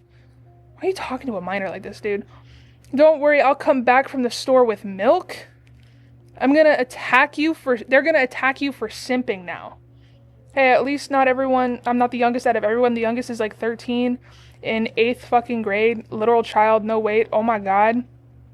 Why are you talking to a minor like this, dude? Don't worry, I'll come back from the store with milk. They're gonna attack you for simping now. Hey, at least not everyone, I'm not the youngest out of everyone. The youngest is like 13 in 8th fucking grade. Literal child, no wait. Oh my God.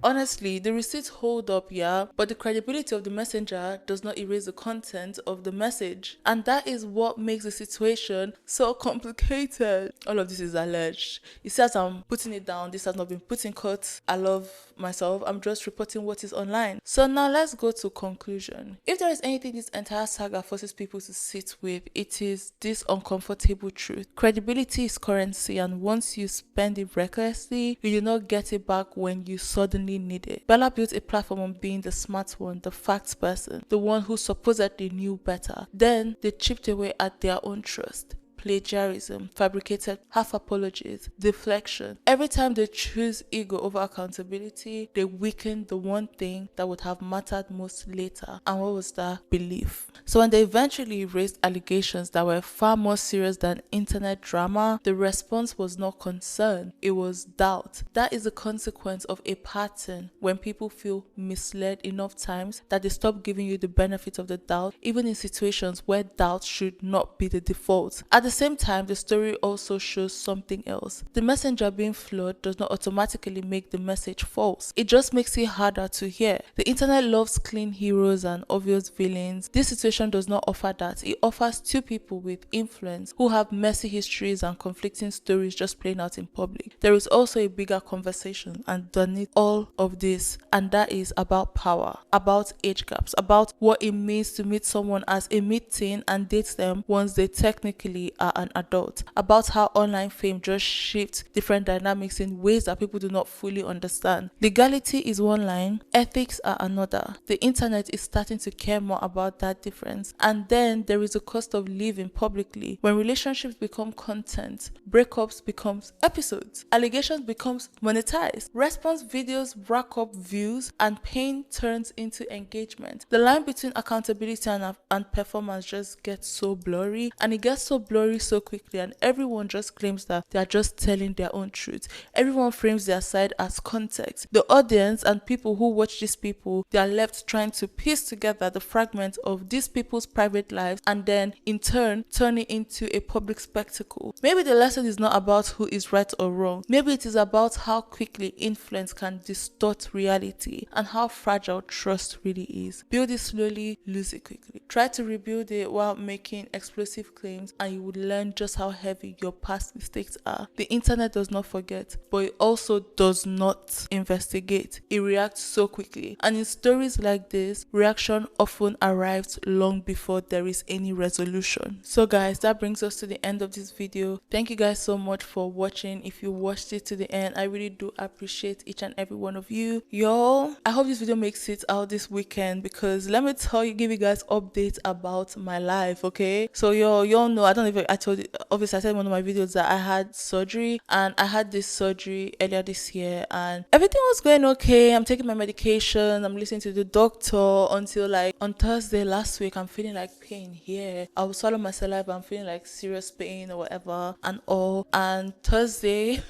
Honestly, the receipts hold up, yeah, but the credibility of the messenger does not erase the content of the message. And that is what makes the situation so complicated. All of this is alleged. It says I'm putting it down. This has not been put in court. I love myself. I'm just reporting what is online. So now let's go to conclusion. If there is anything this entire saga forces people to sit with, it is this uncomfortable truth. Credibility is currency, and once you spend it recklessly, you do not get it back when you suddenly need it. Bella built a platform on being the smart one, the facts person, the one who supposedly knew better. Then they chipped away at their own trust. Plagiarism, fabricated half apologies, deflection. Every time they choose ego over accountability, they weaken the one thing that would have mattered most later. And what was that? Belief. So when they eventually raised allegations that were far more serious than internet drama, the response was not concern, it was doubt. That is a consequence of a pattern when people feel misled enough times that they stop giving you the benefit of the doubt, even in situations where doubt should not be the default. At the same time, the story also shows something else. The messenger being flawed does not automatically make the message false. It just makes it harder to hear. The internet loves clean heroes and obvious villains. This situation does not offer that. It offers two people with influence who have messy histories and conflicting stories just playing out in public. There is also a bigger conversation underneath all of this, and that is about power, about age gaps, about what it means to meet someone as a mid-teen and date them once they technically are an adult, about how online fame just shifts different dynamics in ways that people do not fully understand. Legality is one line, ethics are another. The internet is starting to care more about that difference. And then there is a cost of living publicly. When relationships become content, breakups becomes episodes, allegations becomes monetized, response videos rack up views, and pain turns into engagement. The line between accountability and performance just gets so blurry, and it gets so blurry so quickly, and everyone just claims that they are just telling their own truth. Everyone frames their side as context. The audience and people who watch these people, they are left trying to piece together the fragments of these people's private lives and then in turn turn it into a public spectacle. Maybe the lesson is not about who is right or wrong. Maybe it is about how quickly influence can distort reality and how fragile trust really is. Build it slowly, lose it quickly. Try to rebuild it while making explosive claims, and you would learn just how heavy your past mistakes are. The internet does not forget, but it also does not investigate. It reacts so quickly. And in stories like this, reaction often arrives long before there is any resolution. So guys, that brings us to the end of this video. Thank you guys so much for watching. If you watched it to the end, I really do appreciate each and every one of you. Y'all, I hope this video makes it out this weekend, because let me tell you, give you guys updates about my life, okay? So y'all know, I don't know if I told you, obviously I said in one of my videos that I had surgery, and I had this surgery earlier this year and everything was going okay. I'm taking my medication, I'm listening to the doctor until like on Thursday last week I'm feeling like pain here. I would swallow my saliva, I'm feeling like serious pain or whatever and all. And Thursday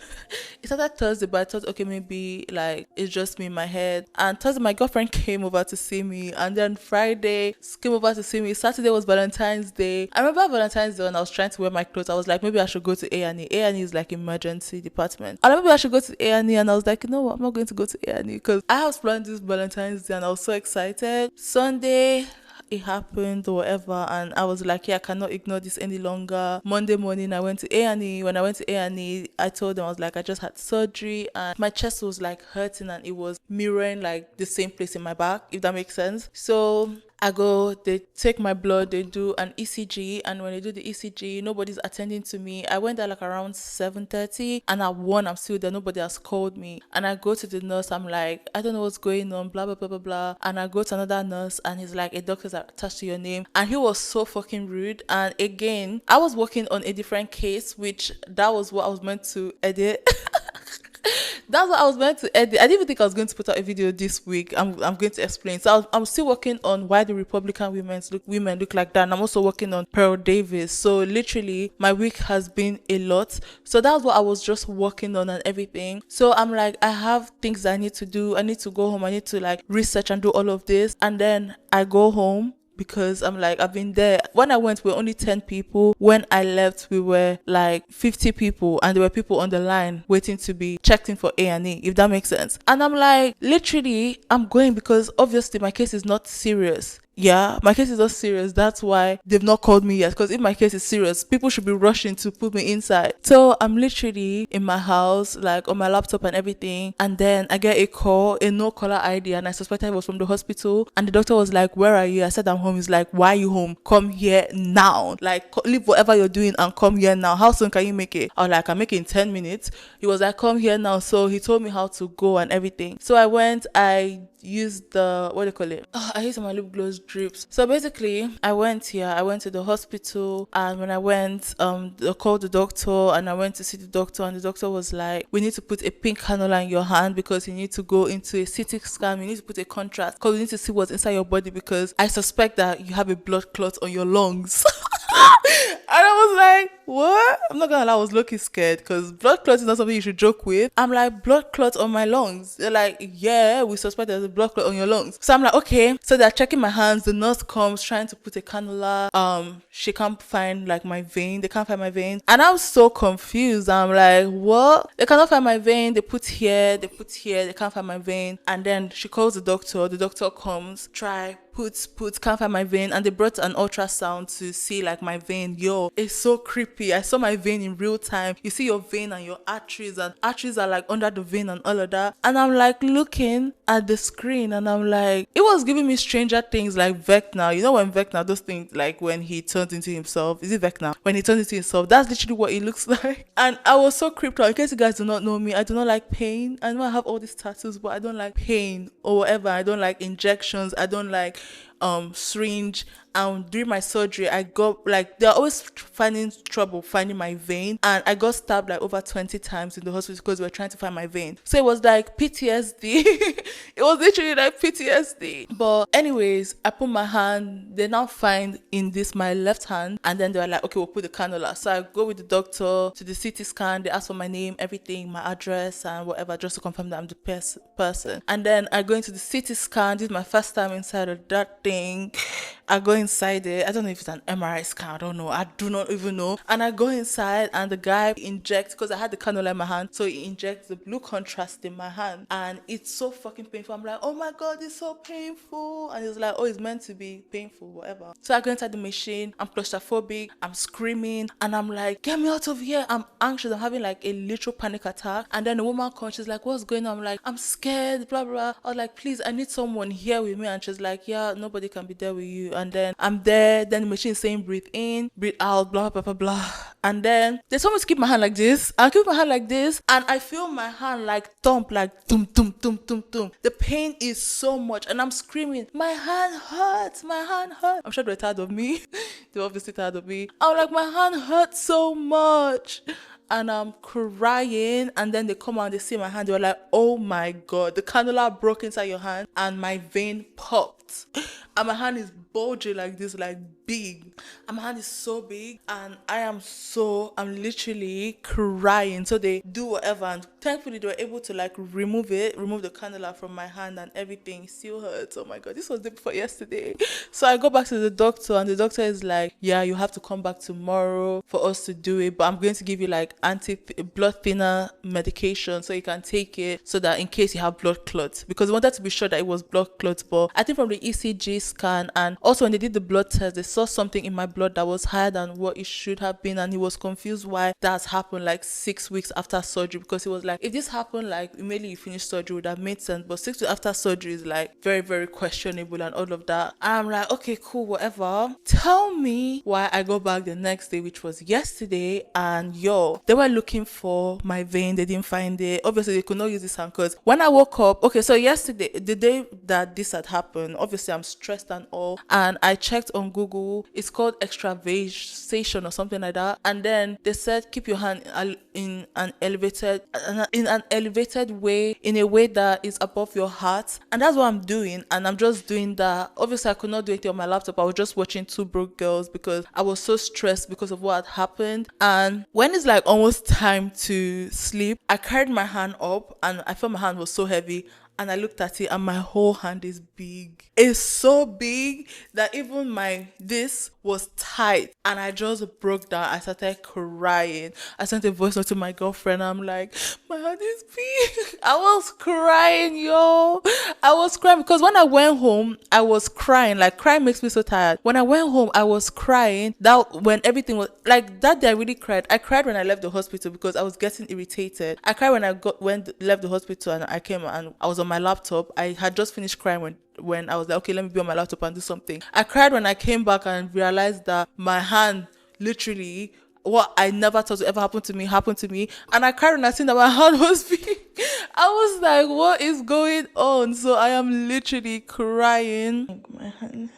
it started Thursday, but I thought okay, maybe like it's just me in my head. And Thursday my girlfriend came over to see me, and then Friday came over to see me. Saturday was Valentine's Day. I remember Valentine's Day when I was trying to wear my clothes, I was like, maybe I should go to A&E. A&E is like emergency department. And maybe I should go to A&E, and I was like, you know what, I'm not going to go to A&E because I have planned this Valentine's Day and I was so excited. Sunday it happened or whatever, and I was like, yeah, I cannot ignore this any longer. Monday morning I went to A&E. When I went to A&E, I told them, I was like, I just had surgery and my chest was like hurting, and it was mirroring like the same place in my back, if that makes sense. So I go, they take my blood, they do an ECG, and when they do the ECG, nobody's attending to me. I went there like around 7:30, and at 1 I'm still there, nobody has called me. And I go to the nurse, I'm like, I don't know what's going on, blah blah blah blah blah. And I go to another nurse, and he's like, a doctor's attached to your name. And he was so fucking rude. And again, I was working on a different case, which that was what I was meant to edit. That's what I was meant to edit. I didn't even think I was going to put out a video this week. I'm going to explain. So I'm still working on why the Republican women look like that. And I'm also working on Pearl Davis. So literally my week has been a lot. So that's what I was just working on and everything. So I'm like, I have things I need to do. I need to go home. I need to like research and do all of this. And then I go home, because I'm like, I've been there. When I went, we were only 10 people. When I left, we were like 50 people, and there were people on the line waiting to be checked in for A&E, if that makes sense. And I'm like, literally, I'm going because obviously my case is not serious. Yeah, my case is not serious. That's why they've not called me yet. Because if my case is serious, people should be rushing to put me inside. So I'm literally in my house, like on my laptop and everything. And then I get a call, a no caller ID, and I suspected it was from the hospital. And the doctor was like, where are you? I said, I'm home. He's like, why are you home? Come here now. Like, leave whatever you're doing and come here now. How soon can you make it? I was like, I'm making 10 minutes. He was like, come here now. So he told me how to go and everything. So I went, I used the, what do you call it? I used my lip gloss drips. So basically, I went to the hospital, and when I went, I called the doctor, and I went to see the doctor, and the doctor was like, we need to put a pink cannula in your hand because you need to go into a CT scan. We need to put a contrast because we need to see what's inside your body, because I suspect that you have a blood clot on your lungs. And I was like, what? I'm not gonna lie, I was low-key scared because blood clot is not something you should joke with. I'm like, blood clot on my lungs? They're like, yeah, we suspect there's a blood clot on your lungs. So I'm like, okay. So they're checking my hands. The nurse comes trying to put a cannula. She can't find like my vein. They can't find my vein. And I'm so confused. I'm like, what? They cannot find my vein. They put here. They can't find my vein. And then she calls the doctor. The doctor comes, can't find my vein, and they brought an ultrasound to see like my vein. Yo, it's so creepy. I saw my vein in real time. You see your vein and your arteries, and arteries are like under the vein and all of that. And I'm like looking at the screen, and I'm like, it was giving me Stranger Things, like Vecna. You know when Vecna, those things like when he turns into himself. Is it Vecna? When he turns into himself, that's literally what it looks like. And I was so creeped out. In case you guys do not know me, I do not like pain. I know I have all these tattoos, but I don't like pain or whatever. I don't like injections. I don't like syringe. During my surgery, I got like, they're always finding trouble finding my vein, and I got stabbed like over 20 times in the hospital because we were trying to find my vein. So it was like PTSD. It was literally like PTSD. But anyways, I put my hand, they now find in this my left hand, and then they were like, okay, we'll put the cannula. So I go with the doctor to the CT scan. They ask for my name, everything, my address and whatever, just to confirm that I'm the person. And then I go into the CT scan. This is my first time inside of that thing. I go inside it. I don't know if it's an MRI scan. I don't know. I do not even know. And I go inside, and the guy injects, because I had the cannula in my hand, so he injects the blue contrast in my hand, and it's so fucking painful. I'm like, oh my god, it's so painful. And he's like, oh, it's meant to be painful, whatever. So I go inside the machine. I'm claustrophobic. I'm screaming, and I'm like, get me out of here. I'm anxious. I'm having like a literal panic attack. And then the woman comes. She's like, what's going on? I'm like, I'm scared, blah blah. I was like, please, I need someone here with me. And she's like, yeah, nobody can be there with you. And then I'm there, then the machine is saying breathe in, breathe out, blah blah blah blah. And then they told me to keep my hand like this. I keep my hand like this, and I feel my hand like thump, like dum dum dum dum dum. The pain is so much, and I'm screaming, my hand hurts, my hand hurts. I'm sure they're tired of me. They're obviously tired of me. I'm like, my hand hurts so much. And I'm crying, and then they come out and they see my hand. They were like, oh my god, the cannula broke inside your hand and my vein popped, and my hand is bulging like this, like big, and my hand is so big, and I'm literally crying. So they do whatever, and thankfully they were able to like remove the cannula from my hand, and everything. It still hurts. Oh my god, this was the day before yesterday. So I go back to the doctor, and the doctor is like, yeah, you have to come back tomorrow for us to do it, but I'm going to give you like blood thinner medication so you can take it, so that in case you have blood clots, because we wanted to be sure that it was blood clots. But I think from the ECG scan, and also when they did the blood test, they saw something in my blood that was higher than what it should have been, and he was confused why that's happened like 6 weeks after surgery, because he was like, if this happened like immediately you finish surgery, would have made sense, but 6 weeks after surgery is like very, very questionable and all of that. And I'm like, okay, cool, whatever. Tell me why I go back the next day, which was yesterday, and they were looking for my vein. They didn't find it. Obviously they could not use this hand, because when I woke up, okay, so yesterday, the day that this had happened, obviously I'm stressed and all, and I checked on Google. It's called extravasation or something like that, and then they said keep your hand in an elevated way, in a way that is above your heart, and that's what I'm doing, and I'm just doing that. Obviously I could not do it on my laptop. I was just watching Two Broke Girls because I was so stressed because of what had happened. And when it's like almost time to sleep, I carried my hand up and I felt my hand was so heavy, and I looked at it and my whole hand is big. It's so big that even this was tight, and I just broke down. I started crying. I sent a voice note to my girlfriend. I'm like, my hand is big. I was crying, yo. I was crying because when I went home, I was crying. Like, crying makes me so tired. When I went home, I was crying. That when everything was like that day, I really cried. I cried when I left the hospital because I was getting irritated. I cried when I left the hospital and I came and I was on my laptop. I had just finished crying when I was like, okay, let me be on my laptop and do something. I cried when I came back and realized that my hand, literally, what I never thought would ever happen to me, happened to me. And I cried when I seen that my hand was big. I was like, what is going on? So I am literally crying. My hand,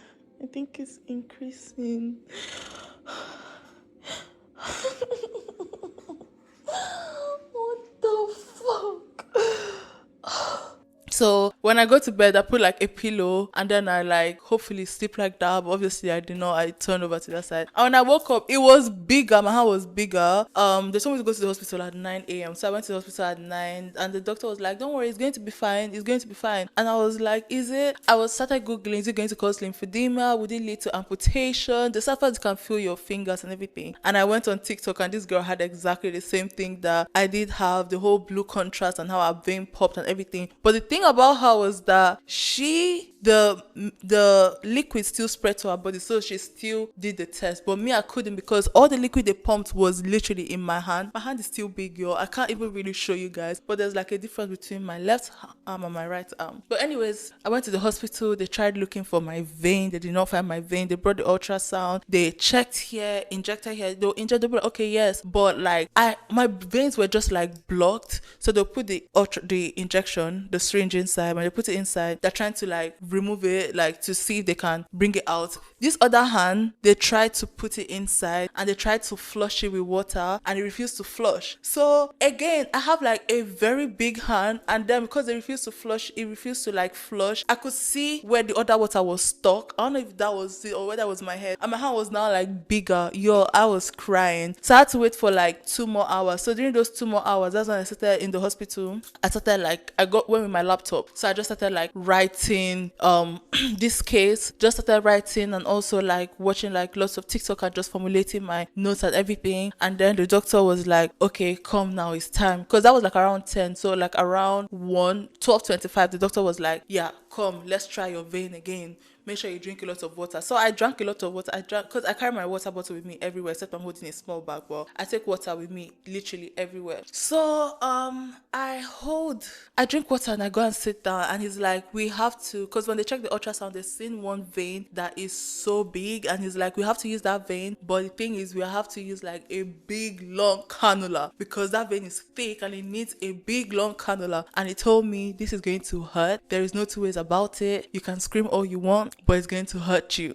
I think it's increasing. What the fuck? So when I go to bed, I put like a pillow and then I like hopefully sleep like that. But obviously I did not. I turned over to that side. And when I woke up, it was bigger. My hand was bigger. They told me to go to the hospital at 9 a.m. So I went to the hospital at 9 and the doctor was like, don't worry, it's going to be fine. It's going to be fine. And I was like, is it? I started Googling, is it going to cause lymphedema? Would it lead to amputation? The surface can feel your fingers and everything. And I went on TikTok and this girl had exactly the same thing that I did have, the whole blue contrast and how our vein popped and everything. But the thing about her was that the liquid still spread to her body, so she still did the test. But me, I couldn't, because all the liquid they pumped was literally in my hand. My hand is still big, yo. I can't even really show you guys, but there's like a difference between my left arm and my right arm. But anyways, I went to the hospital. They tried looking for my vein. They did not find my vein. They brought the ultrasound. They checked here, injected here. They'll inject. They'll be like, okay, yes, but like my veins were just like blocked. So they'll put the injection, the syringe inside. When they put it inside, they're trying to like remove it, like to see if they can bring it out. This other hand, they tried to put it inside and they tried to flush it with water and it refused to flush. So again, I have like a very big hand, and then because they refused to flush, it refused to like flush. I could see where the other water was stuck. I don't know if that was it or whether that was my head. And my hand was now like bigger. Yo, I was crying. So I had to wait for like 2 more hours. So during those 2 more hours, that's when I started in the whospital. I started like, went with my laptop. So I just started like writing this case, just started writing and also like watching like lots of TikTok and just formulating my notes and everything. And then the doctor was like, okay, come now, it's time. Because that was like around 10. So like around 12:25, the doctor was like, yeah, come, let's try your vein again. Make sure you drink a lot of water. So I drank a lot of water. Because I carry my water bottle with me everywhere, except I'm holding a small bag. But I take water with me literally everywhere. So I drink water and I go and sit down. And he's like, we have to, because when they check the ultrasound, they've seen one vein that is so big. And he's like, we have to use that vein. But the thing is, we have to use like a big, long cannula because that vein is thick and it needs a big, long cannula. And he told me, this is going to hurt. There is no two ways about it. You can scream all you want, but it's going to hurt you.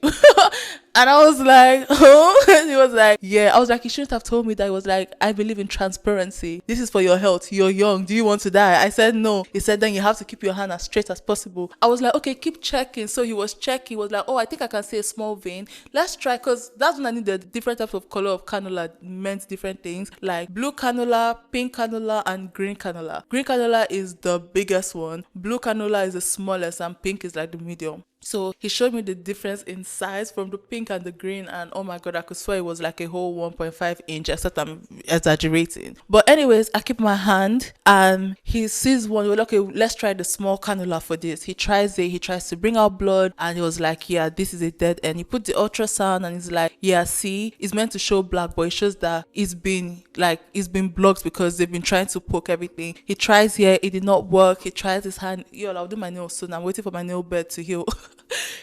And I was like, oh. And he was like, yeah. I was like, you shouldn't have told me that. He was like, I believe in transparency. This is for your health. You're young. Do you want to die? I said no. He said, then you have to keep your hand as straight as possible. I was like, okay, keep checking. So he was checking. He was like, oh, I think I can see a small vein. Let's try, because that's when I knew the different types of color of cannula meant different things, like blue cannula, pink cannula, and green cannula. Green cannula is the biggest one. Blue cannula is the smallest, and pink is like the medium. So he showed me the difference in size from the pink and the green, and oh my god, I could swear it was like a whole 1.5 inch, except I'm exaggerating. But anyways, I keep my hand and he sees one. We're like, okay, let's try the small cannula for this. He tries it, he tries to bring out blood, and he was like, yeah, this is a dead end. He put the ultrasound and he's like, yeah, see, it's meant to show black, but it shows that it's been blocked because they've been trying to poke everything. He tries here, it did not work. He tries his hand. Yo, I'll do my nails soon. I'm waiting for my nail bed to heal.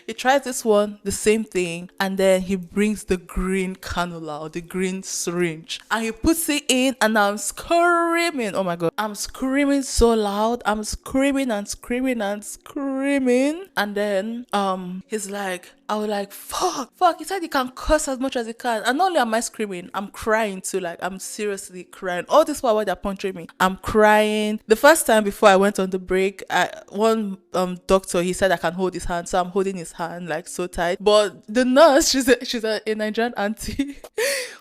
He tries this one, the same thing, and then he brings the green cannula or the green syringe and he puts it in, and I'm screaming. Oh my god, I'm screaming so loud. I'm screaming and screaming and screaming. And then he's like, I was like, fuck. He said he can curse as much as he can. And not only am I screaming, I'm crying too. Like, I'm seriously crying. All this while they're punching me, I'm crying. The first time before I went on the break, one doctor, he said I can hold his hand. So I'm holding his hand like so tight. But the nurse, she's a Nigerian auntie.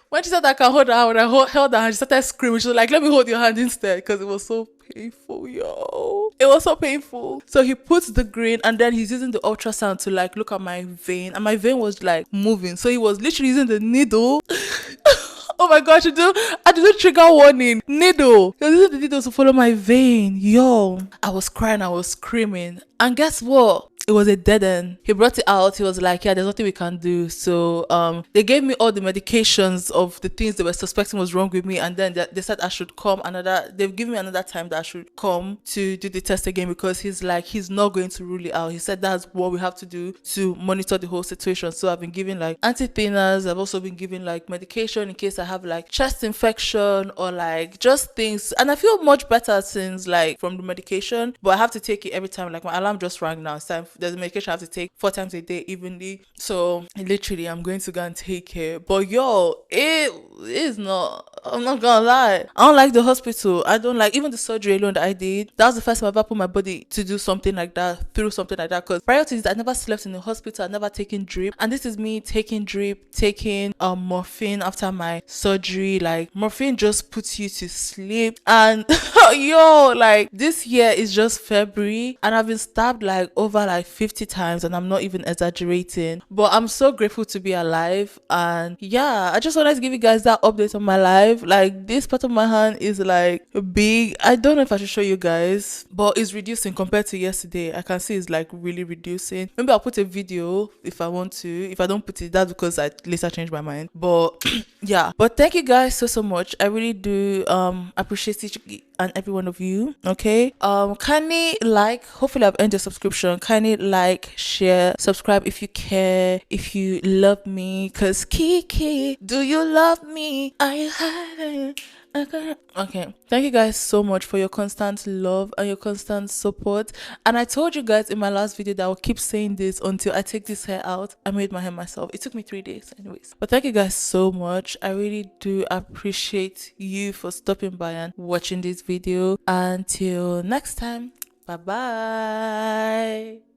When she said I can hold her hand, when I held her hand, she started screaming. She was like, let me hold your hand instead, because it was so painful, yo. It was so painful. So he puts the green, and then he's using the ultrasound to like look at my vein, and my vein was like moving. So he was literally using the needle. Oh my gosh, I did a trigger warning. Needle. He was using the needle to follow my vein. Yo, I was crying, I was screaming. And guess what? It was a dead end. He brought it out. He was like, yeah, there's nothing we can do. So they gave me all the medications of the things they were suspecting was wrong with me. And then they said I should come they've given me another time that I should come to do the test again, because he's like, he's not going to rule it out. He said that's what we have to do to monitor the whole situation. So I've been given like anti-thinners. I've also been given like medication in case I have like chest infection or like just things. And I feel much better since like from the medication, but I have to take it every time. Like my alarm just rang now. It's time. There's a medication I have to take 4 times a day evenly. So literally I'm going to go and take it. But yo, it is not, I'm not gonna lie, I don't like the hospital. I don't like even the surgery alone that I did. That was the first time I ever put my body to do something like that, through something like that. Because prior to this, I never slept in the hospital. I never taken drip. And this is me taking drip, taking morphine after my surgery. Like morphine just puts you to sleep. And yo, like this year is just February and I've been stabbed like over like 50 times, and I'm not even exaggerating. But I'm so grateful to be alive. And yeah, I just wanted to give you guys that update on my life. Like this part of my hand is like big. I don't know if I should show you guys, but it's reducing compared to yesterday. I can see it's like really reducing. Maybe I'll put a video if I want to. If I don't put it, that's because I later changed my mind. But yeah, but thank you guys so much. I really do appreciate each and every one of you. Okay, kindly like, hopefully I've earned your subscription. Kindly like, share, subscribe if you care, if you love me, because Kiki, do you love me? Are you having okay, thank you guys so much for your constant love and your constant support. And I told you guys in my last video that I will keep saying this until I take this hair out. I made my hair myself. It took me 3 days anyways, but thank you guys so much. I really do appreciate you for stopping by and watching this video. Until next time, bye bye.